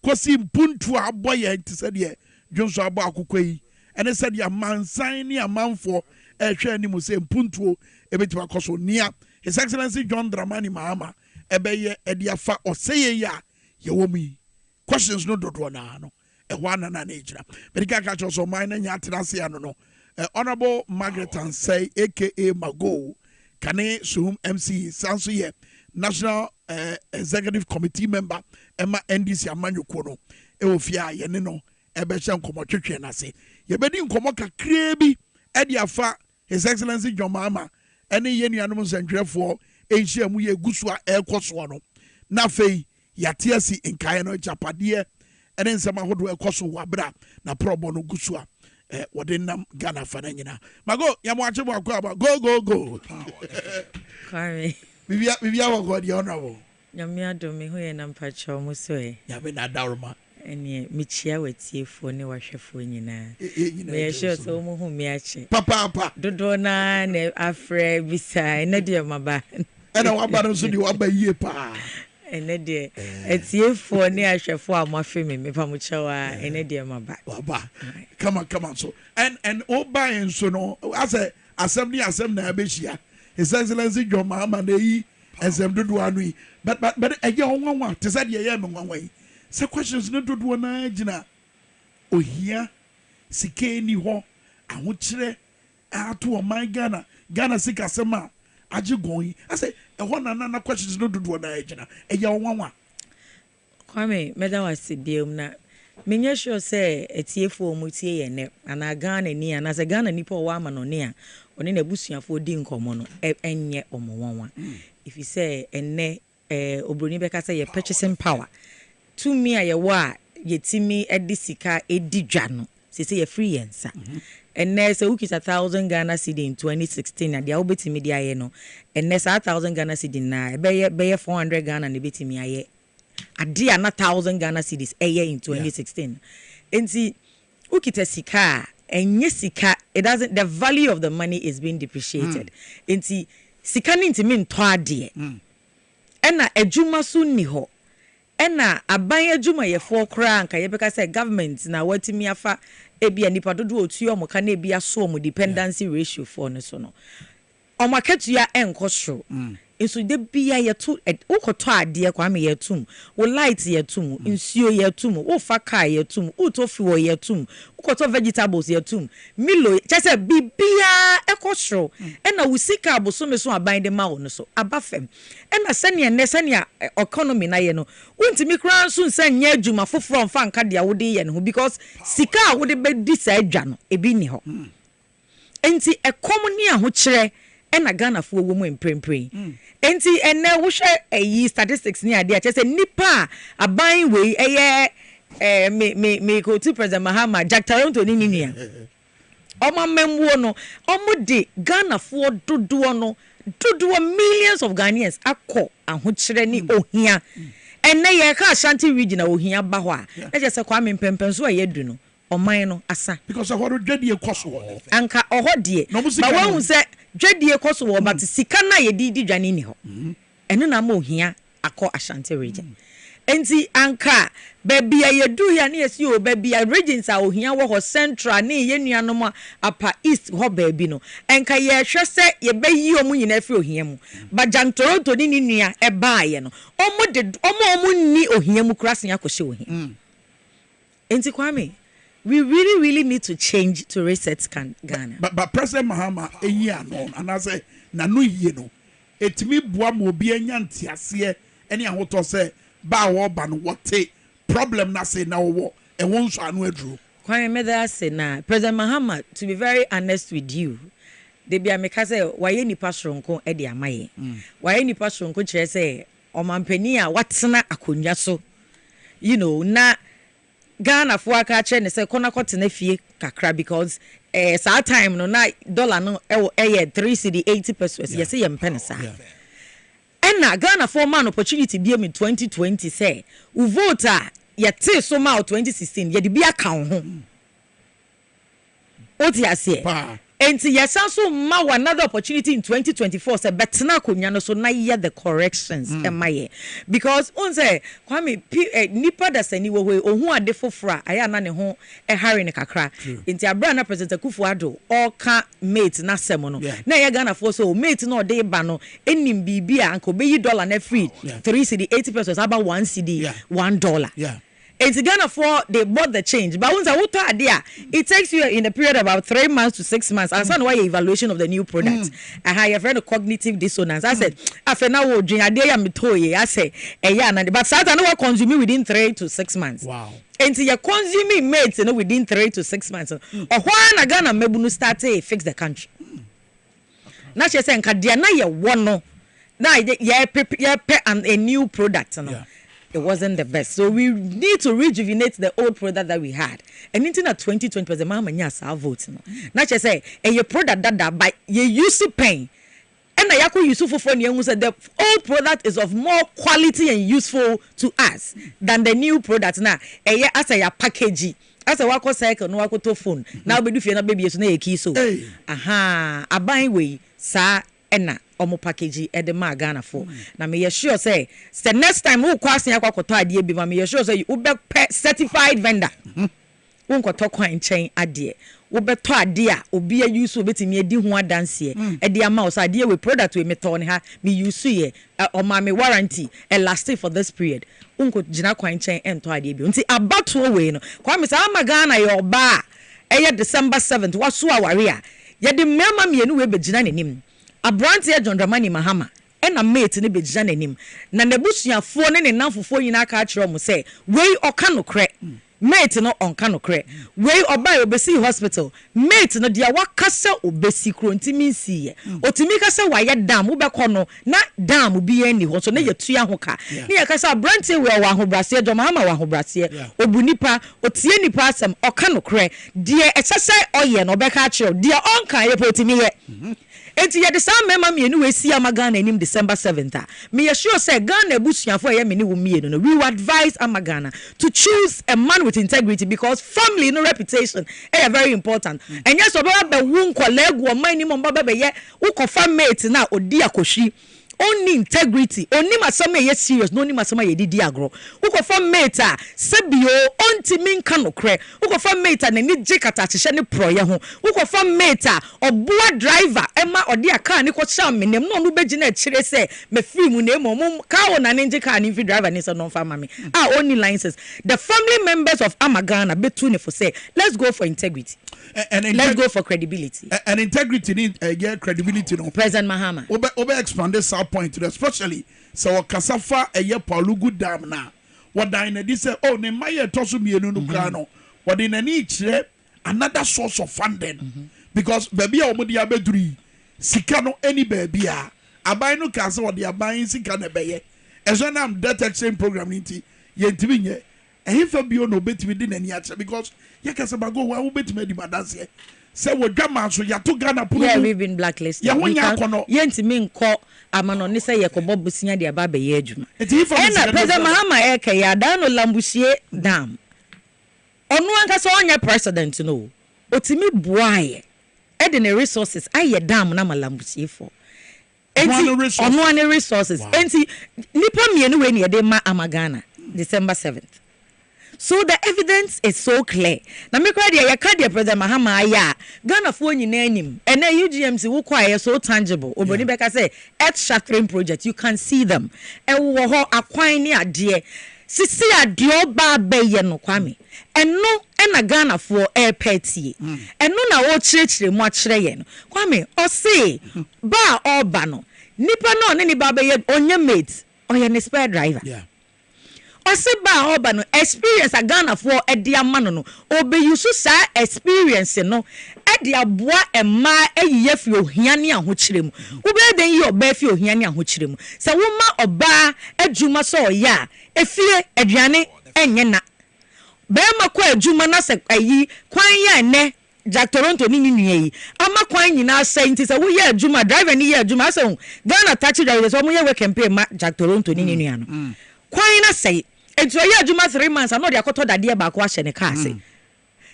Kwasi Puntu a boy to said ye, John Sabaku, and I said, your man sign a man for a train him say Puntu, a bit of a coso near. His Excellency John Dramani Mahama, Ebeye Ediafa or say ya, Yomi. Questions no do no, a one and an age. But he can't catch us on mine and Yatanasiano. Honorable Margaret and say, aka Mago, Kane Sum MC Sansuye, National Executive Committee member, Emma NDC Amanu Kono, Eofia Yenino, Ebesham Komochi and I say, Yebedi Komoka Krebi, Ediafa, His Excellency John Mahama. Any yeni animals and therefore, Asia Muye Guswa Air Coswano. Nafe, Yatiasi in Kayano Japadia, and then some who do a Kosu Wabra, na Probono Guswa, Wadinam Ghana Fanina. Mago, Yamwacha Kwaba, go. Kwame. We are God, the honorable. Yamia do me who and Ampacho Musue. Yamina Darma. And ye, Michia with you for no washer for you now. May I show so whom me actually. Papa, Dodona, ne afraid beside, Nadia Maba. And I want to do what by ye pa. And Nadia, it's you for near chef for my family, me Pamuchawa, and Nadia Maba. Come on, so. And all by and so no, as a assembly Abishia, His Excellency John Mahama, they and some do one. But a young one, to say ye am one way. So questions no do na jina ohia sike ni ho ahokire ato o man Ghana sika sema age gon I say e ho na questions no do na jina e ya wanwa Kwame meda wase biom na menye sure say etiefo omutie ye ne ana Ghana ni ana se Ghana nipa o wa ma no ne a oni na busuafo di nkomo no enye omonwanwa if you say enne obroni beka say ye purchasing power to me a yewa yetimi edisika edidwano say ye free yensa and there's a ukita 1,000 Ghana cedi in 2016 and the obetimi dia ye no and there's 1,000 Ghana cedi na be 400 Ghana ne betimi aye ade na 1,000 Ghana cedis in 2016 enti ukita sika enye sika it doesn't the value of the money is being depreciated enti sika ni ntimi nto ade ena adwuma so ni ho ena aban adwuma ye for kra nka ye beka say government na watimi afa ebia nipa dodo otuo mo ka na ebia so mo dependency ratio for no so no omaketua enkosro nso de bia ye to ukoto ade kwa me ye tum wo light ye tum nsuo ye tum wo faka ye tum utofi wo ye tum ukoto vegetables ye tum milo chese bibia ekosro ena wusika abosome so aban de ma wo no so abafem ena senia economy na ye no untimi kran so nsa nya adwuma foforo mfa nka de wo de ye no because sika wo de be di sa adwa no ebi ni ho enti economy aho kire ena Ghana fo wo mu emprempren enti ene wo hwe ayi statistics ni ade a chese nipa aban we me ko to President Mahama Jack Taronto ni nia omo memwo no omo de Ghana fo dodo millions of Ghanaians akọ ahokire ni ohia ene ye ka Ashanti region ohia ba ho a na chese Kwame Mpempen so ayedu no oman no asa because of what dwade ekoso anka ohodie ba won se dwade ekoso wo but sika na ye di dwane ni ho eno na ma ohia akọ Ashanti region enti anka baby ayedu ya na esi o baby regions a ohia wo ho central na ye nuanom apa east ho baby no enka ye hwe se ye bayi omu nyina fi ohia mu ba Toronto ni nua e baaye no omo ni ohia mu krasen akọhye ohia enti Kwame we really need to change to reset Ghana. But President Mahama no and I say na no yie no etimi boa mo bi anya ntiase any and what say ba wo ba no what problem na say na wo e won so anu aduru Kwame Minkah say na President Mahama, to be very honest with you, they be ameka say waye nipa soronko e de amaye waye nipa soronko kire say omampani a watena akonwa so you know na Ghana for aka kire ne say kona kotena fie kakra because saa time no na dollar no e 3 cedi 80 pesos yes ye mpensa and na Ghana for man opportunity be in 2020 say u vote yete so ma 2016 ye de bi account ho oti ase enti yesan so ma another opportunity in 2024 say betena konya no so na ye the corrections emaye because on say Kwame nipa da sani wo ohun ade fofora aya na ne ho hare ne kakra enti abra na president Akufo-Addo oka mate na semo no na ye Ghana for so mate no de ba no enim bibia anko be $1 na free 3 cedi 80 pesos about 1 cedi $1 It's Ghana for they bought the change. But once it takes you in a period of about 3 months to 6 months. And so why evaluation of the new product. I have heard of cognitive dissonance. I said, after now we'll drink a day I say, but Satan will consume within 3 to 6 months. Wow. And so you're consuming mates within 3 to 6 months. Or why Ghana maybe start to fix the country. Now she's saying, Kadiana, you one no. Now you prepare a new product. It wasn't the best. So we need to rejuvenate the old product that we had. And into 2020 was the mama nyasa vote. Now she say, your product that by you used to pay. And I could use for said the old product is of more quality and useful to us than the new product. Now, as a package. As a wako cycle, no wako to phone. Now be do fi na baby so na eki so. Aha, aban we sa ena omo package e de ma Ghana for. Na me sure say the next time who kwasen akwakoto ade bi ma me sure say you be certified vendor. Won koto kwan chen ade. Wo beto ade a obi a use obetimi edi ho adanse e de ama o say ade we product we meto ne ha me use ye o ma me warranty e last for this period. Unko jina kwan chen ento ade bi. Nti abato we no. Kwa me say ama Ghana yo ba e December 7th waso aware a ye de mema mienu we be jina nanim. Abranti John Dramani Mahama ena mate ne bejja nanim na nebusuafo ne ne namfofo nyina aka akire omo say wei oka no kre mate no onka no kre wei obai obesi hospital mate no dia wakasa obesi kro ntimi nsiye otimi kasa waye dam wo bekọ no na dam bi ani ho so na yetua ho ka ne yakasa Abranti we wa ahobrase John Mahama wa ahobrase obunipa otie nipa asem oka no kre die esese oye no beka akire die onka ye potimi ye enti ye de sam mema mienu we si Ghana enim December 7th. Me sure say Ghana ebusuafo ye me ne wo mienu no. We would advise Ghana to choose a man with integrity because family no reputation is very important. And yes oba be wu nkolegu o man ni mo ba be ye wo kofa mate na odi akoshi only integrity only masama ye serious no only masama ye didi agro ukofa mate sebio ontimi nka no kre ukofa mate na ni jekata hye ne proye ho ukofa mate oboa driver ema odi aka ni ko cha menem no no beji na kire se me film na emom ka ona ne nje ka ni fi driver ni so no fa mame only license the family members of Ghana betu ne for say let's go for integrity and let's go for credibility and integrity need credibility no President Mahama obe expand this point to especially so kasafa Paulugu dam na wadan na say oh ne maye toso mienu no kra no wadin na ni kire another source of funding because baby a omodi abeduri sika no any baby a aban no ka se wodi aban sika na beye ezo na am debt exchange program nti ye ntimi nye ehifa bio no betimi di na ni ache because ye kase bago wa wo betimi di madanse say wo dwama so ya to Ghana pulu yeah we've been blacklisted ya wonya kono ye ntimi nko amano ne say ye kobo busia de aba be ye adwuma ena President Mahama eke ya dan no lambusie dam onu anka so onye president no otimi buaye e de ne resources aye dam na malambusie for enti onu ane resources enti nipa mienu we ne de ma Ghana December 7th. So the evidence is so clear. Na me cry ya ka de President Mahama aya Ghana fo nyina anim ene UGMC wo kwaye so tangible oboni beka say earth shattering project you can see them e wo ho akwan ni ade sisi ade oba beye no Kwame eno ena Ghana fo airpetie eno na wo chirechire mu akire ye no Kwame o say ba oba no nipa no ne ni ba beye onye mate a spare driver. Yeah. Osiba oba no experience a Ghana for edi amano no obe yusu sa experience no edi aboa ema eyiye fi ohia ne ahokyere mu ube den yi oba fi ohia ne ahokyere mu se wo ma oba adwuma so oya efie aduane enye na be ma kwa adwuma na se ayi kwan ya ne Jack Toronto ni yi ama kwan nyina say nti se wo ye adwuma driver ni ye adwuma se Ghana taxi driver so mo ye work campaign ma Jack Toronto ni no kwan na say enti oye adwuma 3 months ano de akoto dade ba ko ahye ne car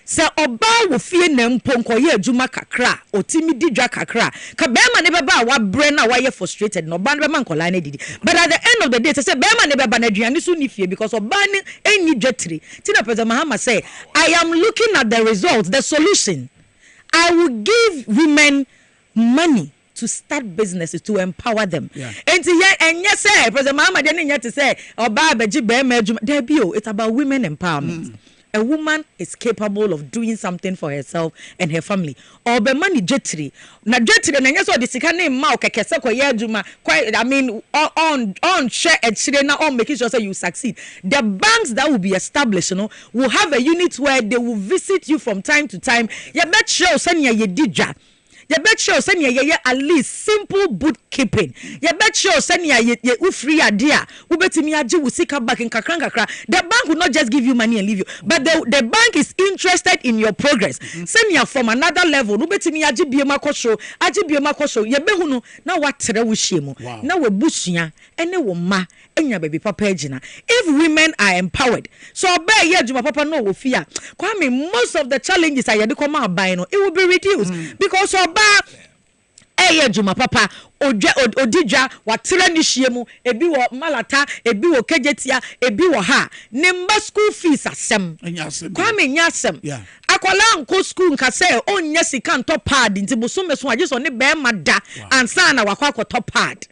se oba wo fie na mponko ye adwuma kakra otimi didwa kakra ka bema ne beba wa bre na wa ye frustrated no ba ne bema nkola na didi but at the end of the day say bema ne beba na aduane so ni fie because oba ne eni dwetri tina President Mahama say I am looking at the results, the solution. I will give women money to start businesses to empower them. And yes, sir, President Mahama didn't yet to say, oba beji bema adwuma. It's about women empowerment. A woman is capable of doing something for herself and her family. Or be money jetri. Na jetri na nyeso de sika na ma o kekese ko ye adwuma. I mean on share and share na on making sure you succeed. The banks that will be established, will have a unit where they will visit you from time to time. You bet sure senya ye dija. You bet sure senya ye at least simple bookkeeping. You bet sure senya ye ufri adia. Ubetimi aji usika back in kakra. The bank will not just give you money and leave you, but the bank is interested in your progress. Senya from another level. Ubetimi aji biema kosho. Ye behunu na watere wushemu. Na we bushia ene wo ma enya baby papa ejina. If women are empowered, so obey ye juma papa no wo fear. Kwame, most of the challenges I had come out by no, it will be reduced because eye juma papa odija watira ni hyiemu ebi wo malata ebi wo kejetia ebi wo ha nimba school fees asem Kwame nyasem akola nko school nka say onnya sika nto pad nti bosome so age so ne be mada ansa na wakwa top pad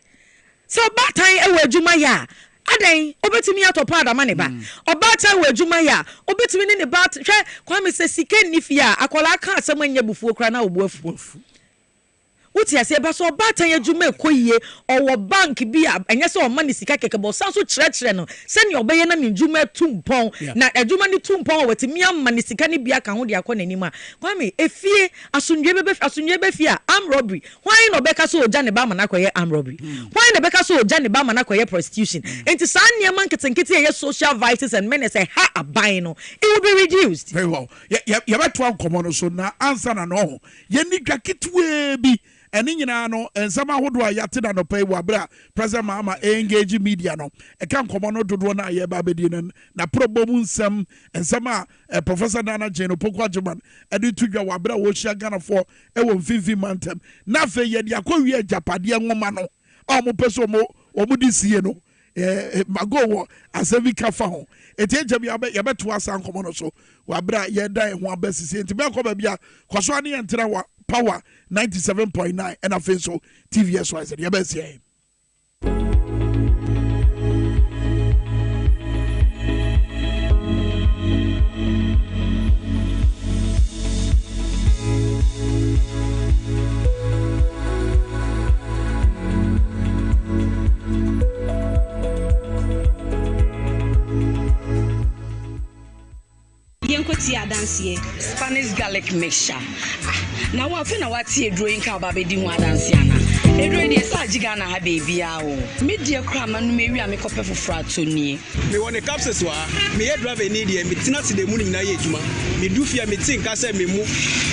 so batan ewe adwuma ya adan obetimi ato pad amane ba obatan we adwuma ya obetimi ne ba hwe Kwame se sika nifia akola aka asem anya bufuo kra na obuafu Uti ase ba so batan adwuma ekoyie owo bank bi anya se o mani sika keke bo sanso kire no se ne obeye na ndwuma tumpon na adwuma ni tumpon watimi amani sika ni bia ka ho de akọ nanima Kwame efie asundwe be fie am robbery why no beka so oja ne ba mana koye am robbery why no beka so oja ne ba mana koye prostitution enti san ne man ketenkete ye social vices and menace ha aban no it will be reduced. Very well. Ya beto ankomo no so na answer na no ye ni dwaketwe bi eni nyina no ensama hodo a yate na no pay wa bra President Mahama engage media no e kan komo no dodo na ye ba bedi na probom nsem ensama Professor Nana Jeno Pokwa Juman edi tudwa wa bra wo hia Ghana for e wo mfimfi mantem na fe ye dia kwawie japade nwoma no o mo peso mo di sie no mago wo asevi kafa ho etie bia ye beto asan komo no so wa bra ye dan ho abasisi enti be ko ba bia kwaso ane entra wa Power 97.9 and I so TVS wise the best here. Yenkoti adansie Spanish garlic mixture. Na wa fe na wati edro nka babedi hu adansie ana. Edro de sa giga na ha baby a o. Me de kra ma no me wi a me kope foforo atoni. Me won capsules wa. Me ye driver ni de me tina se de mu nyina ye adwuma. Me du fia me tin ka se me mu.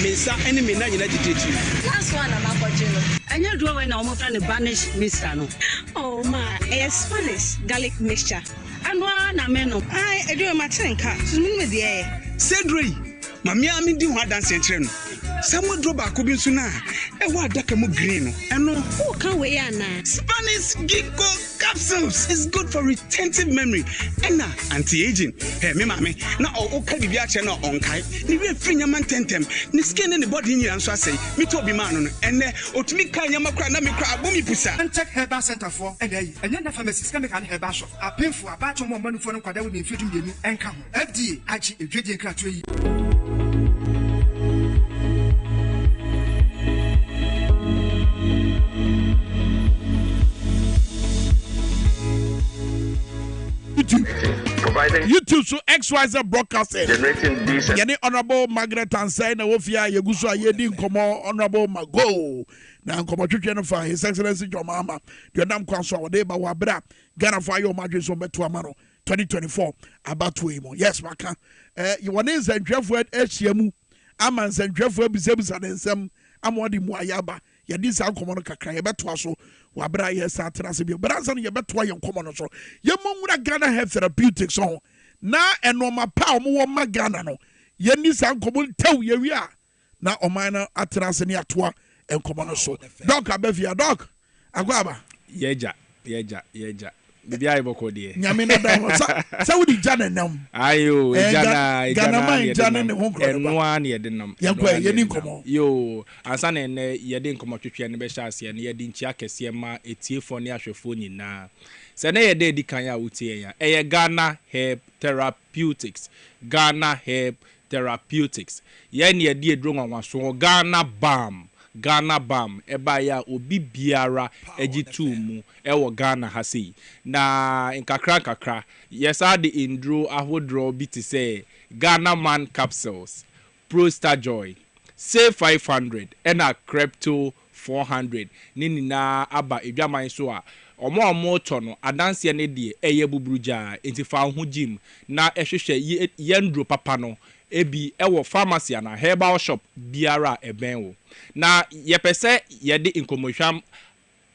Me nsa ene me na nyina gitetu. Last one na makoje no. Anya dro we na omo fra ne Spanish mixture no. Oh ma, Spanish garlic mixture. Anwa na me no. Ai edro ma tenka. So me de e. Cedric, Mammy, I'm in the one dancing train. Someone drop a cubin sooner. And what Dakamo green? And no, who can we are Spanish Ginkgo capsules is good for retentive memory. And now, anti-aging. Hey, me, mammy, now all can be a channel on Kai. Ni free yaman tentem. Ni skin in the body in your answer say, me to be man. And there, or to me, Kayama me cry, boomy pusa. And check her bar center for a day. And then the pharmacist can make her bar shop. I pay for a batch of more money for no quadra with feeding you and come. FDA, actually, a drinking cratry. YouTube so XYZ broadcasting. Generating decent. Yani Honorable Margaret Ansay na wofia yeguso ayedi nkomo Honorable Mago. Na nkomo twetwe no fa His Excellency John Mahama. The nam kwanso wode ba wabra Ghana for your madwe so beto amano 2024 about we mo. Yes maka. You want is ntwefo ehyiamu. Ama nsantwefo abisabisa nsem amodi mu ayaba. Yadi sa nkomo no kakra ye beto aso wabra yes atrase bi. Branza no ye beto ye nkomo no so. Ye monwura Ghana Health Therapeutics on. Na enoma pa omo ma Ghana no. Ye ni sa nkomo tew ye wi a. Na oman no atrase ne atoa enkomo no so. Doc abefia doc. Agwaba. Yeja. Bibi ayi boko die. Nyame na da sa wudi jana nam. Ayo, Ghana man jana ne honkro. Enwa ne yede nam. Yakwa ye ni nkomo. Yo, ansa na ne yede nkomo twetwe ne be hya ase ne yede nchi akese ma etiefo ne ahwefo nyina. Se na yede edi kan ya wutie ya. Eye Ghana Herb Therapeutics. Ghana Herb Therapeutics. Ye ne yede edro nwanwaso Ghana Bam eba ya obi biara ejitu mu ewo Ghana ha sei na nkakra yesa de indro ahodro bi te say Ghana Man capsules Prostar Joy say 500 and a crypto 400 ninina aba edwaman so a omo to no adanse ne de eye bubruja entifa ho jim na ehwehwe yendro papa no ebi ewo pharmacy na herbal shop biara ebenwo na yepese yede inkomohwam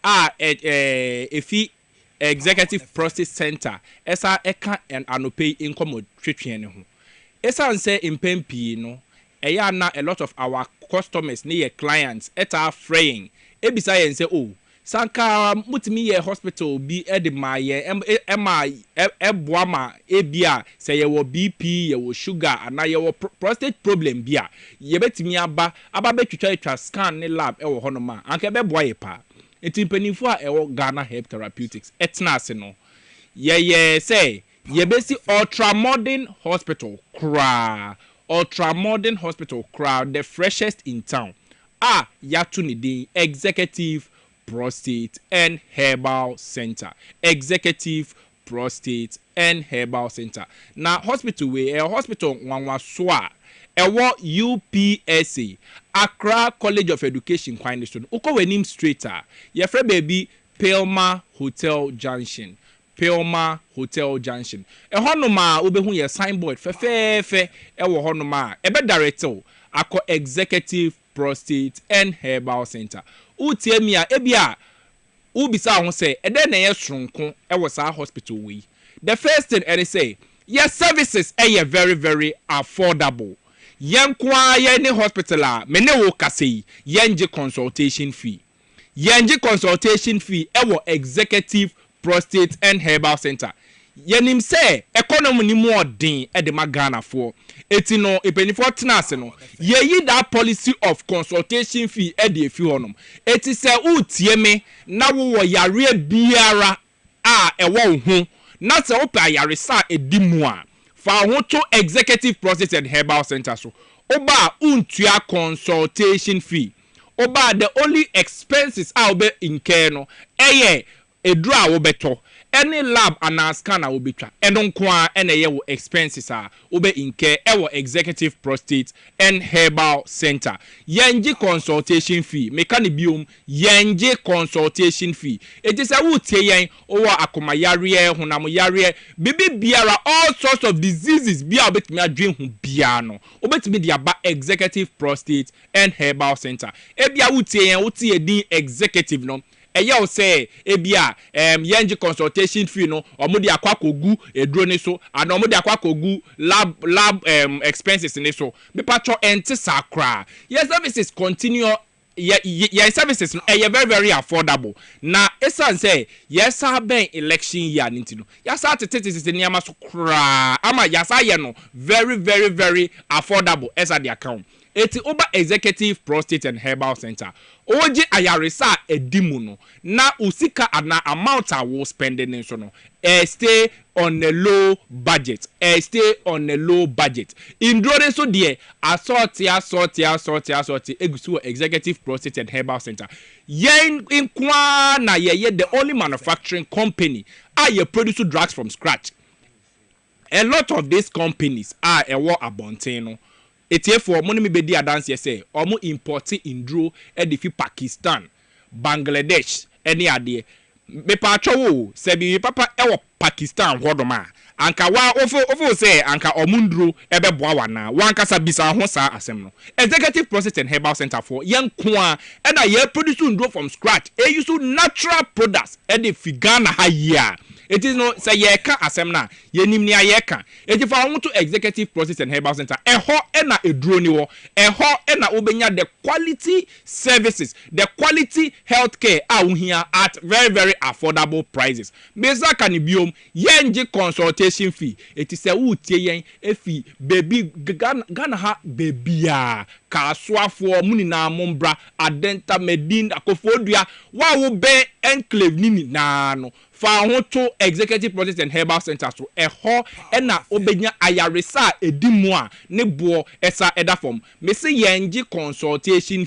a efi executive process center esa eka and anope inkomo twetwe ne ho esa nse impempi no eya na a lot of our customers ne your clients eta fraying ebisa yen say oh sanka mutimi ye hospital bi edema ye eboama ebia say ye wo BP ye wo sugar ana ye wo prostate problem bia ye betimi aba betwitwa scan ne lab ewo hono ma anka beboa ye pa etipanifo a ewo Ghana Herb Therapeutics etna ase no ye say ye besi ultra modern hospital kra the freshest in town yatu ni din executive prostate and herbal center na hospital we hospital nwanwa so a ewo UPSA Accra College of Education kwan so uko wenim straight ye frɛ baby Pelma Hotel Junction ehonoma obehu ye signboard fefefe ewo honoma ebe director akọ executive prostate and herbal center utie mi a ebia ubisa ho say ede na ye sronko ewo sa hospital we the first thing they say your services are very very affordable yenkwa ye ni hospital a me ne wo kase yenje consultation fee ewo executive prostate and herbal center yenim say economy ni more din e de Ghana for eti no epenifo tenase no ye yi that policy of consultation fee e de efi honom eti say utie me na wo yare biara a ewo ho na say wo pa yare sa edimu a fa ho to executive prostate and herbal center so oba untua consultation fee oba the only expenses a obe incur no eye edru a wo beto any lab and scan a wo betwa eno kwa ene ye wo expenses a obe incur ewo executive prostate and herbal center yenji consultation fee meka ne biom yenji consultation fee it is a wo tie yen owo akoma yare honam yare bibi biara all sorts of diseases bia obetimi adwen hu bia no obetimi dia ba executive prostate and herbal center ebia wo tie yen wo tie din executive no eya say ebia yenji consultation fee no omudi akwakogu edro ne so and omudi akwakogu lab expenses ne so me patcho ente sakra your services continue your services no very very affordable na esan say yes ben election year nintino yasa tete niama so kra ama yasa ye no very very very affordable esa the account eti oba executive prostate and herbal center oje ayaresa edimu no na usika ana amount I will spending so no stay on a low budget in drawing so there assorti egusu executive prostate and herbal center yen inkwa na ye the only manufacturing company I produce drugs from scratch a lot of these companies are a war abonteno. Etefo mo ne me bedi adanse say omo import indro e de fi Pakistan, Bangladesh, any ade. Me pa chowo se bi papa e wo Pakistan hodoma. Anka wa ofo say anka omundro ebe boa wana. Wan kasa bisa ho sa asem no. Executive Process and Herbal Center for yen kwa e na ye produce ndro from scratch. E use natural products e de fi Ghana ha ya. It is no say ye ka asem na ye nim ni ayeka. It if I want to Executive Process and Herbal Center ho e na eduro ni wo ho e na obenya the quality services, the quality healthcare a uhia at very very affordable prices. Meza kan biom ye nje consultation fee. It is say utie yen efi baby Ghana ha baby a ka soafo muni na mombra adenta medin akofodua wa wo be enclave nini na no fa ho to Executive Process and Herbal Center so ho na obenya ayaresa edimu a ne bo esa eda form me se yenji consultation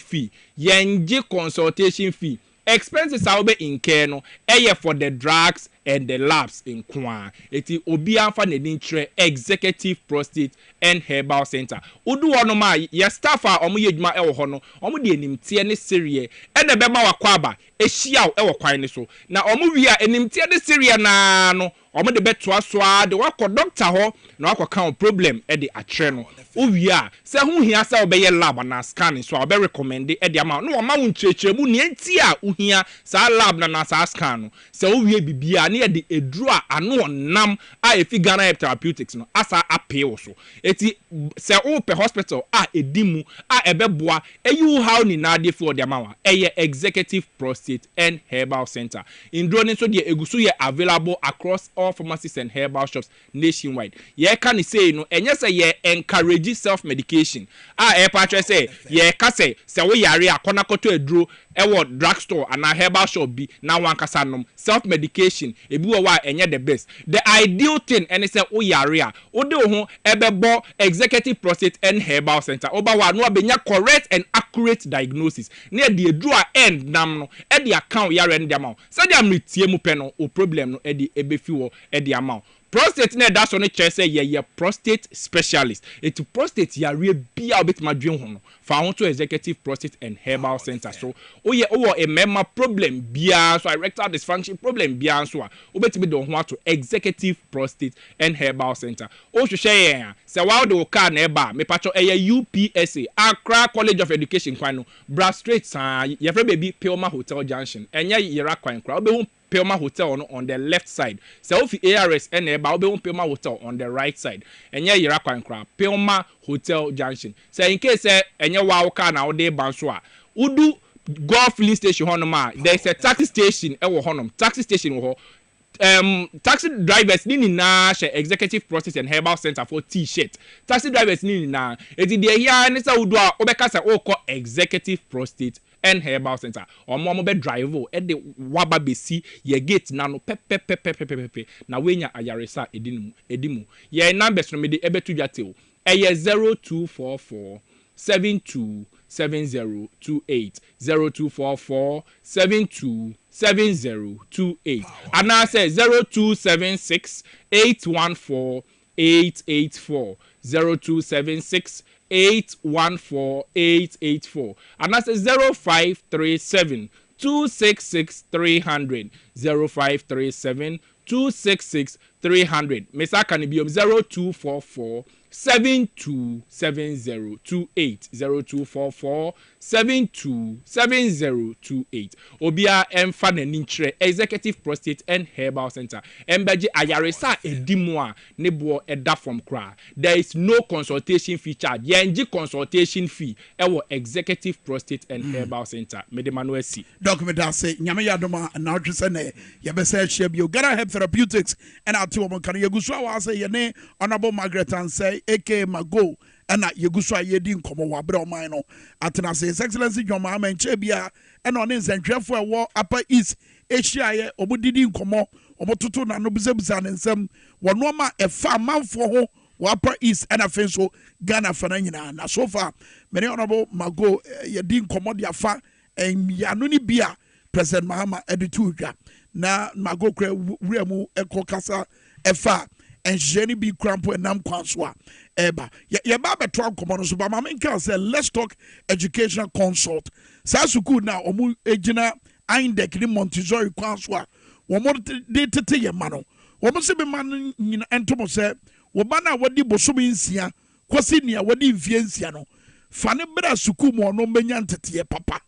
fee expenses are be in care no for the drugs and the labs in kwa eti obi anfa na din tre Executive Prostate and Herbal Center odu wono ma ye staff a omo yedwuma e wo ho no omo de enimtie ne serie e na beba wakwa aba ehia e wo kwan ne so na omo wi a enimtie ne serie na no omo de beto aso a de wakọ doctor ho na wakọ kan problem e de atre no owi a se hu hia se obeye lab na scan so obe recommend e de ama no ma won chechemu ne enti a uhia sa lab na sa scan no se owi bibia ne de eduru a ano nam a efi Ghana Therapeutics no asa appeal so eti se ope hospital a edimu a ebeboa eyu how ni na de for de ama eye Executive Prostate and Herbal Center indro ni so de egusu ye available across all pharmacies and herbal shops nationwide. Ye can say no enye say ye encourage self medication. E patche say ye ka say we yare akona koto eduro e wo drugstore and a herbal shop bi na wan kasa nom self medication ebi wo wa enye the best. The ideal thing and say wo yare a wo de ho ebebo Executive Prostate and Herbal Center. Oba wa no abenya correct and accurate diagnosis. Na de eduro a end nam no e de account yare ndi ama. Say dem retie mu pe no o problem no e de ebefi wo e de ama. Prostate na that's on the say ye prostate specialist. It's prostate yare bia obetima dwen ho no. Fa ho to Executive Prostate and Herbal Center. So a member problem bia so erectile dysfunction problem bia so a obetimi do ho to Executive Prostate and Herbal Center. O hwehwe yen say wa de car na eba me pacho UPSA Accra College of Education kwan no Bra Straight ye frɛ baby Pelma Hotel Junction. Enya yera kwan kra obe Pelma Hotel on the left side. So if ARS and eba obe Pelma Hotel on the right side. Enya yera kwan kra Pelma Hotel Junction. So in case enya wa car na ode ban so a udu golf filling station honoma there's a taxi station ewo honum taxi station wo taxi drivers ni na she Executive Process and Herbal Center for t-shirt taxi drivers ni na eti de here ni sa udu a obeka sa okọ Executive Prostate and Herbal Center omo be drive o e de waba besi ye gate na no pepe na wenya ayaresa edimu ye numbers no me de ebetu dwate o eye 0244 727028 0244 727028 and I say 0276 814 884 0276 814 884 and I say 0537 266 300 0537 266 300 Mesa can be 0244 727028 0244 727028 obia emfa na nintre Executive Prostate and Herbal Center embeji ayaresa edimu a ne bo eda from kra there is no consultation fee charge yenji consultation fee ewo Executive Prostate and Herbal Center mede manuel si document say nyame yadoma na odwese na ye be say hia bio Ghana Herb Therapeutics and atu omo kan yegusu a wa say ye ne honorable Margaret and say AK Mago ana yegusu a yedi nkomo wa bre oman no atena say His Excellency Joma Menche bia ana one nsentwefo ewo Upper East Asia ye obodidi nkomo omototo na no bizabuza nsem wono ma efa manfo ho Upper East ana fenso Ghana fana nyina na so far many honorable Mago yedi nkomo dia fa yanu ni bia President Mahama editu dwa na Mago kra wuremu ekokasa efa enhyɛni bi krampo enam kwan so a eba ye ba beto akomo no so ba Kwame Minkah say let's talk educational consult sa school na omu ejina Indec ni Montessori kwan so a womo de tete ye ma no womo se be man nyina entomo se wo ba na wodi bosomi nsia kwasi nia wodi mfie nsia no fa ne bra school mo no menya ntete papa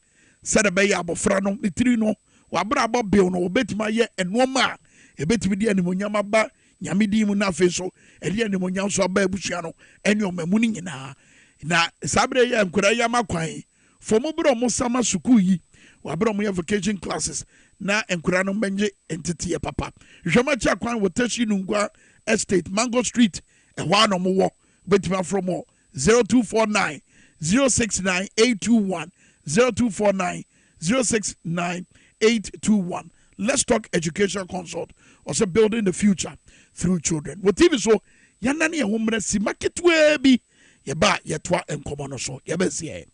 se de be ya abofra no itiri no wa bra bo bill no obetima ye enoma ebetimi di animonyam ba nyame di mu na fe so edi animonyam so aba abusua no ene omamu ni nyina na sabre ya nkura ya makwan fomo bro mo sama school yi wa bro mo vacation classes na nkura no menje entity papa hwema cha kwan wotashi nungwa estate Mango Street ehwa no mo wo betima from 0249 069 821 0249 069 821. Let's talk education consult. Also building the future through children. What TV so yanani ya humre si maketwe bi yeba yetwa enkomono so yebesi.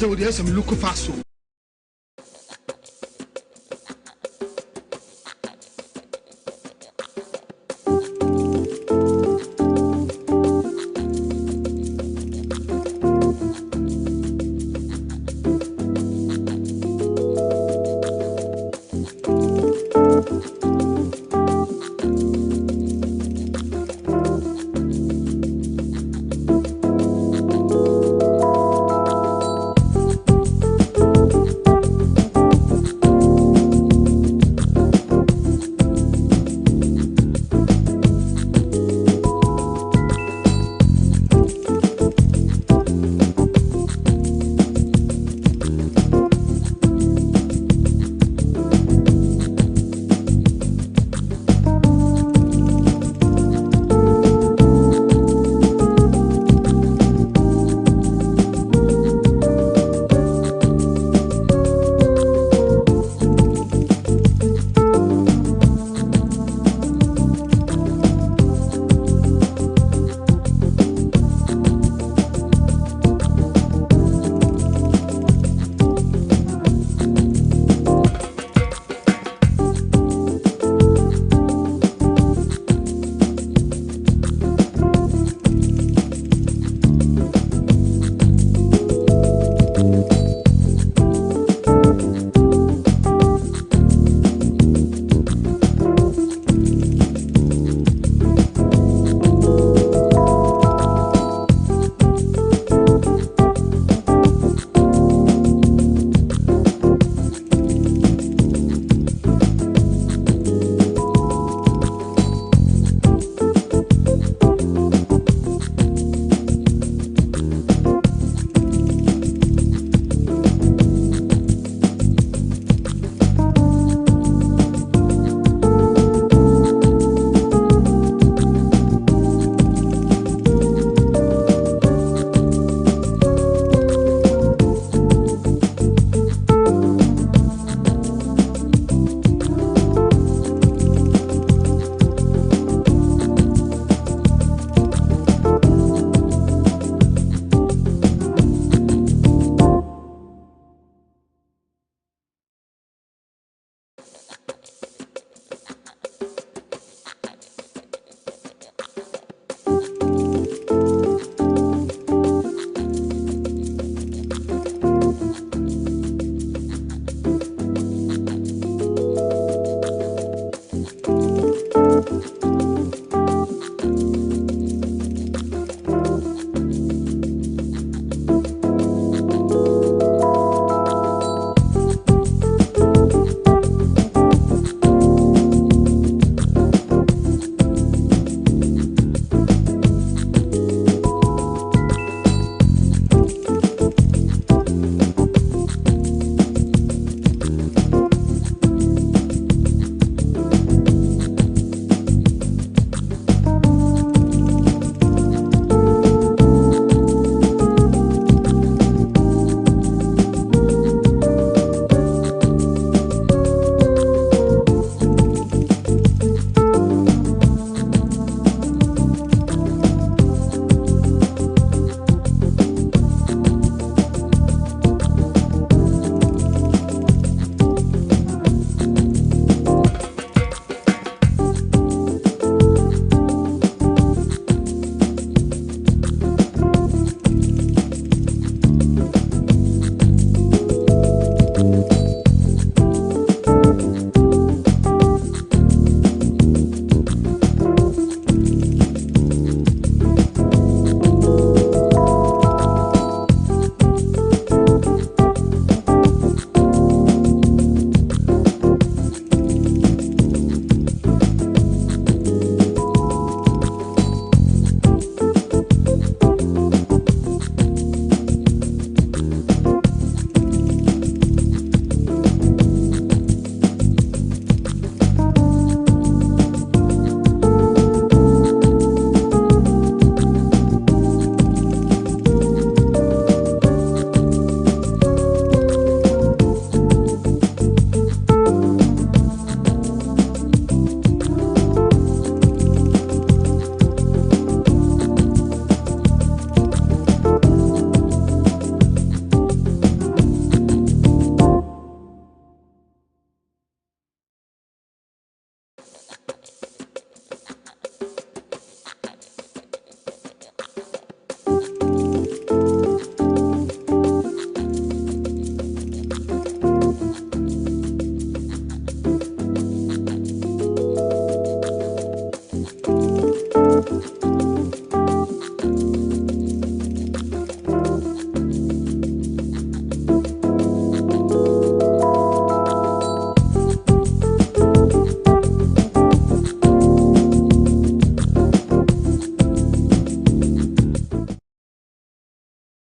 With the some look fast.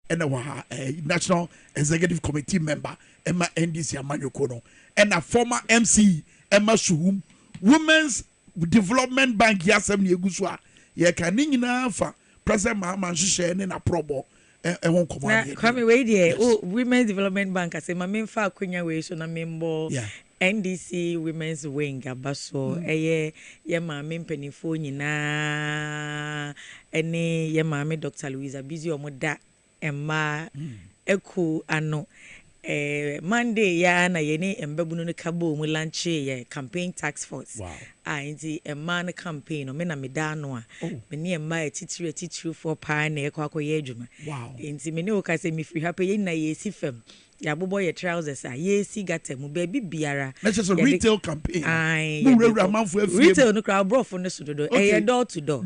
and a National Executive Committee member Emma NDC Amanyokono and a former MC Emma Suhum Women's Development Bank Yasem Yeguswa ye kanina fa President Mahama share na probo e won command Kwame we dey Women's Development Bank ase ma memfa akonya we so na membo NDC Women's Wing abaso eye ye maame mpanifo nyina ene ye maame Dr. Louisa Bizi omoda emma eku ano Monday ya na ye ne embabunu ne kabo mu lunch ye campaign task force nti emma ne campaign no me na me da no a me ne emma titiri for pa na ekwakoye adwuma nti me ne o ka se me free happy ye na ye si fam ya bobo ye trousers a ye si gata mu baby biara that's just a retail campaign retail no crowd bro for no so do door to door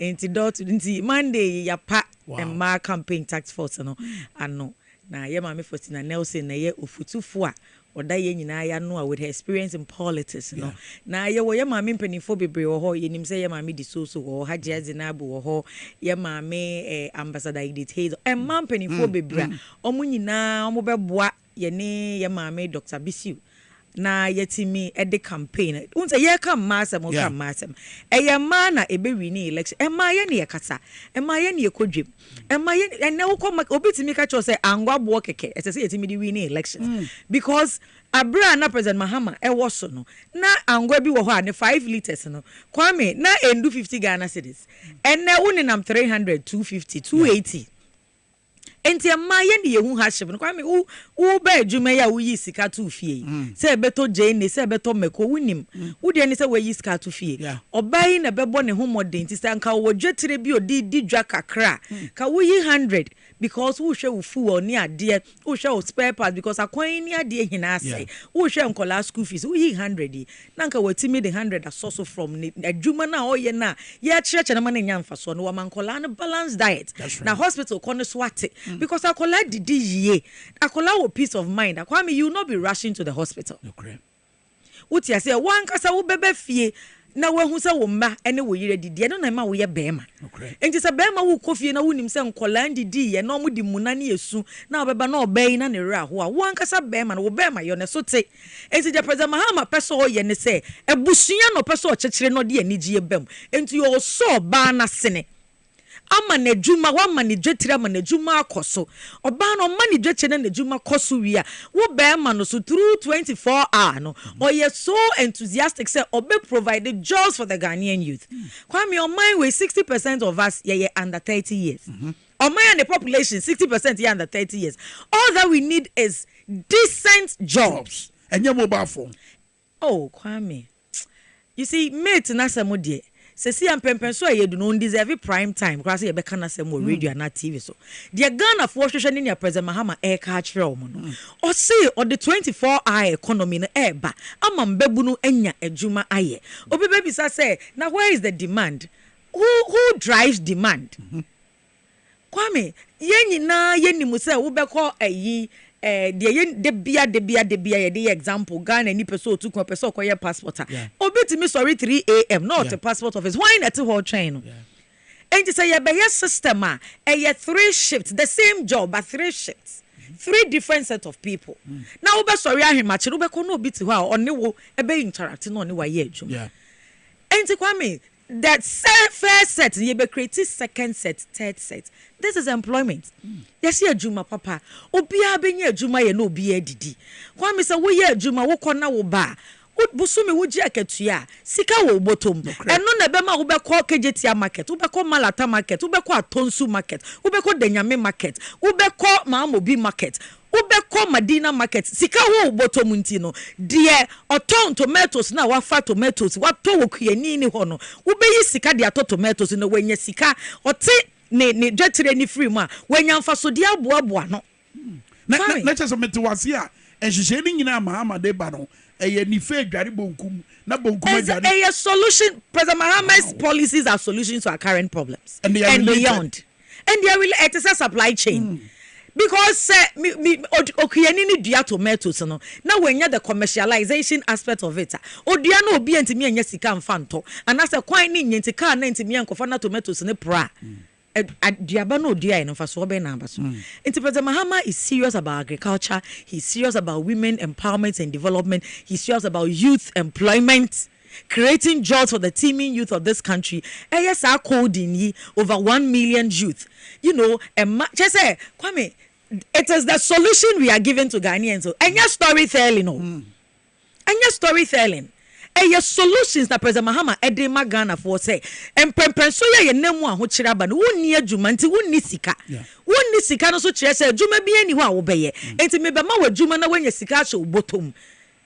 nti door to nti Monday ya pa emma campaign task force no ano na ye ma me Faustina Nelson na ye ofutufo a oda ye nyina ya no with her experience in politics no na ye wo ye ma me mpanifo bebre wo ho ye nim se ye ma me di so wo Haji Azinabu wo ho ye ma me ambassador Edith Hazel emma mpanifo bebre omo nyina omo beboa ye ne ye ma me Dr. Bisiu na yetimi ede campaign unse ye kam masem o kam masem eye ma na ebe wini election ema ye ne yakasa ema ye ne yekodwem ema ye ene wo kom obitimi ka cho say angwa bo keke esese yetimi di wini election because abra na President Mahama e wo so no na angwa bi wo ho ane 5 liters no Kwame na endu 50 Ghana cedis ene uninam 300 250 280 enti emma ye ne yehu ha hyev no Kwame wo ba adwuma ya wo yi sika to fie se beto jene se beto meko wunim wo de ne se wo yi sika to fie obai na bebo ne homoden ti se anka wo dwetire bi odi di dwa kakra ka wo yi 100 because wo hwe wo fu ni ade wo hwe wo spare part because akwan ni ade hina ase wo hwe nkola school fees wo yi 100 nanka watimi the 100 asoso from adwuma na oye na ye kyerɛkyerɛ na ma na nya mfaso no wa mankola na balance diet na hospital kono swate because akola didi ye akola wo peace of mind Kwame you will not be rushing to the hospital uti ase wan kasa wo bebe fie na wahu se wo mma ene wo yire didi no na ma wo ye bema enti se bema wo kofie na wonim se nkola didi ye na omo di munane yesu na obeba na obai na ne ra ho a wan kasa bema na wo bema yo ne so te enti je President Mahama peso ye ne se ebusua no peso chekere no de anigye bem enti yo so ba na sene ama na djuma wa ma ne dwetire ama na djuma akoso oba no ma ne dwetire na djuma koso wi a wo be ma no so through 24 hour no oye so enthusiastic say obe provide jobs for the Ghanaian youth Kwame your mind with 60% of us ye under 30 years on my and the population 60% ye under 30 years all that we need is decent jobs and your mobile phone Kwame you see mate na samodie se si ampempen so ayedu no deserve prime time kwase ye beka na sem radio na TV so de Ghana for hwehwe ne President Mahama e ka kire o mo no o say o the 24 hour economy no e ba ama mbebu no anya adwuma aye obi baby say now where is the demand who drives demand Kwame ye nyina ye nimu say wo beko ayi de bia ye de example Ghana ni person otu ko person ko ye passport obetimi sorry 3 am not a passport office why not whole train no and say ye be your system a 3 shifts the same job but 3 shifts 3 different set of people now obe sorry ahemachi obe ko no obiti ho a one wo ebe interact no one wa ye adwum and Kwame that first set you be create second set third set this is employment yes ye adwuma papa obia be nya adwuma ye na obia didi Kwame say wo ye adwuma wo kona wo ba busumi wo ji akatua sika wo botom eno na be ma wo be ko kejetia market wo be ko malata market wo be ko atonsu market wo be ko danyame market wo be ko maamobi market ubeko Madina market sika wo bottom nti no de oton tomatoes na wafa tomatoes wato wo kuyani ni ho no ubeyi sika de ato tomatoes no wanya sika ote ne dwetire ni free mu a wanya mfaso de aboaboa no na chese mete wase a enhyehyɛ ni nyina Mahama de ba no eye ni fe adware bonkum na bonkum adware a solution President Mahama's policies are solutions to our current problems and beyond and they are really it is a supply chain because okuyani ni dua tomatoes no na wenya the commercialization aspect of it odua na obi antimi anya sika mfanto anase kwan ni nyentika na ntimi enkofa na tomatoes ne pra aduaba no dia no fa so be na aba so enti President Mahama is serious about agriculture, he's serious about women empowerment and development, he's serious about youth employment, creating jobs for the teeming youth of this country. Yes, our coding over 1 million youth. You know, just say, Kwame, it is the solution we are giving to Ghanaians. So, and your storytelling, no, and your storytelling. Your solutions that President Mahama Edema Ghana for say, and so ye nemu a ho kira ba no wonni adwuma nti wonni sika wonni sika no so kire say adwuma bi ani ho a wo beye enti me be ma wa adwuma na wanya sika hye obotom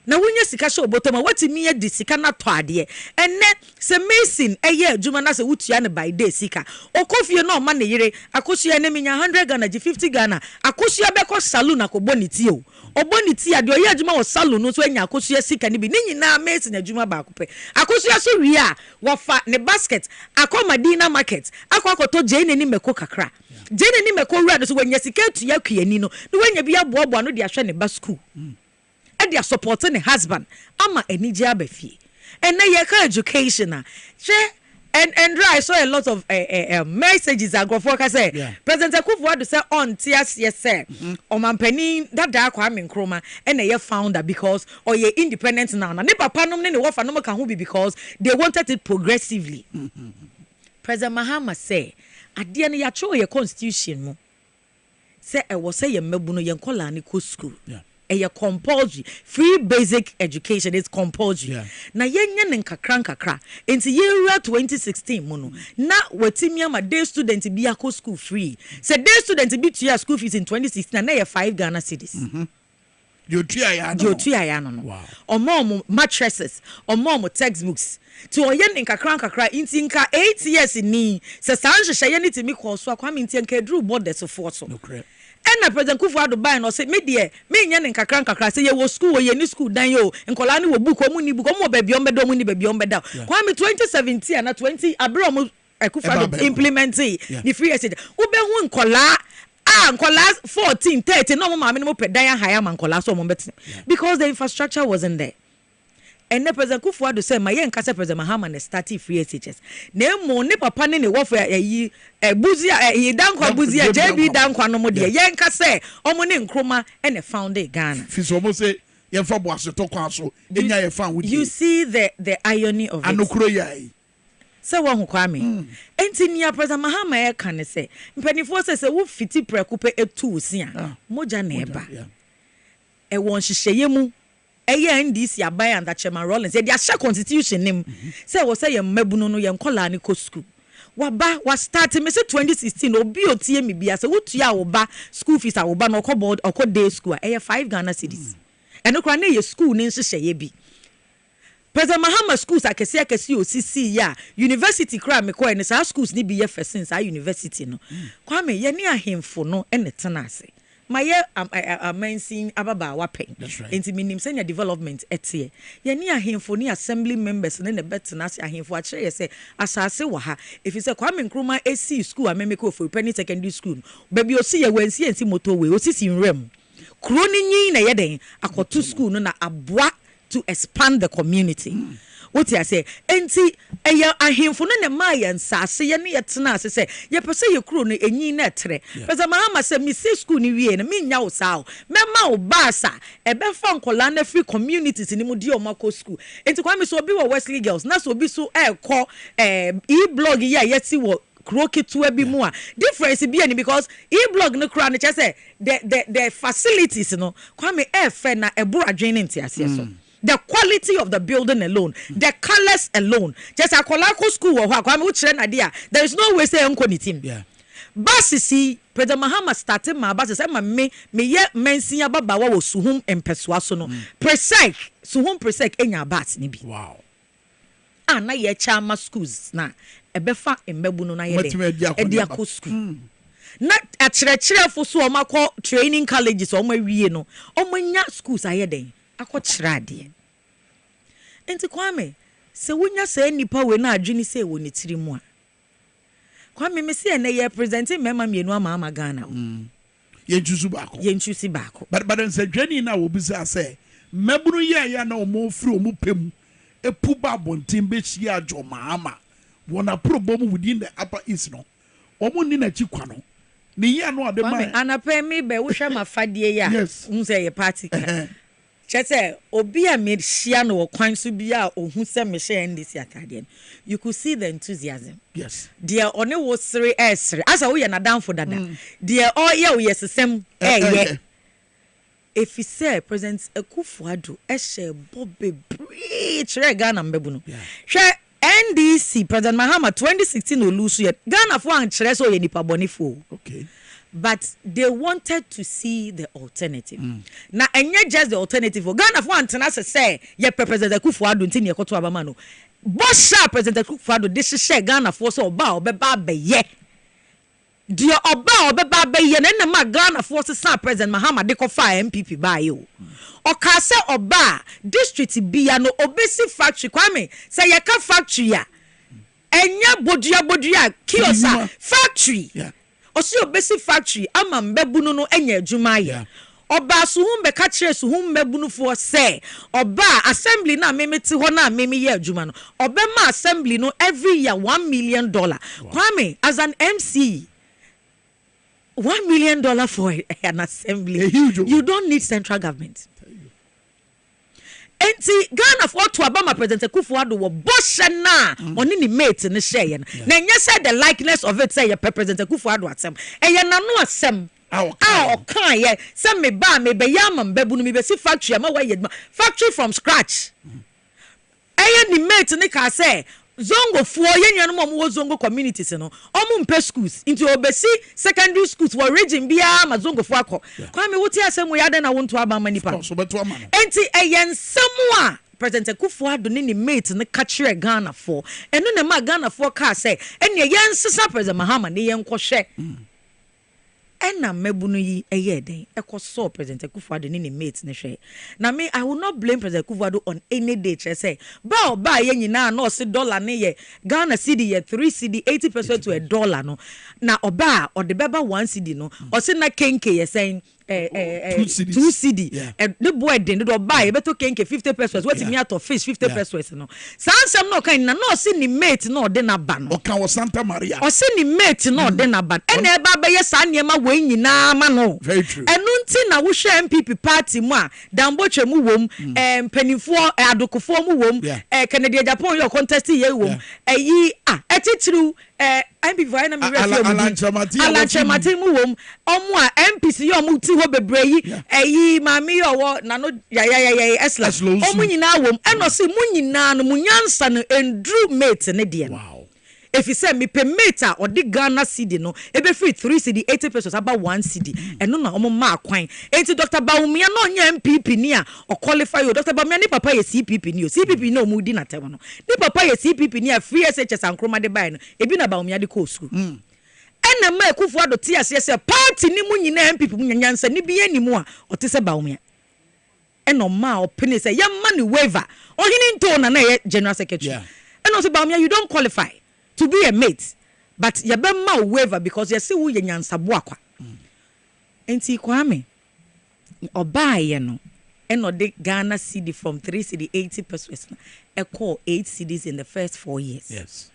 na wonya sika hye obotom a watimi ye di sika na to ade enne se mason eye adwuma na se wutua ne by day sika okofie no ma ne yire akosua ne minya 100 Ghana 50 Ghana akosua be ko saloon akoboniti o oboniti ade oye adwuma wo saloon no so anya akosua sika ne bi ne nyina mason adwuma ba akopɛ akosua so wi a wofa ne basket akomadina market akoto jene ni meko kakra jene ni meko wura no so wanya sika tuya kuani no ne wanya bi aboabo no de ahwe ne ba school they are supporting the husband. Ama enije abefie. And na yeka education na. And I saw a lot of messages I go for say President Akufo-Addo say on TS yes say omampani dada Kwame Nkrumah and ye founder because or ye independent now. Na ne papa nom ne ne wofa nom kan ho bi because they wanted it progressively. President Mahama say ade na ya cho ye constitution mu. Say e wo say ye mabu no ye nkola ne ko school. A compulsory free basic education is compulsory na yenye ne nkakra enti year 2016 mono na watimi ama day student bi akọ school free say day student bi to school fees in 2016 na ye 5 Ghana cedis you try ya no wow omo mattresses omo textbooks to oye ne nkakra enti nka 8 years ni say san hye ne timi ko so akwa enti nka dru board so for so and President Akufo-Addo buy no say me de me nya ne nkakra say ye wo school ye ni school dan yo nkola ne wo book o mu ni book o mo ba bi on bedo mu ni ba bi on beda Kwame 2017 na 20 abro mo Akufo-Addo implement the free estate wo be hu nkola nkola 14 30 no mo ma me no pe dan higher man nkola so mo bet because the infrastructure wasn't there. And the President Akufo-Addo say my yen kase President Mahama ne starting free SHS. Ne mo ne papa ne wo for yi buzia yi dankwa buzia JB dankwa no mo de yen kase omo ne Nkrumah and found Ghana. Fi so mo say yen fa boaso to kwa so enya ye fa wudi. You see the irony of it. Anokro yai. Say wo hu Kwame. Enti nia President Mahama e kan say mpanifo say wo fiti prekupe etu usia. Moja na eba. E won hyehyeye mu NDC abai and that Chairman Rollins said their constitution name say was say ye mabuno no ye nkola ne ko school waba was start me say 2016 obi otie me bia say wotua wo ba school fees a wo ba no ko board or ko day school 5 Ghana cedis and okra na ye school ne nhyehyeye bi President Mahama schools akese osisi ya university kra me ko ne sa schools ni bi ye first sa university no Kwame ye ne ahemfo no ene tena ase maye amensin ababa wapen enti minim senya development etie ye ni ahemfo ni assembly members ne betena ase ahemfo a kire se asase wa ha if you say Kwame Nkrumah AC school amemeko for penny secondary school baby osi ye wansi ensi motorway osisi nrem kro ni nyin na ye den akoto school no na aboa to expand the community what you say enti eya ahemfo no ne ma ye nsase ye ne yetena ase se ye pese ye kro no enyin na etre pese Mahama se mi see school ni wie na mi nya wo sao mema wo basa ebe fa nkola na free communities ni mu di o mako school enti kwa mi so obi wo Wesley Girls na so obi so ekọ e-blog ye yeti wo kroke to ebi mu a difference bi ani because e-blog no kra na che se the facilities no kwa me e fe na ebura adwen nti ase so the quality of the building alone, the colors alone. Just a kolako school or there is no way say unko ni team. Yeah. Basisi President Mahama started my basis me ye mensi ababa wa suhum empeswaso no. Presec suhum presec enya bat ni bi. Wow. Na ye chama schools na ebefa embebu no na ye de school. Na akyerɛkyerɛfo so omakɔ training colleges o ma wie no omanya schools aye den akɔkyerɛ ade enti Kwame se wonya se nipa we na adwini se wo ne tiri mu a Kwame me se na ye presenting mema mienu ama Ghana ye nchusi baako but nse dwani na wo bisa se mabunu ye ya na omo firi omo pem epu ba bontin be hia adwo maama wona problem within the upper east no omo ni na chi kwa no ne yi ano ade ma anapɛ mi bɛ wohwɛ ma fadie ya unse ye party kyese obi a me hia no kwan so bi a ohun se me hye ndisi atade you could see the enthusiasm yes dear one wo sere esre asa wo ye na danfo dada dear all ye wo yesesem ye if he say President Akufo-Addo ehye bobe chere Ghana mbebu no hwe NDC President Mahama 2016 olusu ye Ghana fo an chere so ye nipa bonifo okay but they wanted to see the alternative. Na enye just the alternative. Ghana for antena say ye President Akufo-Addo nti ne ekoto abama no. Bosha President Akufo-Addo de hye Ghana for so oba obeba be ye. Dia oba obeba be ye na ma Ghana for say President Mahama de kofa MPP ba ye o. Oka se oba district bia no obesi factory Kwame say ye ka factory ya. Enya bodua kiosa factory. Yeah. Osi obesi factory ama mbebunu no enya adwuma ye oba so hu mbeka kire so hu mbebunu fo se oba assembly na memeti ho na memi ye adwuma no obema assembly no every year $1 million. Kwame as an MC $1 million for an assembly you don't need central government. Enti Ghana for to abama President Akufo-Addo wo boshe na oni ni mate ne share na nya say the likeness of it say ye President Akufo-Addo asem ye nanu asem okan ye say me ba me be yama mbebu no me be si factory ama wa ye factory from scratch ni mate ne ka say zongo fuo yenwanu mo wo zongo communities no omu mpe schools into obesi secondary schools for region bia ma zongo fuo akọ Kwame wuti asemu ya de na wonto aba manipa so beto ama no enti ensemu a President Akufo-Addo ni mate ne ka kire Ghana for eno na ma Ghana for ka say ene yensesa President Mahama ne yenkọhwe ena mebunu yi eyeden ekoso President Akufo-Addo ni mate ne hwe na me I will not blame President Akufo-Addo on any day say ba ye nyina na o se dollar ne ye Ghana cedi ye 3 cedi 80% to $1 no na oba o de beba 1 cedi no o se na kenke ye saying 2 cedi the boy den do buy beto kenke 50% what me out of fish 50% no sansem no kan na no se ni mate no de na ba no o kan wo Santa Maria o se ni mate no de na ba ena e ba be ye sa niema we nyina ma no very true enu nti na wo hwe MPP party mu a damboche mu wom penifo adokofo mu wom Kennedy Japan yo contest ye wom eyi etitru MPP for na me refi Alanchemati mu wom omo a MPC yo mu ti ho bebre yi eyi mami yo wo na no ya esla omo nyina wom eno se mu nyina no munyansa no endru mate ne de wow if you say me pay mate or the Ghana cedi no ebe free 3 cedi 80% about 1 cedi eno na omo ma kwan enti Dr. Bawumia no nya MPP ni a o qualify you Dr. Bawumia ni papa ye CPP ni o CPP no mu di na tem no ni papa ye CPP ni a free SHS ankroma de buy no ebi na Bawumia de ko school ena ma Akufo-Addo ti ase se party ni mu nyina MPP mu nyansa ni bi animu a o te se Bawumia eno ma o pene se ya ma ni waiver o hini nto na ye general secretary eno se Bawumia you don't qualify to be a mate but you be ma waiver because you see who ye nyansabo akwa enti Kwame oba ye no eno de Ghana cedi from 3 cedi 80% e call 8 cedis in the first 4 years yes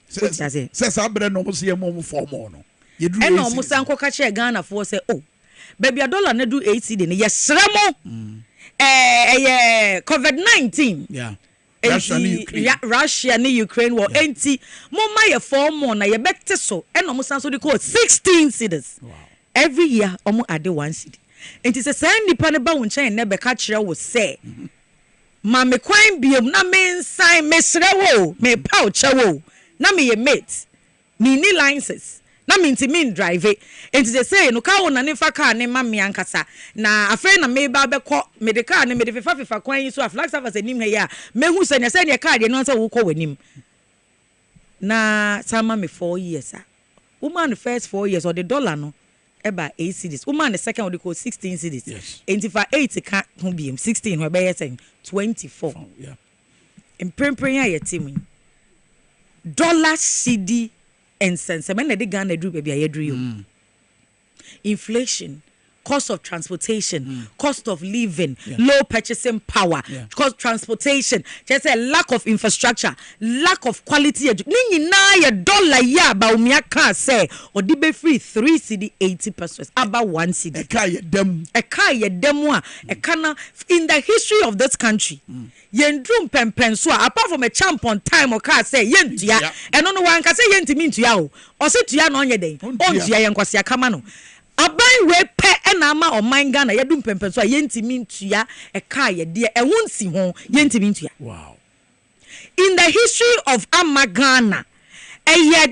says abre no mo se mo form no ye do eno mo san ko ka che Ghana for say oh baby a dollar na do 8 cedi ne ye sremo COVID-19 Russia and Ukraine war enti mama ye form na ye bette so eno mo san so de call 16 cedis every year omo ade 1 cedi enti se san nipa ne ba won chen ne be ka kire wo se ma me kwan biom na me nsan me sre wo me pa o che wo na me ye mate me ni licenses na me nti me drive enti se say no ka wo na ne fa car ne ma me ankasa na afa na me ba be ko me de car ne me de fefa kwan yi so aflax service enim he ya me hu se ne car de no se wo ko wanim na sama me 4 years woman the first 4 years or the dollar no eba 8 cedis woman the second we call 16 cedis enti fa 8 ka ho biem 16 we be yes 24 impempren ya team dollar cedi and sense men na de Ghana do baby ayedru yo inflation cost of transportation, cost of living, low purchasing power, cost transportation, just a lack of infrastructure, lack of quality education. Ni $1 ya ba umia ka say or di be free 3 cedi 80 pesos about 1 cedi. Eka ye demu a ekana in the history of this country. Yendrum pempen so apart from a champ on time or car say yentua and no one can say yentimi ntua o se tua no onye den ontua yenkwase akama no aban we pe na ama o man Ghana yedum pempen so yentimi ntua e car ye de e wonsi ho yentimi ntua. Wow. In the history of Ghana,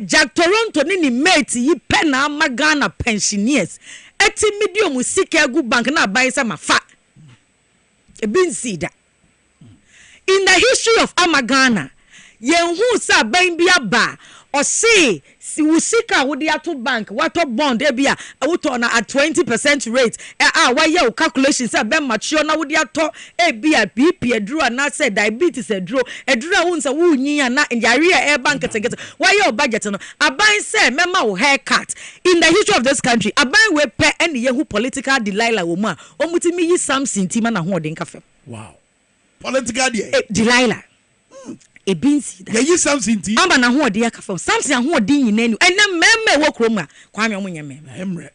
Jack Toronto ni mate yi pe na Ghana pensioners eti medium sika gu bank na buy some fa e bin see that. In the history of Ghana, yen who sa ban bia ba or say si usika wo dia to bank wato bond e bia wo to na at 20% rate why your calculation say ben mature na wo dia to e bia BP eduru na say diabetes eduru wo nsa wo nyin na yare e bank tegete why your budget no aban say mema wo haircut. In the history of this country aban we pe ene ye who political delilah wo mu a omutimi yi something tima na ho den kafe. Wow. Political Delilah. Ebinsi da. Ye something ti. Amba na ho de akafa. Something ho de nyinanu. Ena memme wo krom a Kwame omunye memme. Emre.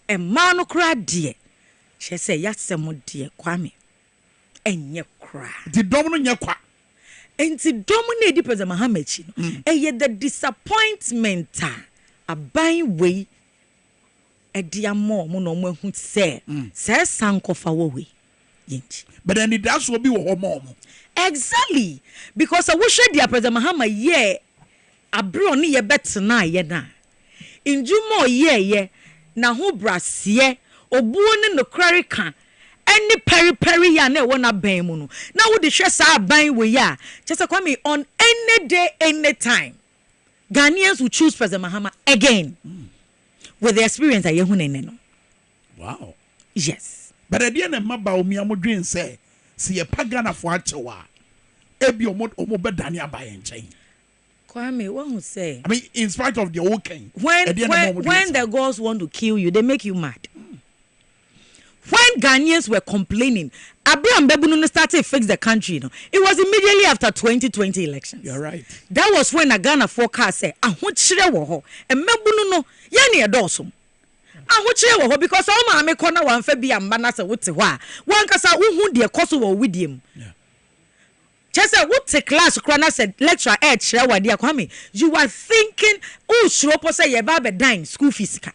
E ma no kra de. She say yasem de Kwame. Enye kra. Di dom no nye kwa. Enti dom na edi President Mahamachi no. Ye the disappointment aban we edi amo mo no mo hu say sankofa wo we. But then that's will be more. Exactly. Because I wish the President Mahama ye abro ni ye bet na ye na. Injumo ye na ho brasie obuo ne no krarika any peri ya na wona ban mu no. Na wo de hwe sa ban we ya. Just Kwame on any day any time. Ghanaians will choose President Mahama again. With the experience that ye hu ne no. Wow. Yes. But at the end of my baumi, I'm dream say, see a pagana for Achawa. Ebi omo bedania by and chain. Kwame, what who say? I mean, in spite of the old king. When the girls want to kill you, they make you mad. When Ghanaians were complaining, Abraham Bebunu started to fix the country. It was immediately after 2020 elections. You're right. That was when a Ghana forecast said, "I want chire wo ho." And Bebunu no, yani edoso. Ahochire wo because all ma me kona wan fa bia mba na se wote ho a wan kasa wo de koso wo widiem chese wote class kra na said lecturer chire wade Kwame you are thinking oh sure po say ye ba be dine school fees ka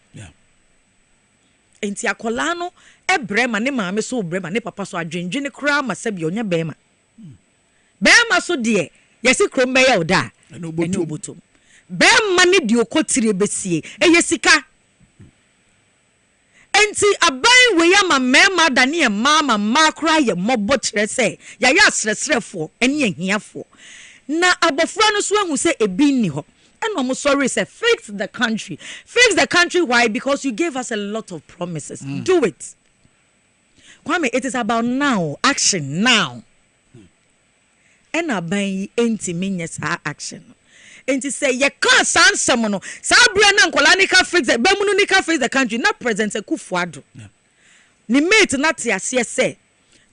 enti akola no ebrema ne ma me so brema ne papa so adwendwene kra ma se bia onya bema bema so de yesi krom be ye oda eno botom bema ne de okotire besie eyesika. Enti aban we ya ma mema dane e mama makra ye mobo kire se ya ya sresrefo ene ahiafo na abofra no so ahu se ebi ni ho eno mo sorry say fix the country why because you gave us a lot of promises do it Kwame it is about now action now and aban enti menyes action enti say ye kan sansem no sa bra na nkola ni ka fix the bemunu ni ka fix the country na president Akufo-Addo ni mate na te ase say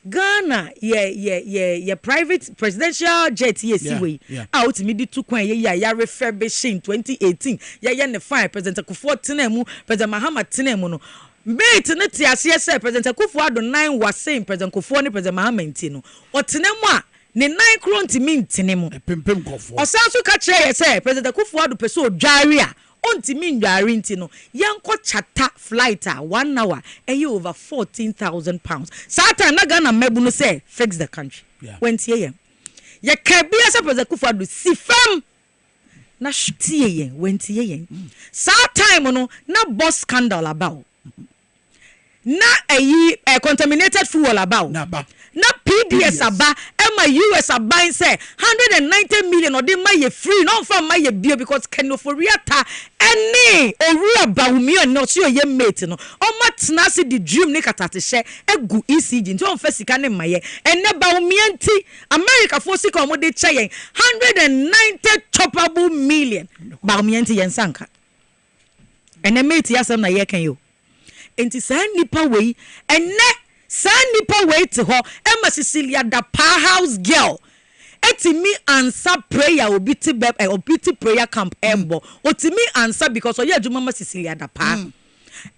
Ghana ye private presidential jet yes we out me di tukwan ya refurbishing 2018 ye ne fine president Akufo tenemu president Mahama tenemu no mate na te ase say president Akufo-Addo 9 was saying president Akufo ni president Mahama ntino o tenemu a ne 9 kro ntimi ntene mu pempem kofo osanso ka kire ye say president Akufo-Addo peso dware a ontimi ndware ntino yanko chata flight 1 hour over 14,000 pounds satan na Ghana mebu no say fix the country when tie ye ka bia say president Akufo-Addo sifam na tie ye when tie ye satan no na boss scandal about na contaminated fuel about na PDS aba ema US aba say 190 million or dey my free no from my bio because kenoforiata any owura bawumi no so ye mate no o matna se the dream ne katate hye egu ECG nti on fa sika ne maye enne bawumi anti America for sika o mo de che 190 choppable million bawumi anti yen sanka enne mate yasem na ye kan yo enti saa nipa wei enne saa nipa wei te ho Emma Cecilia da powerhouse girl etimi answer prayer obiti prayer camp embo otimi answer because oye adwuma ma Cecilia da pa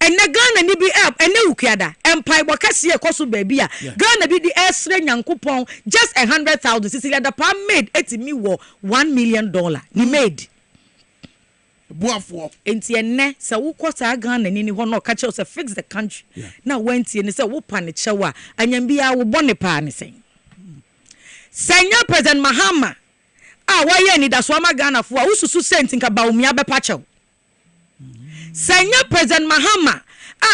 enne Ghana ni bi enne ukuada empire bokase ekoso baabi a Ghana bi di esre nyankopon just 100,000 Cecilia da pa made etimi wo $1 million ni made buafo enti enne se wo kwota Ghana ni ho no ka che se fix the country na wantie ni se wo pa ne chewa anyambia wo bone pa ne sen Senya President Mahama waye ni da so ama Ghana fo ususu sent nka ba umia be pachew Senya President Mahama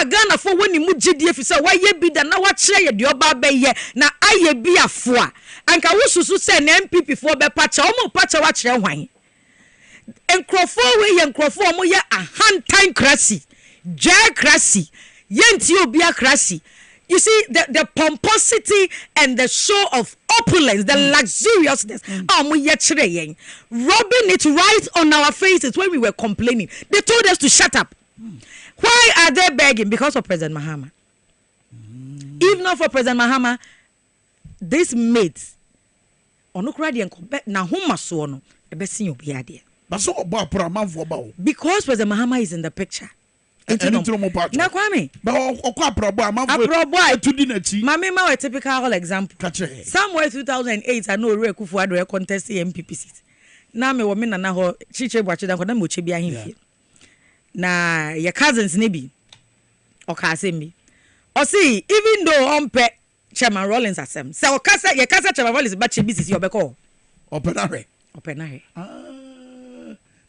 Ghana fo woni mu gidie fi se waye bi da na wa kire ye de oba be ye na aye bi afo a anka ususu se na MPP fo be pachew mo pachew wa kire hwan enkrofo we ye enkrofo mo ye ahantan krasi krasi yenti obi akrasi. You see, the pomposity and the show of opulence, the luxuriousness, rubbing it right on our faces when we were complaining. They told us to shut up. Why are they begging? Because of President Mahama. If not for President Mahama, this mates, because President Mahama is in the picture. Na Kwame Mami ma a typical example somewhere 2008 I know Rekufu Addo contest MPP seat na me wo me nana ho chiche bwache da koda me oche bia himfie na your cousins ne bi o ka asem bi o see even though ompe Chairman Rollins asem se o kasa ye kasa Chairman Rollins ba che bi sisi obeko openare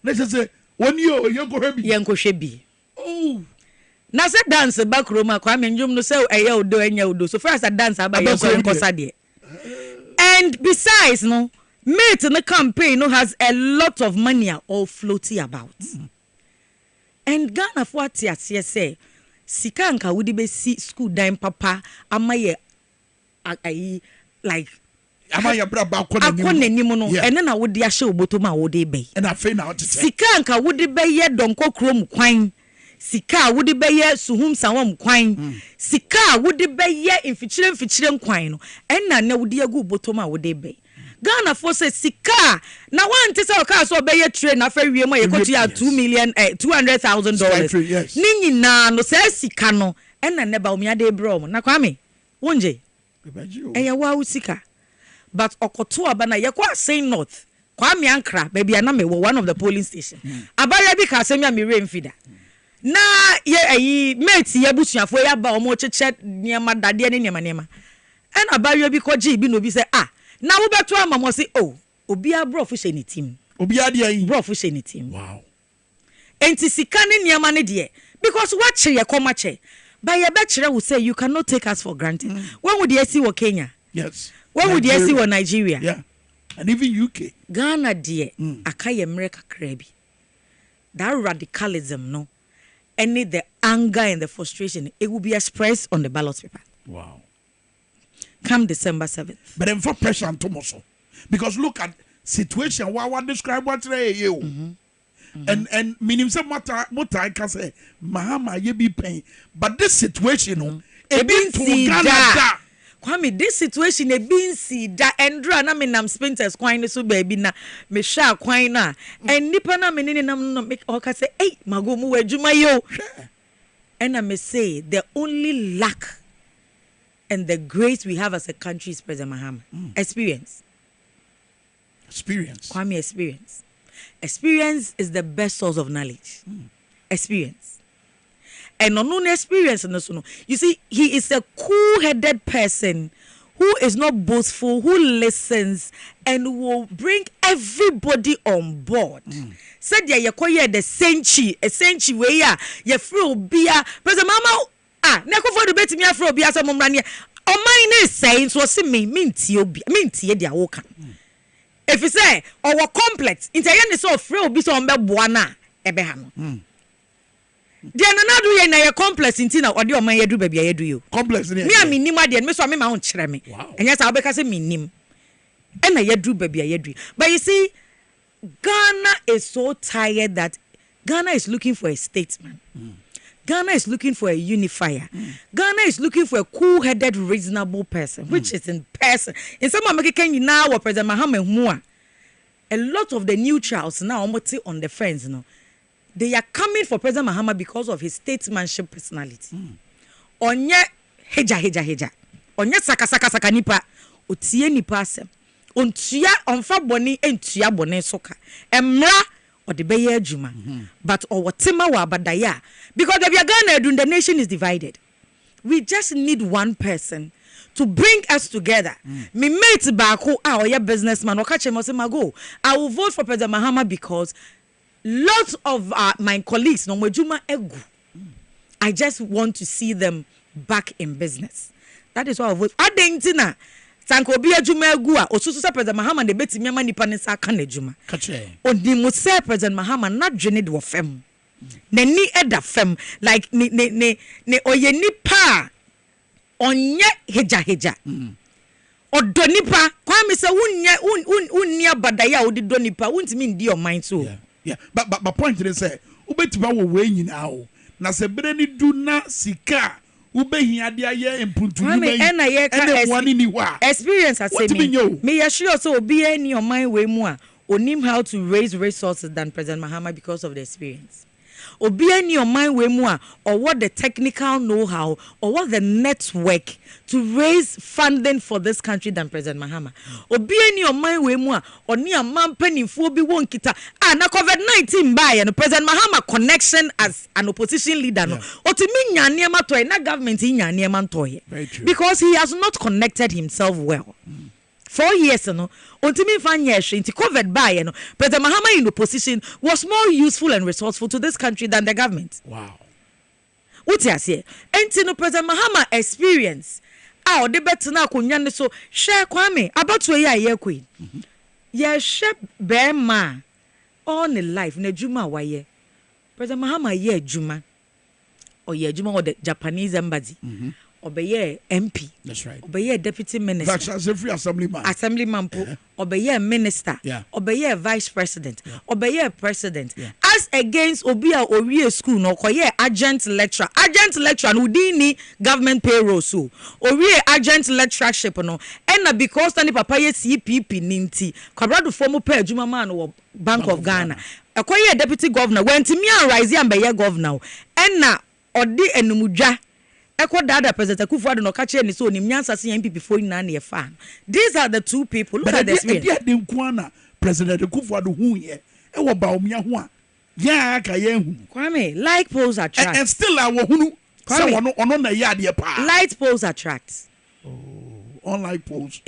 let's say when you yenkohwe bi na se dance back room Kwame njum no se eya odo enya odo so first dance aba yenkosa de and besides no mate in the campaign no has a lot of money all floating about and Ghana for atiase say sika nka wodi be si school dan papa amaye like amaya bra ba akona nim no ene na wodi ahye obotom a wodi be and afei na wodi sika nka wodi be ye donko krom kwan sika wodi be ye suhum sawam kwan sika wodi be ye mfikyire kwan no ena na wodi agu obotom a wodi be Ghana for say sika na wan te say o ka so be ye train na fa wie mo ye kotu ya $200,000 ni nyina no say sika no ena ne ba o miade bro na Kwame wonje eya wa usika but okoto abana ye kwa say north Kwame Ankra baby na me one of the polling station abaya bi ka asem ya me remfida na ye ayi mate ye busuafo ya ba o mo cheche niema dade ne niema en abaya bi koji bi no bi say na wo beto amamo say obi abrofu she ni team obi ade ayi brofu she ni team wow enti sika ne niema ne de because what che ye komache by ye be kire wo say you cannot take us for granted when would you see wo Kenya yes when would you see wo Nigeria yeah and even UK Ghana de akaye America krabi that radicalism no any the anger and the frustration it will be expressed on the ballot paper wow come December 7th but then for pressure and Tomoso because look at situation what describe what you and meaning some matter can say Mahama ye be pain but this situation it been to Ghana Kwame this situation e bin si da endra na me nam spinters kwan so baby na me hwa kwan na en nipa na me ne nam no me o ka say mago mu wadwuma yo and I may say the only lack and the grace we have as a country is President Mahama experience Kwame experience is the best source of knowledge experience. And on experience, you see, he is a cool-headed person who is not boastful, who listens, and will bring everybody on board. Said ya koye the century, a century where ya fro bia, President Mama, neko for the beti me afro bia sa momrani. O mine is saying so see me minti dia woka. If you say our complex, intayene so fro bi so ombe boana ebeha no. They na do ye na ye complex intina ode o man ye do bia ye do you complex me aminim ade me so me ma ho kire me enya sa obeka se minim e na ye do bia ye do but you see Ghana is so tired that Ghana is looking for a statesman Ghana is looking for a unifier. Ghana is looking for a cool-headed, reasonable person, which is in person. In some American now, President Mahama Mua, a lot of the neutrals now on the fence, they are coming for President Mahama because of his statesmanship personality. Onye heja. Onye saka nipa, otie nipa asem. Ontua onfa boni entua boni soka. Emra or the beye juma. But or watima wa abadaya. Because if you're Ghana, the nation is divided. We just need one person to bring us together. Me mate bako or your businessman or catch him go. I will vote for President Mahama because lots of my colleagues no juma egu. I just want to see them back in business. That is why I vote. Adentina. Sanko bi adwuma agu a osusu se President Mahama de betimi ama nipa ne sa kan adwuma odi mu se President Mahama na dwene de wo fam nani eda fam like ne oye nipa onye heja odo nipa Kwame se wunni abadaya odi do nipa wuntimi ndi your mind so yeah but point is say ubetima wo we nyina o na se bere ni du na sika ubehia dia ye impuntu experience as me ya sure so obi any your mind we mu a onim how to raise resources than President Mahama because of the experience. Obi any your mind we mu a or what the technical know-how or what the network to raise funding for this country than President Mahama. Obi any your mind we mu a oni amam panimfo bi won kita na COVID-19 buy and President Mahama connection as an opposition leader no otimi nya niema toy na government nya niema toy because he has not connected himself well. 4 years no ontimi fanya into COVID buy no President Mahama in opposition was more useful and resourceful to this country than the government. Wow. What you say? Enti no President Mahama experience ah de bet na akonya ne so share Kwame about we ye queen. Ye share be ma all the life na juma wa ye. President Mahama ye juma or ye juma or the Japanese embassy. Obeye MP. That's right. Obeye deputy minister. That's a free assemblyman. Assemblyman po. Obeye minister. Obeye vice president. Obeye president. As against Obia Oriye school no koye agent lecturer. Agent lecturer no dini government payroll so. Oriye agent lecturership no. And because tani papa ye CPP ninti. Kwabrado former pay adwuma man wo Bank of Ghana. Akoye deputy governor. When timi an rise and be governor. And na odi enumudwa. Dada President Akufo-Addo no kache ni so nim nyansa se MPP for na na fa. These are the two people. Look at this. President Akufo-Addo hu ye. E wo ba omia ho a. Ya ka ye hu. Kwame, like polls attract. And still I wo hunu. Say ono na ya de pa. Light polls attract. Unlike polls.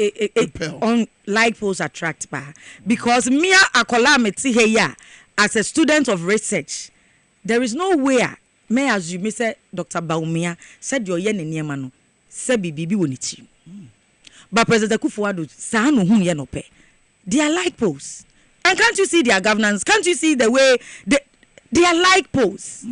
On like polls attract pa. Because me akola meti he ya as a student of research. There is no way may assume say Dr. Baumia said your yen niema no say bibi woni ti. But President Akufo-Addo sa no hu ye no pe. They are like polls. And can't you see their governance? Can't you see the way they are like polls?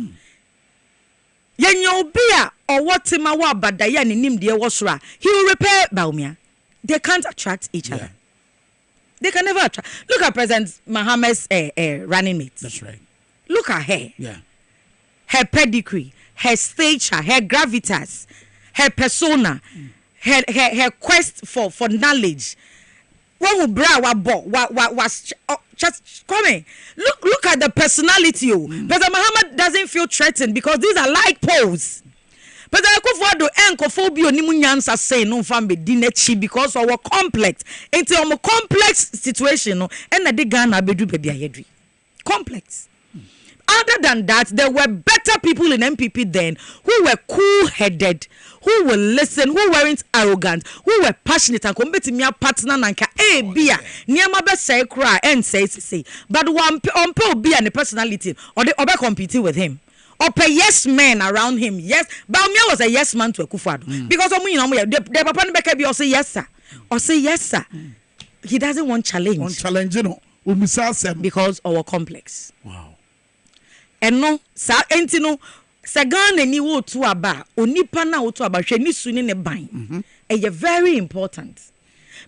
Yen yo bia or what tima wa badaya ni nim de wasra. He will repair Baumia. They can't attract each other. They can never attract. Look at President Mahama's running mate. That's right. Look at her. Yeah. Her pedigree, her stature, her gravitas, her persona, her quest for knowledge. What will bra was just coming? Look at the personality. President Mahama doesn't feel threatened because these are like polls. President Akufo-Addo enkophobia ni munyansa say no fambe dinechi because our complex into our complex situation no and na de Ghana bedu baby ayedri. Complex. Other than that, there were better people in MPP then who were cool-headed, who will listen, who weren't arrogant, who were passionate and committed me a partner nanka bia niama be say cry and say but one on be and the personality or they obe competing with him. Or pay yes men around him. Yes, Baumia was a yes man to Akufo-Addo because the papa nbeka be or say yes sir. Or say yes sir. He doesn't want challenge. On challenge no. Because our complex. Wow. And no, sa enti no sa Ghana ni wo to aba onipa na wo to aba hwe ni su ni ne ban. Eye very important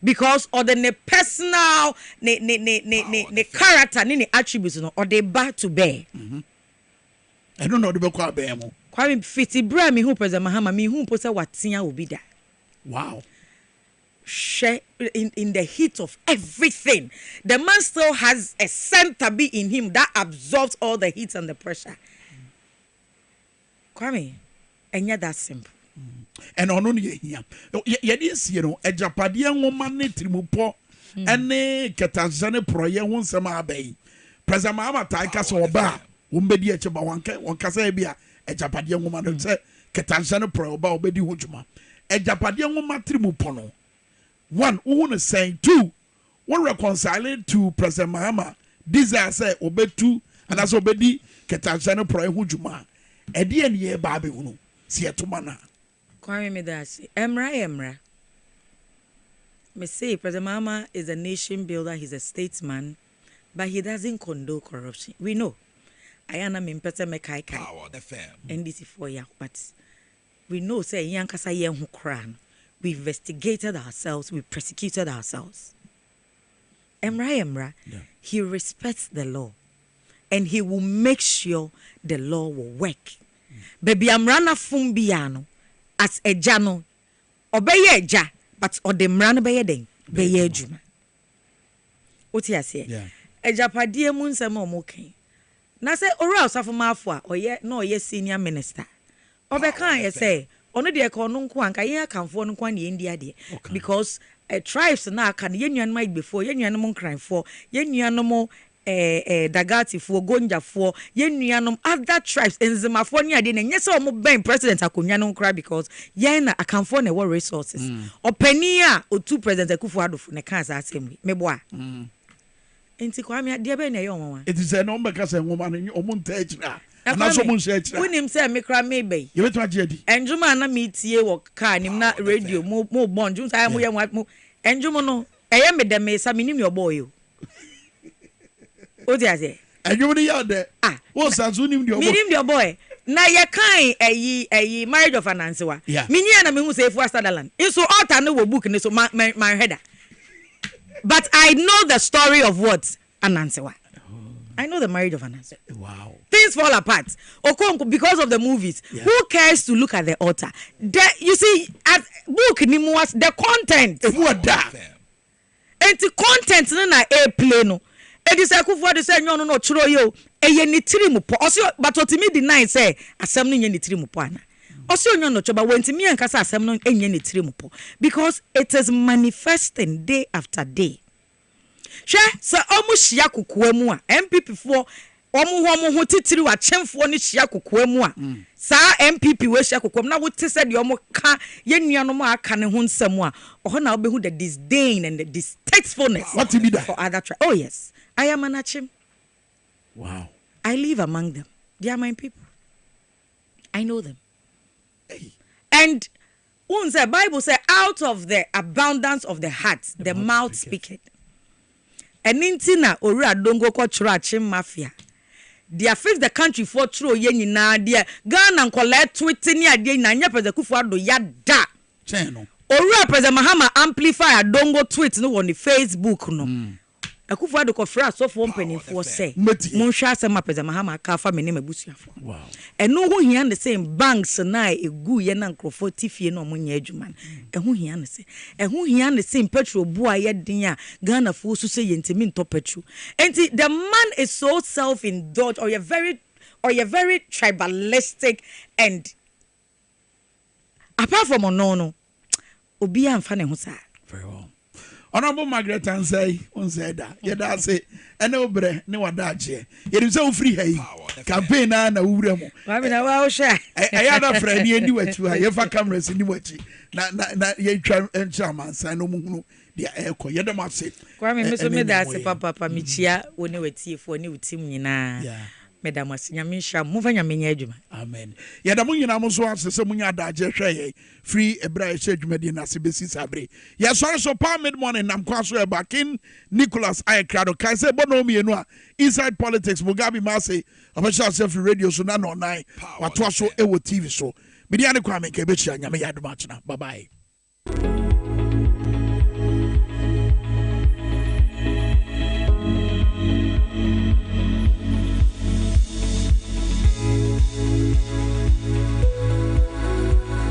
because or the personal ne character ni attributes no or they back to bear. I don't know the Boko Bemo. Kwame fiti bra me who President Mahama me who posa watia will be there. Wow. Share in the heat of everything. The man still has a center be in him that absorbs all the heat and the pressure. Kwame, and yet that's simple. And on only here. Yes, you know, a Japadian woman trimupo and a Catazane proye won sama bay. President Mahama Taika so ba, Umbedi Echabawanke, one Casabia, a Japadian woman who said Catazane pro ba obedi hujuma. A Japadian woman trimupono. One, who want to say two, one reconciling to President Mahama. These are say obey two, and as obedi Catazane pro hujuma. Edi and ye baby unu, see to mana. Kwame Midasi, Emra. Me say President Mahama is a nation builder, he's a statesman, but he doesn't condone corruption. We know. Ayana mimpete mekai kai. Power the fam. NDC 4 years, but we know say yankasa yen hu kran. We investigated ourselves, we persecuted ourselves. Emra, yeah. He respects the law, and he will make sure the law will work. Baby Amrana Fumbiano. As a jano, obey ja, but or the mran obey den, beye juma. What you say? Yeah. A japadia munsa momoking. Na say, or else of mafua, or yet no ye senior minister. Obekan ye say, only the economic quanka ye can for no quan India de. Because a tribes na can yen might before yen animal crime for yen animal. Dagati for Gonja for Yenuanum other tribes in Zimafonia didn't yes or ben president Akunyano cry because Yena account for war resources or Penia or two presidents Akufuado for Nekansa assembly meboa Enti Kwame dear ben young it is a number because a woman in your montage and that's someone said when him say me cry maybe you went to and Jumana meet ye or car him not radio more bond June I am we and Jumono I am with them may some your boy. What do you say? And you were there. Ah, what's that? Your boy. Now you can't a marriage of an answer. Yeah. Miniana me who say for Sutherland. It's so out I know book in so my header. But I know the story of what an answer. I know the marriage of an answer. Wow. Things fall apart. Because of the movies. Yeah. Who cares to look at the altar? You see, at book was the content. What that? And the content na a plano. It is a good for the say no churo yo eye ni tirimu po oso but otimi deny say asem no nye ni tirimu po ana oso onyo no choba wentimi ankasa asem no enye ni tirimu po because it is manifesting day after day hwe so omu hia kokoa mu a MPP for omu ho titiri wa chemfo ni hia kokoa mu a sa MPP we hia kokoa na wo te said omu ka yenuanom aka ne ho nsem a oho na obehu the disdain and the distastefulness what be that for other oh yes I am an achim. Wow. I live among them. They are my people. I know them. Hey. And once the Bible says, out of the abundance of the heart, the mouth speaketh. And intina ora dongo ko churachim mafia. They fix the country for true yen na dia Ghana and collect tweet ni ade na nya President Kufuor ya da. Channel. Ora President Mahama amplify dongo tweet no on the Facebook no. Akufuado ko fra so for mpanimfo say monhwa asema President Mahama ka fa me ne mabusuafo wow eno ho hia the same banks na egu ye na nkrofo tifie na omunya adwuma eho hia ne se eho hia the same petrol bu aye den a Ghana fo so say yentimi ntop petrol and the man is so self-indulged or you're very tribalistic and apart from no obi amfa ne ho sa very well. Honorable Margaret Ansay, on said that. Yeah, say, and obre, no adaje. It is so free. Hey, campaign and a uremo. I mean, I share. I had a friend, you knew it. I have a cameras in the watch. Not ye and chairman, sign no the echo. You don't say. Kwame, Mr. Medasi, Papa Michia, when you were tea for new team, yeah. Madam Nyamisha, moving a miniature. Amen. Yadamun Yamaso answers some Yada free a bright church medina Sibisi Sabri. Yes, also palm mid morning. I'm cross back in Nicholas Ayacrado. Can say Bonomi and inside politics, Mugabe Mase, official self radio, so none on nine, but was so ewo TV show. Midiana Kwame Kebecha, Yamaya Machina. Bye bye.